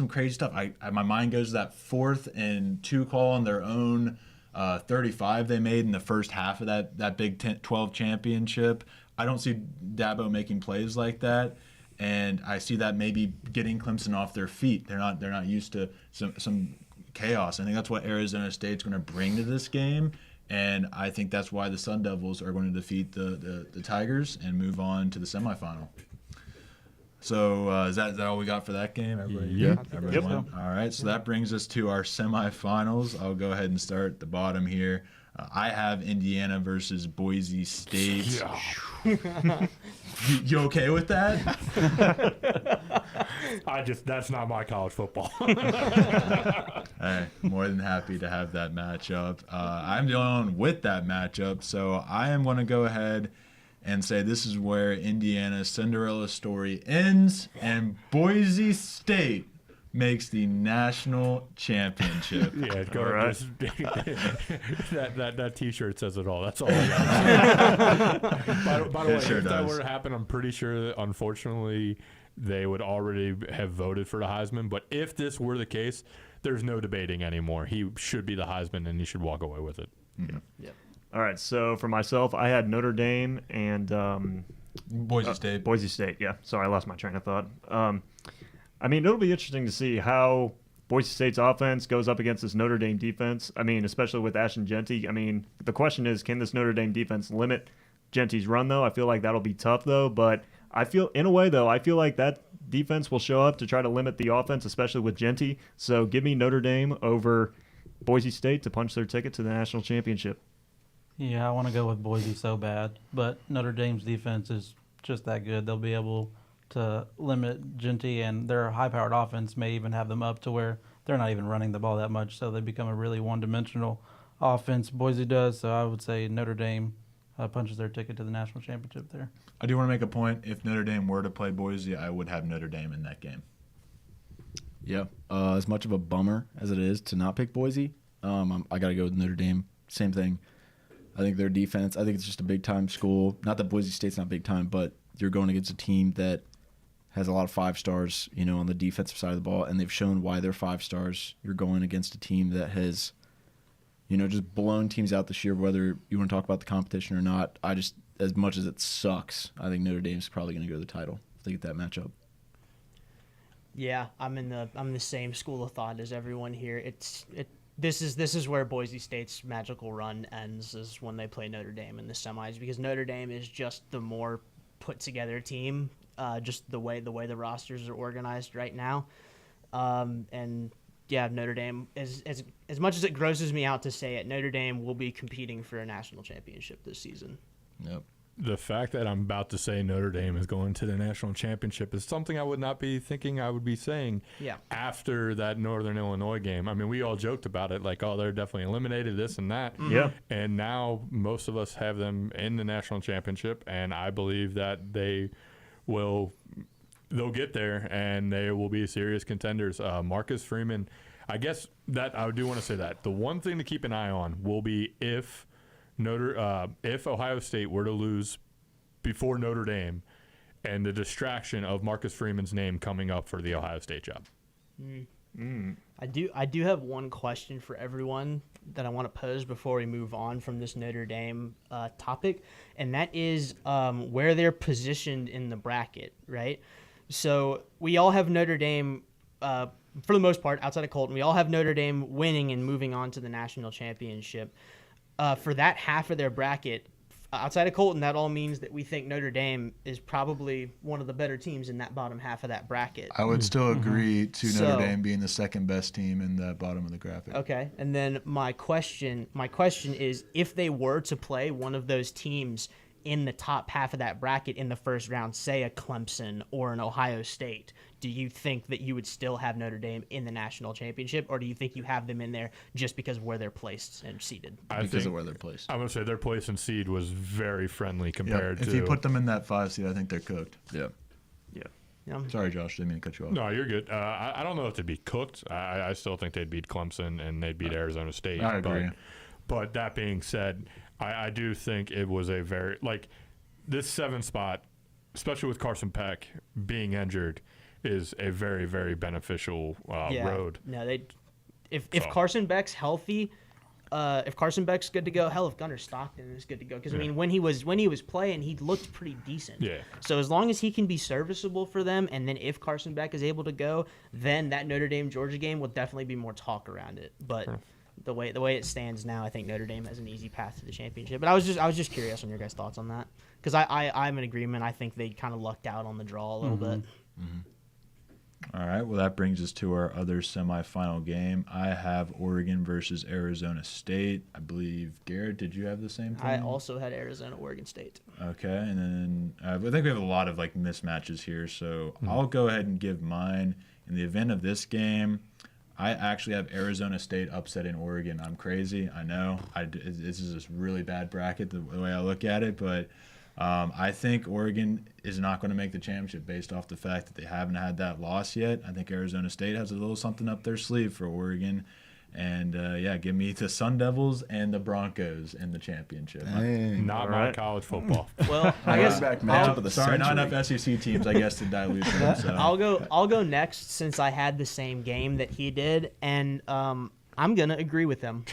A: crazy stuff. My mind goes to that 4th and 2 call on their own 35 they made in the first half of that Big 12 championship. I don't see Dabo making plays like that, and I see that maybe getting Clemson off their feet. They're not used to some chaos. I think that's what Arizona State's going to bring to this game, and I think that's why the Sun Devils are going to defeat the Tigers and move on to the semifinal. So is that all we got for that game? Everybody?
B: Yeah.
A: Everybody won? All right. So that brings us to our semifinals. I'll go ahead and start at the bottom here. I have Indiana versus Boise State. You okay with that?
C: That's not my college football.
A: Hey, more than happy to have that matchup. I'm the only one with that matchup, so I am going to go ahead and say this is where Indiana's Cinderella story ends, and Boise State makes the national championship.
C: Yeah, go
G: All right.
C: that T-shirt says it all. That's all. I got. by the way,
A: It sure
C: if that
A: does.
C: were to happen, I'm pretty sure that unfortunately they would already have voted for the Heisman. But if this were the case, there's no debating anymore. He should be the Heisman, and he should walk away with it.
G: All right, so for myself, I had Notre Dame and
A: Boise State.
G: Boise State. Yeah, sorry, I lost my train of thought. I mean, it'll be interesting to see how Boise State's offense goes up against this Notre Dame defense. I mean, especially with Ashton Jeanty. I mean, the question is, can this Notre Dame defense limit Jeanty's run, though? I feel like that'll be tough, though. But I feel like that defense will show up to try to limit the offense, especially with Jeanty. So give me Notre Dame over Boise State to punch their ticket to the national championship.
E: Yeah, I want to go with Boise so bad, but Notre Dame's defense is just that good. They'll be able to limit Jeanty, and their high-powered offense may even have them up to where they're not even running the ball that much, so they become a really one-dimensional offense. Boise does, so I would say Notre Dame punches their ticket to the national championship there.
A: I do want to make a point. If Notre Dame were to play Boise, I would have Notre Dame in that game.
B: Yeah. As much of a bummer as it is to not pick Boise, I got to go with Notre Dame. Same thing. I think their defense, I think it's just a big-time school. Not that Boise State's not big time, but you're going against a team that has a lot of 5 stars, on the defensive side of the ball, and they've shown why they're 5 stars. You're going against a team that has, just blown teams out this year, whether you want to talk about the competition or not. As much as it sucks, I think Notre Dame's probably going to go to the title if they get that matchup.
D: Yeah, I'm in the same school of thought as everyone here. This is where Boise State's magical run ends, is when they play Notre Dame in the semis, because Notre Dame is just the more put together team, just the way the rosters are organized right now, and yeah, Notre Dame, as much as it grosses me out to say it, Notre Dame will be competing for a national championship this season.
B: Yep.
C: The fact that I'm about to say Notre Dame is going to the national championship is something I would not be thinking I would be saying after that Northern Illinois game. I mean, we all joked about it, like, oh, they're definitely eliminated, this and that.
G: Yeah.
C: And now most of us have them in the national championship, and I believe that they'll get there, and they will be serious contenders. Marcus Freeman, I guess that I do want to say that. The one thing to keep an eye on will be if Ohio State were to lose before Notre Dame, and the distraction of Marcus Freeman's name coming up for the Ohio State job.
D: I do have one question for everyone that I want to pose before we move on from this Notre Dame topic, and that is where they're positioned in the bracket, right? So we all have Notre Dame, for the most part, outside of Colton, we all have Notre Dame winning and moving on to the national championship. For that half of their bracket, outside of Colton, that all means that we think Notre Dame is probably one of the better teams in that bottom half of that bracket.
A: I would still agree to
D: So-
A: Notre Dame being the second best team in the bottom of the graphic.
D: Okay, and then my question is, if they were to play one of those teams in the top half of that bracket in the first round, say a Clemson or an Ohio State, do you think that you would still have Notre Dame in the national championship, or do you think you have them in there just because of where they're placed and seated?
B: Because of where they're placed.
C: I'm going to say their place in seed was very friendly
A: Yeah,
C: compared to.
A: if you put them in that 5 seed, I think they're cooked.
B: Yeah.
D: Yeah.
A: Sorry, Josh, didn't mean to cut you off.
C: No, you're good. I don't know if they'd be cooked. I still think they'd beat Clemson and they'd beat Arizona State.
A: I agree.
C: But that being said, I do think it was a very, this 7 spot, especially with Carson Peck being injured, is a very, very beneficial road.
D: No, if
C: So-
D: Carson Beck's healthy, if Carson Beck's good to go, hell, if Gunnar Stockton is good to go, because I mean, when he was playing, he looked pretty decent.
C: Yeah.
D: So as long as he can be serviceable for them, and then if Carson Beck is able to go, then that Notre Dame Georgia game will definitely be more talk around it. But the way it stands now, I think Notre Dame has an easy path to the championship. But I was just curious on your guys' thoughts on that, because I'm in agreement. I think they kind of lucked out on the draw a little bit.
A: All right, well, that brings us to our other semifinal game. I have Oregon versus Arizona State. I believe, Garrett, did you have the same thing?
D: I also had Arizona, Oregon State.
A: Okay, and then I think we have a lot of mismatches here, so I'll go ahead and give mine. In the event of this game, I actually have Arizona State upsetting Oregon. I'm crazy, I know. This is a really bad bracket the way I look at it, but I think Oregon is not going to make the championship based off the fact that they haven't had that loss yet. I think Arizona State has a little something up their sleeve for Oregon. And, give me the Sun Devils and the Broncos in the championship.
C: Not my
G: right.
C: college football.
D: Well, I guess
B: Back matchup of the
A: Sorry, not
B: century.
A: enough SEC teams, I guess, to dilute them. So.
D: I'll go next, since I had the same game that he did, and I'm gonna agree with him.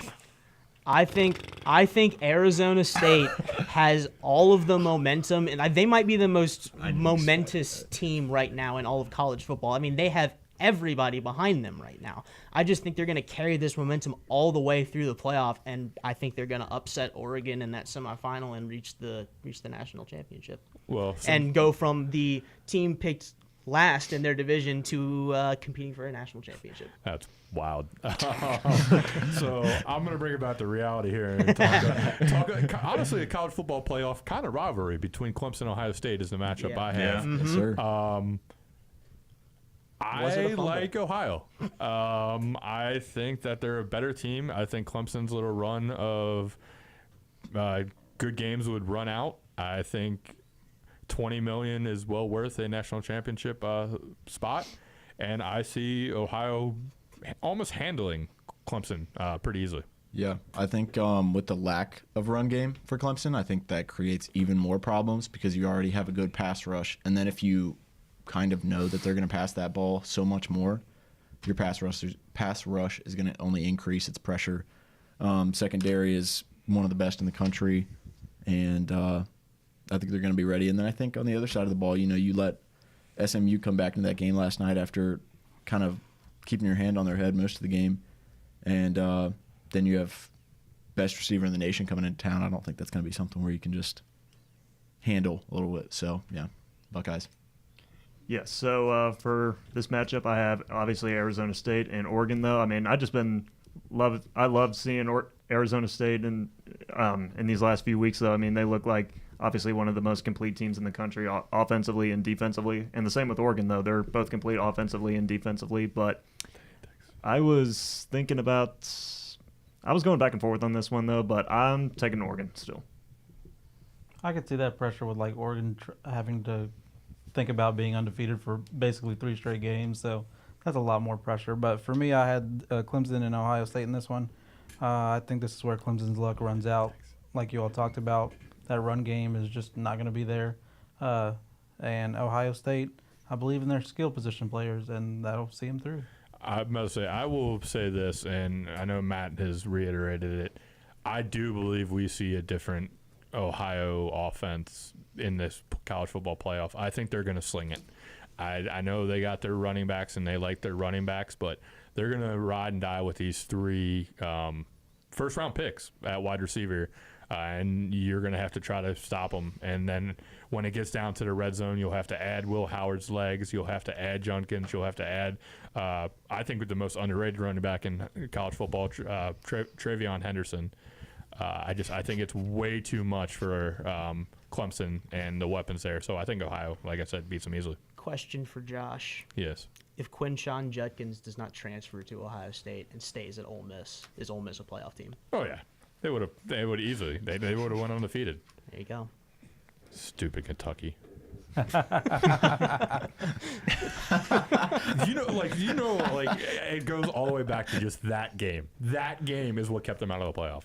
D: I think Arizona State has all of the momentum, and they might be the most momentous team right now in all of college football. I mean, they have everybody behind them right now. I just think they're going to carry this momentum all the way through the playoff, and I think they're going to upset Oregon in that semifinal and reach the national championship,
C: Well,
D: and go from the team picked last in their division to competing for a national championship.
C: that's wild. So I'm going to bring about the reality here and talk honestly, a college football playoff kind of rivalry between Clemson and Ohio State is the matchup
D: Yeah.
C: I have.
B: Yes, sir.
D: Was it a
C: I
D: fumble?
C: like Ohio. I think that they're a better team. I think Clemson's little run of good games would run out. I think $20 million is well worth a national championship spot, and I see Ohio almost handling Clemson pretty easily.
B: Yeah, I think with the lack of run game for Clemson, I think that creates even more problems because you already have a good pass rush. And then if you kind of know that they're going to pass that ball so much more, your pass rush is going to only increase its pressure. Secondary is one of the best in the country, and I think they're going to be ready. And then I think on the other side of the ball, you let SMU come back into that game last night after kind of keeping your hand on their head most of the game. And then you have best receiver in the nation coming into town. I don't think that's going to be something where you can just handle a little bit. So, yeah, Buckeyes.
G: Yes. So for this matchup, I have obviously Arizona State and Oregon. Though I mean, I love seeing Arizona State in these last few weeks. Though I mean, they look like obviously one of the most complete teams in the country, offensively and defensively. And the same with Oregon, though they're both complete offensively and defensively. But I was thinking about, I was going back and forth on this one though, but I'm taking Oregon still.
E: I could see that pressure with like Oregon having to think about being undefeated for basically 3 straight games, so that's a lot more pressure. But for me, I had Clemson and Ohio State in this one. I think this is where Clemson's luck runs out. Like you all talked about, that run game is just not going to be there. And Ohio State, I believe in their skill position players, and that'll see them through.
C: I will say this, and I know Matt has reiterated it. I do believe we see a different Ohio offense in this college football playoff. I think they're going to sling it. I know they got their running backs and they like their running backs, but they're going to ride and die with these 3 first-round picks at wide receiver, and you're going to have to try to stop them. And then when it gets down to the red zone, you'll have to add Will Howard's legs. You'll have to add Junkins. You'll have to add, I think, the most underrated running back in college football, Travion Henderson. I think it's way too much for Clemson and the weapons there. So I think Ohio, like I said, beats them easily.
D: Question for Josh.
C: Yes.
D: If Quinshawn Judkins does not transfer to Ohio State and stays at Ole Miss, is Ole Miss a playoff team?
C: Oh, yeah. They would easily. They would have went undefeated.
D: There you go.
C: Stupid Kentucky. It goes all the way back to just that game. That game is what kept them out of the playoff.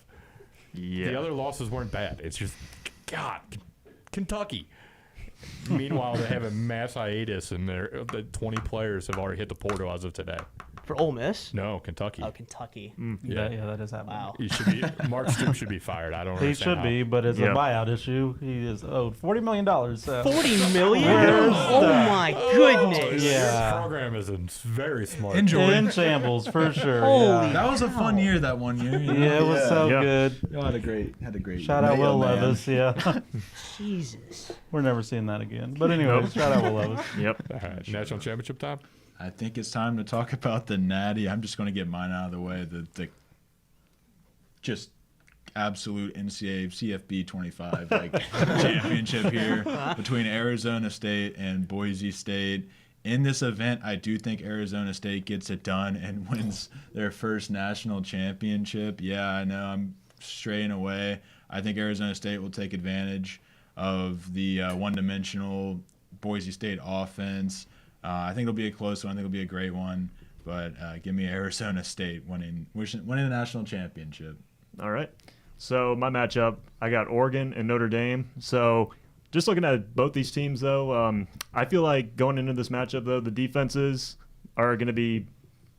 G: Yeah.
C: The other losses weren't bad. It's just, God, Kentucky. Meanwhile, they have a mass hiatus, and the 20 players have already hit the portal as of today.
D: For Ole Miss?
C: No, Kentucky.
D: Oh, Kentucky.
C: Yeah.
E: That is happening.
D: Wow.
C: He should be. Mark Stoops should be fired. I don't.
E: He
C: understand
E: should
C: how.
E: be, but it's
G: Yeah.
E: a buyout issue. He is owed $40 million. So.
D: $40 million?
E: Where's
D: Oh,
E: the-
D: my goodness.
E: Yeah.
C: Your program is very smart.
A: Enjoy.
E: In shambles, for sure.
D: Holy
E: yeah.
A: That was a fun year, that one year.
E: Yeah, it was so
G: Yeah.
E: good.
A: Y'all had a great
E: Shout out Will
A: man.
E: Levis. Yeah.
D: Jesus.
E: We're never seeing that again. But anyway, shout out Will Levis.
G: Yep.
C: All right, national championship time.
A: I think it's time to talk about the Natty. I'm just going to get mine out of the way. The just absolute NCAA CFB 25 championship here between Arizona State and Boise State. In this event, I do think Arizona State gets it done and wins their first national championship. Yeah, I know I'm straying away. I think Arizona State will take advantage of the one-dimensional Boise State offense. I think it'll be a close one. I think it'll be a great one. But give me Arizona State winning the national championship.
G: All right. So my matchup, I got Oregon and Notre Dame. So just looking at both these teams, though, I feel like going into this matchup, though, the defenses are going to be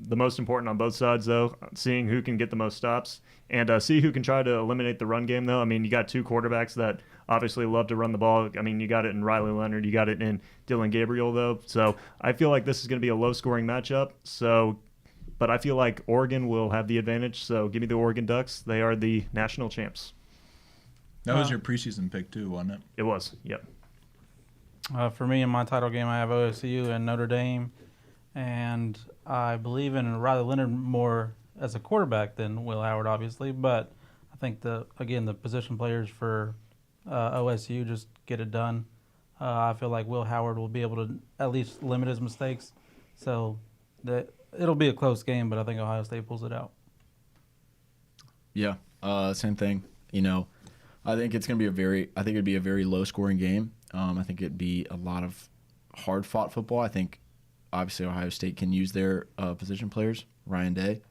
G: the most important on both sides, though, seeing who can get the most stops and see who can try to eliminate the run game, though. I mean, you got 2 quarterbacks that obviously love to run the ball. I mean, you got it in Riley Leonard. You got it in Dylan Gabriel, though. So I feel like this is going to be a low-scoring matchup. But I feel like Oregon will have the advantage. So give me the Oregon Ducks. They are the national champs.
A: That was your preseason pick, too, wasn't it?
G: It was, yep.
E: For me, in my title game, I have OSU and Notre Dame. And I believe in Riley Leonard more as a quarterback than Will Howard, obviously. But I think, the position players for OSU just get it done. I feel like Will Howard will be able to at least limit his mistakes. So it'll be a close game, but I think Ohio State pulls it out.
B: Yeah, same thing. I think it'd be a very low scoring game. I think it'd be a lot of hard fought football. I think obviously Ohio State can use their position players, Ryan Day.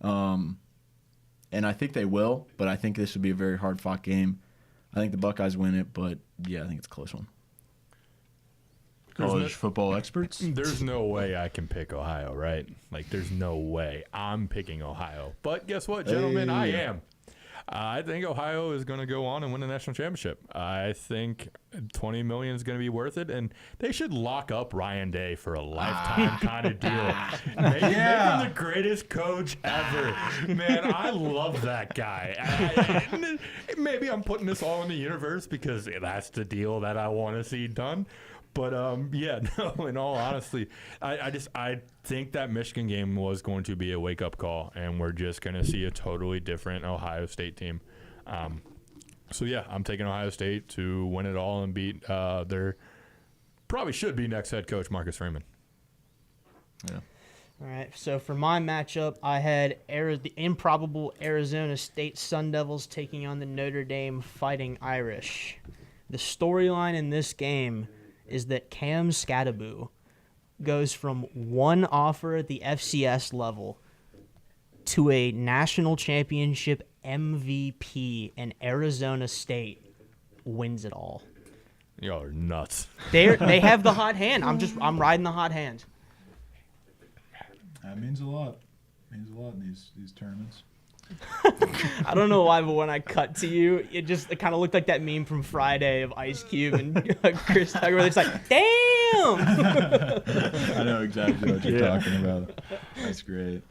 B: And I think they will, but I think this would be a very hard-fought game. I think the Buckeyes win it, but, yeah, I think it's a close one.
A: College football experts.
C: There's no way I can pick Ohio, right? Like, there's no way I'm picking Ohio. But guess what, gentlemen? I am. I think Ohio is going to go on and win the national championship. I think $20 million is going to be worth it, and they should lock up Ryan Day for a lifetime kind of deal. Make him the greatest coach ever. Man, I love that guy. Maybe I'm putting this all in the universe because that's the deal that I want to see done. But yeah, no. In all honesty, I think that Michigan game was going to be a wake up call, and we're just going to see a totally different Ohio State team. So yeah, I'm taking Ohio State to win it all and beat their probably should be next head coach Marcus Freeman.
B: Yeah.
D: All right, so for my matchup, I had the improbable Arizona State Sun Devils taking on the Notre Dame Fighting Irish. The storyline in this game is that Cam Skattebo goes from one offer at the FCS level to a national championship MVP, and Arizona State wins it all.
C: Y'all are nuts.
D: They have the hot hand. I'm riding the hot hand.
A: That means a lot. It means a lot in these tournaments.
D: I don't know why, but when I cut to you, it kind of looked like that meme from Friday of Ice Cube and Chris Tucker, where it's like, damn!
A: I know exactly what you're talking about. That's great.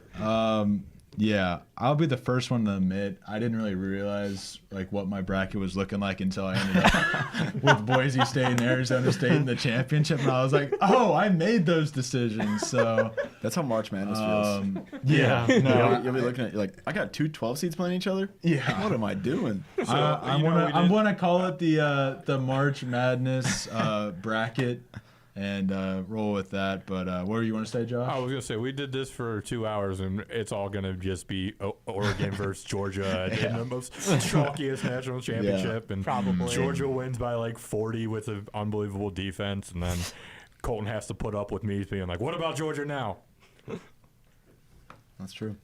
A: Yeah, I'll be the first one to admit I didn't really realize like what my bracket was looking like until I ended up with Boise State and Arizona State in the championship, and I was like, oh, I made those decisions. So
B: That's how March Madness feels.
A: yeah, no,
B: You'll be looking at you're like, I got two 12 seeds playing each other?
A: yeah.
B: What am I doing?
A: I'm gonna call it the March Madness bracket and roll with that. But what do you want to say, Josh?
C: I was gonna say we did this for 2 hours, and it's all gonna just be Oregon versus Georgia in the most chalkiest national championship, and
D: Probably.
C: Georgia wins by like 40 with an unbelievable defense, and then Colton has to put up with me being like, "What about Georgia now?"
B: That's true.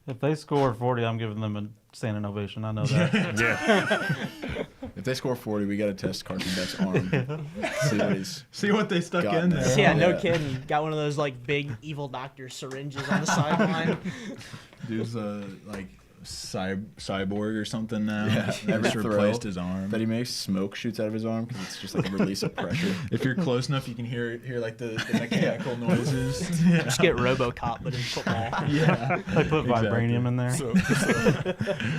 E: If they score 40, I'm giving them a standing ovation. I know that.
B: If they score 40, we got to test Carson Beck's arm.
A: See what they stuck
B: Got
A: in
B: there.
A: there.
D: Yeah, no
B: Yeah.
D: kidding. Got one of those like big evil doctor syringes on the sideline.
A: Dude's like cyborg or something now.
B: Yeah,
A: They
B: every
A: just
B: throw
A: replaced his arm.
B: that he makes, smoke shoots out of his arm because it's just like a release of pressure.
A: If you're close enough, you can hear like the mechanical noises.
D: Just get RoboCop, but in football.
A: Yeah.
E: They put vibranium in there.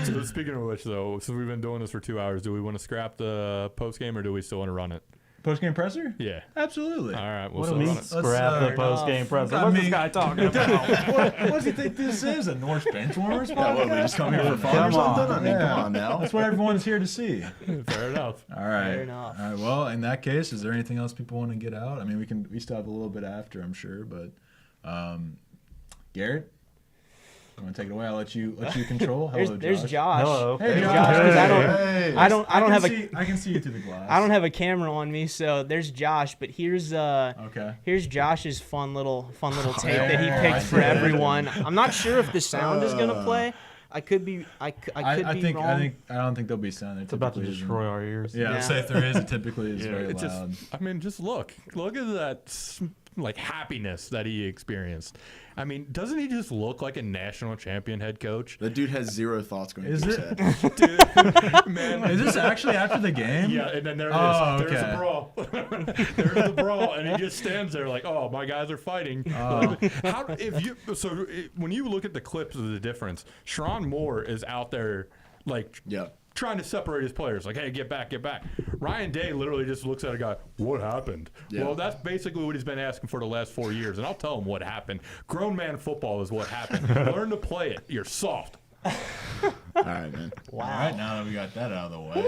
C: So speaking of which, though, since we've been doing this for 2 hours, do we want to scrap the post game or do we still want to run it?
A: Post-game presser?
C: Yeah.
A: Absolutely.
C: All right, we'll
E: What do
C: still
E: you
C: run
E: mean
C: it.
E: scrap the post-game presser?
A: I
E: What's
A: mean-
E: this guy talking about?
A: What do you think this is? A Norse Benchwarmers
B: Yeah, what, we
A: podcast?
B: just come here for fun or
E: Come
B: something?
E: on.
B: I mean, come on now.
A: That's what everyone's here to see.
C: Fair enough.
A: All right.
D: Fair enough.
A: All right. Well, in that case, is there anything else people want to get out? I mean, we still have a little bit after, I'm sure, but Garrett, you want to take it away? I'll let you control. Hello,
D: There's
A: Josh.
D: Josh.
E: Hello.
A: Hey,
D: There's
A: Josh.
D: Josh, 'cause
B: Hey.
D: I don't have
A: I can see you through the glass.
D: I don't have a camera on me, so there's Josh. But here's
A: Okay.
D: here's Josh's fun little tape
A: yeah,
D: that he
A: yeah,
D: picked
A: I
D: for
A: see that.
D: everyone. I'm not sure if the sound is gonna play. I could be I could be wrong.
A: I don't think there'll be sound.
E: It's about to destroy our ears.
A: Yeah,
D: Yeah.
A: say if there is, it typically is
G: Yeah,
A: very
C: It's just,
A: loud.
C: I mean, just look at that like happiness that he experienced. I mean, doesn't he just look like a national champion head coach?
B: That dude has zero thoughts going
A: Is
B: through his
A: it?
B: head.
C: Dude, man.
A: Is this actually after the game?
C: Yeah, and then there it is.
A: Oh,
C: There's
A: okay.
C: the brawl. There's the brawl, and he just stands there like, "Oh, my guys are fighting." When you look at the clips of the difference, Sharon Moore is out there like
B: Yeah.
C: trying to separate his players, like, "Hey, get back, get back." Ryan Day literally just looks at a guy. What happened?
B: Yeah.
C: Well, that's basically what he's been asking for the last 4 years, and I'll tell him what happened. Grown man football is what happened. Learn to play it. You're soft.
B: All right, man.
A: All right, now that we got that out of the way.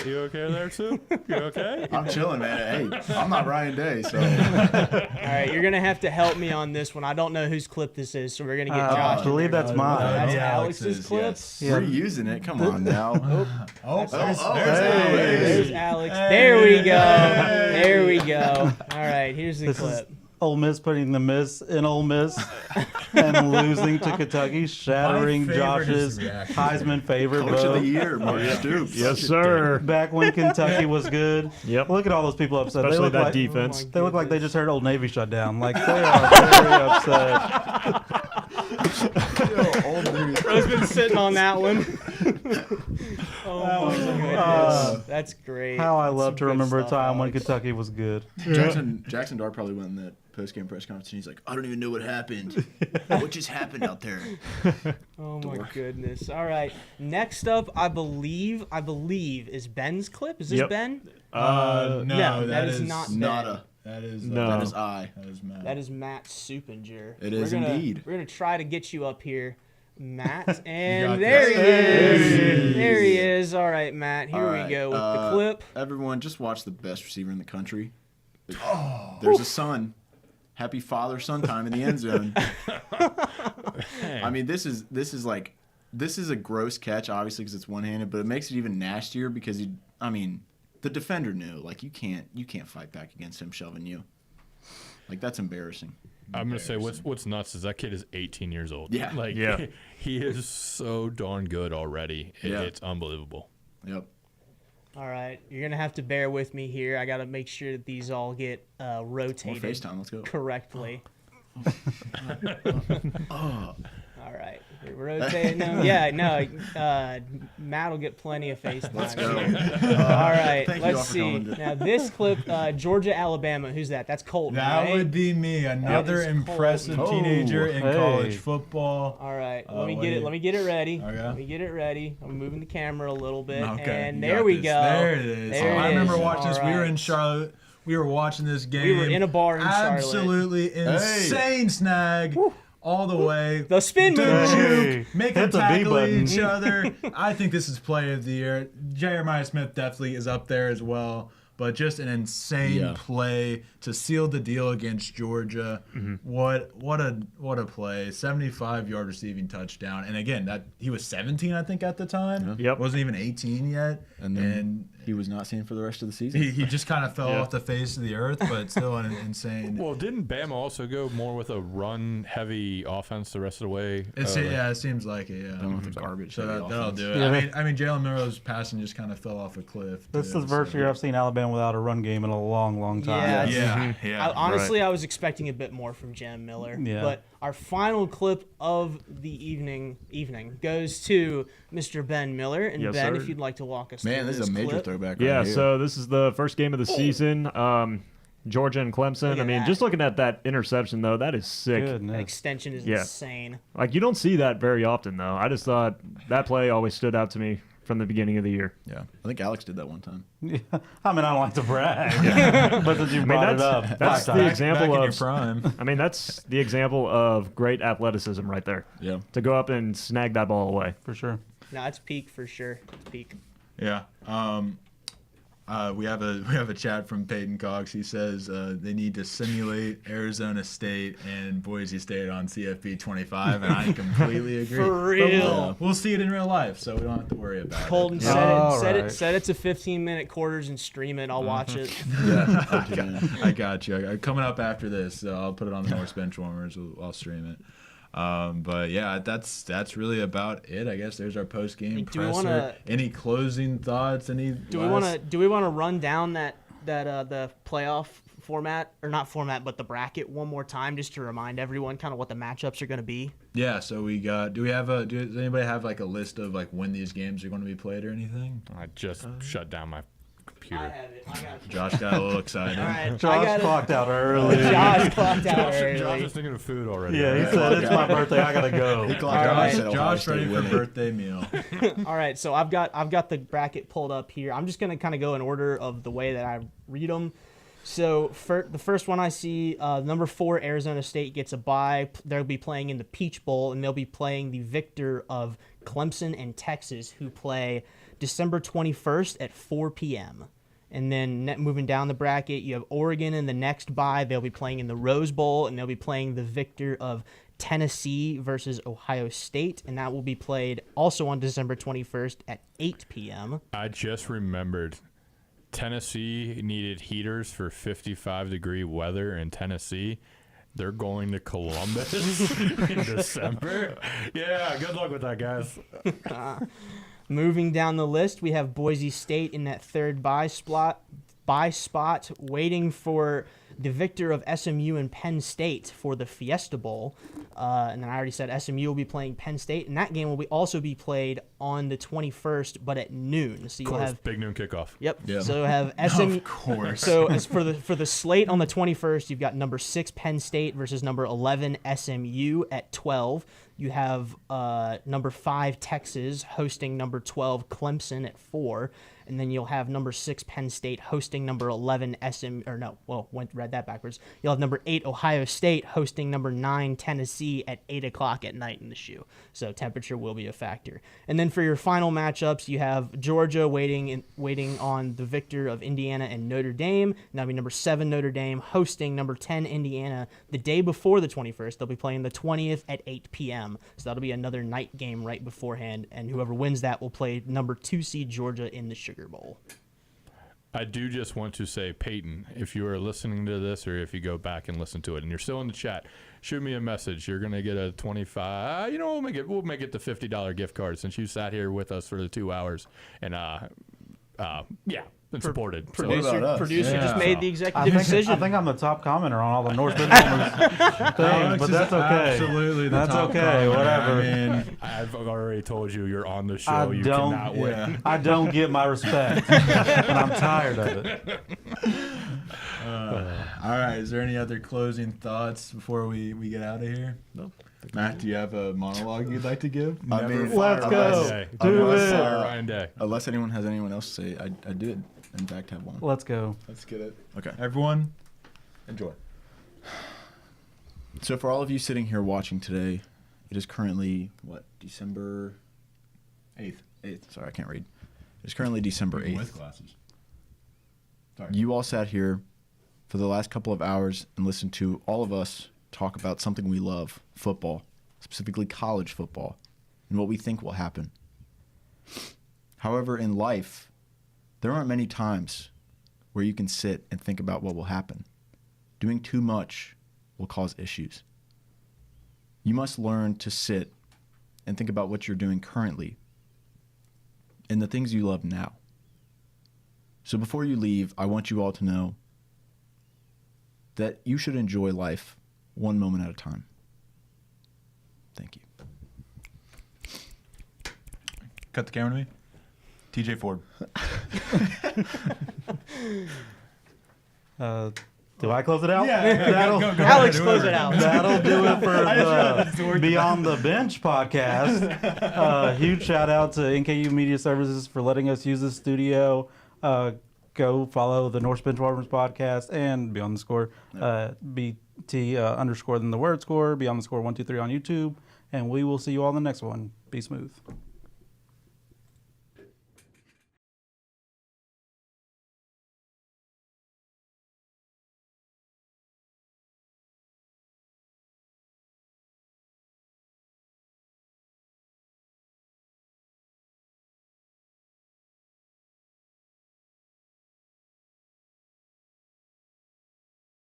C: You okay there, Sue? You okay?
B: I'm chilling, man. Hey, I'm not Ryan Day, so
D: All right, you're gonna have to help me on this one. I don't know whose clip this is, so we're gonna get Josh.
E: I
D: in
E: believe
D: there.
E: that's mine.
D: That's
A: Yeah,
D: Alex's
A: Alex's,
D: clip.
A: yes.
E: Yeah.
B: we're using it. Come on now.
A: There's
D: There's Alex. There we go. There we go. All right, here's the
E: This is
D: clip.
E: Ole Miss putting the miss in Ole Miss and losing to Kentucky, shattering
A: My favorite
E: Josh's
A: is reaction.
E: Heisman favorite
B: Coach of the
E: vote.
B: year, Mark Stoops.
G: Yes, sir.
E: Back when Kentucky was good.
G: Yep.
E: Look at all those people upset.
G: Especially
E: they look
G: that
E: like,
G: defense.
E: They look like they just heard Old Navy shut down. Like, they are very upset.
D: Bro's been sitting on that one. Oh my goodness, that's great.
E: How I
D: That's
E: love
D: some
E: to
D: good
E: remember a
D: stuff,
E: time when
D: Alex.
E: Kentucky was good.
B: Jackson Dart probably went in that post-game press conference and he's like, I don't even know what happened. What just happened out there?
D: Oh my goodness! All right, next up, I believe is Ben's clip. Is this
G: Yep.
D: Ben?
A: No,
D: No,
A: that
D: is not Ben.
B: Nada.
A: That is
G: No.
B: That is I.
A: That is Matt.
D: That is Matt Supinger.
B: It is indeed.
D: We're gonna try to get you up here, Matt.
A: got
D: And
A: this.
D: there he is. There he is. All right, Matt. Here
B: All
D: we
B: right,
D: go with the clip.
B: Everyone, just watch the best receiver in the country. There's a son. Happy father-son time in the end zone. I mean, this is a gross catch, obviously, because it's one-handed, but it makes it even nastier because the defender knew, like, you can't fight back against him shoving you. Like, that's embarrassing.
C: I'm gonna say what's nuts is that kid is 18 years old.
B: Yeah.
C: like
G: Yeah.
C: he is so darn good already.
B: Yeah.
C: It's unbelievable.
B: Yep.
D: All right, you're gonna have to bear with me here. I gotta make sure that these all get
B: More
D: rotated
B: FaceTime, let's go.
D: correctly.
B: Oh.
D: All right, we're rotating them. Yeah, no, Matt will get plenty of FaceTime.
B: Let's go.
D: All right,
B: Thank you all
D: let's
B: for
D: see.
B: coming to-
D: Now this clip, Georgia, Alabama. Who's that? That's Colton.
A: That
D: right?
A: would be me, another
D: is
A: impressive
B: Colton.
A: teenager
E: Oh,
A: in
E: hey.
A: college football.
D: All right,
A: what
D: let me
A: do
D: get it.
A: you-
D: Let me get it ready.
A: Okay.
D: Let me get it ready. I'm moving the camera a little bit,
A: Okay,
D: and
A: you
D: there
A: got
D: we
A: this.
D: go.
A: There it is.
D: There
A: I
D: it
A: remember
D: is.
A: watching this.
D: All
A: We were
D: right.
A: in Charlotte. We were watching this game.
D: We were in a bar in Charlotte.
A: Absolutely insane snag all the way.
D: The spin move.
E: Hey,
A: Make
E: hit
A: them
E: the B
A: tackle
E: button.
A: each other. I think this is play of the year. Jeremiah Smith definitely is up there as well. But just an insane
B: Yeah.
A: play to seal the deal against Georgia. What a play! 75-yard receiving touchdown. And again, that he was 17, I think, at the time.
G: Yep.
A: Wasn't even 18 yet.
B: And then he was not seen for the rest of the season.
A: he just kind of fell
G: Yeah.
A: off the face of the earth, but still an insane.
C: Well, didn't Bama also go more with a run-heavy offense the rest of the way?
A: Yeah, it seems like it. Yeah.
B: Done with the garbage.
A: So
B: heavy
A: that'll
B: offense.
A: do it.
E: Yeah.
A: I mean, Jalen Milroe's passing just kind of fell off a cliff.
E: This
A: too,
E: is the first
A: so-
E: year I've seen Alabama without a run game in a long, long time.
D: Yeah.
A: Yeah.
D: Honestly, I was expecting a bit more from Jem Miller.
E: Yeah.
D: But our final clip of the evening goes to Mr. Ben Miller. And
G: Yes,
D: Ben,
G: sir.
D: if you'd like to walk us
B: Man,
D: through
B: this is a major
D: clip.
B: throwback.
G: Yeah,
B: right here.
G: so this is the first game of the season. Georgia and Clemson.
D: Look at
G: I mean,
D: that.
G: just looking at that interception, though, that is sick.
D: That
E: Goodness.
D: extension is
G: Yeah.
D: insane.
G: Like, you don't see that very often, though. I just thought that play always stood out to me from the beginning of the year.
B: Yeah, I think Alex did that one time.
E: Yeah. I mean, I don't like to brag, but since you brought it up,
G: that's
E: five
G: the
E: times.
G: example
A: Back in your
G: of
A: prime.
G: I mean, that's the example of great athleticism right there.
B: Yeah.
G: To go up and snag that ball away.
E: for sure.
D: No, it's peak for sure. It's peak.
A: Yeah. We have a chat from Peyton Cox. He says they need to simulate Arizona State and Boise State on CFP 25, and I completely agree.
D: For
A: But
D: real.
A: we'll see it in real life, so we don't have to worry about
D: Colton
A: it.
D: set it to 15-minute quarters and stream it. I'll watch it.
A: I got you. Coming up after this, I'll put it on the Norse Benchwarmers. I'll stream it. But yeah, that's really about it. I guess there's our post game
D: Do we
A: presser.
D: wanna-
A: Any closing thoughts? Any?
D: Do we want to run down the playoff format, or not format, but the bracket one more time, just to remind everyone kind of what the matchups are going to be?
A: Yeah. So we got. Does anybody have like a list of like when these games are going to be played or anything?
C: I just shut down my computer.
D: have it. I got it.
A: Josh got a little excited.
D: All right,
E: Josh clocked out early.
D: Josh clocked out
C: Josh
D: early.
C: is thinking of food already.
E: Yeah, he
C: right?
E: said it's my birthday. I gotta go.
B: He clocked out.
D: right.
B: I said Ohio
A: Josh
B: State
A: ready for
B: winning.
A: birthday meal.
D: All right, so I've got the bracket pulled up here. I'm just gonna kind of go in order of the way that I read them. So the first one I see, number 4 Arizona State gets a bye. They'll be playing in the Peach Bowl, and they'll be playing the victor of Clemson and Texas, who play December 21st at 4 p.m. And then moving down the bracket, you have Oregon in the next bye. They'll be playing in the Rose Bowl, and they'll be playing the victor of Tennessee versus Ohio State, and that will be played also on December 21st at 8 p.m.
C: I just remembered Tennessee needed heaters for 55-degree weather in Tennessee. They're going to Columbus in December. Yeah, good luck with that, guys.
D: Moving down the list, we have Boise State in that third bye spot, waiting for the victor of SMU and Penn State for the Fiesta Bowl. And then I already said SMU will be playing Penn State, and that game will also be played on the 21st, but at noon. So
C: Of
D: you'll
C: course,
D: have
C: big noon kickoff.
D: Yep.
B: Yeah.
D: So you'll have SMU.
A: Of course.
D: So as for the slate on the 21st, you've got number 6 Penn State versus number 11 SMU at 12. You have number 5 Texas hosting number 12 Clemson at 4. And then you'll have number 6 Penn State hosting number 11 read that backwards. You'll have number 8 Ohio State hosting number 9 Tennessee at 8 o'clock at night in the shoe. So temperature will be a factor. And then for your final matchups, you have Georgia waiting on the victor of Indiana and Notre Dame. And that'll be number 7 Notre Dame hosting number 10 Indiana the day before the 21st. They'll be playing the 20th at 8 p.m. So that'll be another night game right beforehand. And whoever wins that will play number 2 seed Georgia in the Sugar Bowl.
C: I do just want to say, Peyton, if you are listening to this or if you go back and listen to it and you're still in the chat, shoot me a message. You're going to get a 25, we'll make it the $50 gift card since you sat here with us for the 2 hours and, been supported. So,
B: about us?
D: Producer
E: Yeah.
D: just made the
E: I
D: executive
E: think,
D: decision.
E: I think I'm the top commenter on all the North Midlanders things, but that's okay.
A: Absolutely, the
E: That's
A: top
E: okay,
A: comment.
E: whatever.
A: I mean,
C: I've already told you you're on the show.
E: I
C: You
E: don't-
C: cannot win.
E: I don't get my respect, and I'm tired of it.
A: all right. Is there any other closing thoughts before we get out of here?
B: No.
A: Matt, do you have a monologue you'd like to give?
B: I mean,
E: Let's
C: Fire
E: go.
C: Ryan Day.
E: Do
B: Unless,
E: it.
C: Fire Ryan Day.
B: Unless anyone has anyone else to say, I did, in fact, have one.
E: Let's go.
A: Let's get it.
B: Okay.
A: Everyone, enjoy.
B: So for all of you sitting here watching today, it is currently, December
A: 8th.
B: 8th. Sorry, I can't read. It's currently December
A: Even
B: 8th.
A: with glasses. Sorry.
B: You all sat here for the last couple of hours and listened to all of us talk about something we love, football, specifically college football, and what we think will happen. However, in life, there aren't many times where you can sit and think about what will happen. Doing too much will cause issues. You must learn to sit and think about what you're doing currently and the things you love now. So before you leave, I want you all to know that you should enjoy life one moment at a time. Thank you.
A: Cut the camera to me. TJ Ford.
E: Do I close it out?
A: That'll, go
D: Alex,
A: ahead,
D: close
A: whoever.
D: it out.
E: That'll do it for the Beyond the Bench podcast. Huge shout out to NKU Media Services for letting us use this studio. Go follow the North Bench Warmers podcast and Beyond the Score, BT underscore then the word score, Beyond the Score 123 on YouTube. And we will see you all in the next one. Be smooth.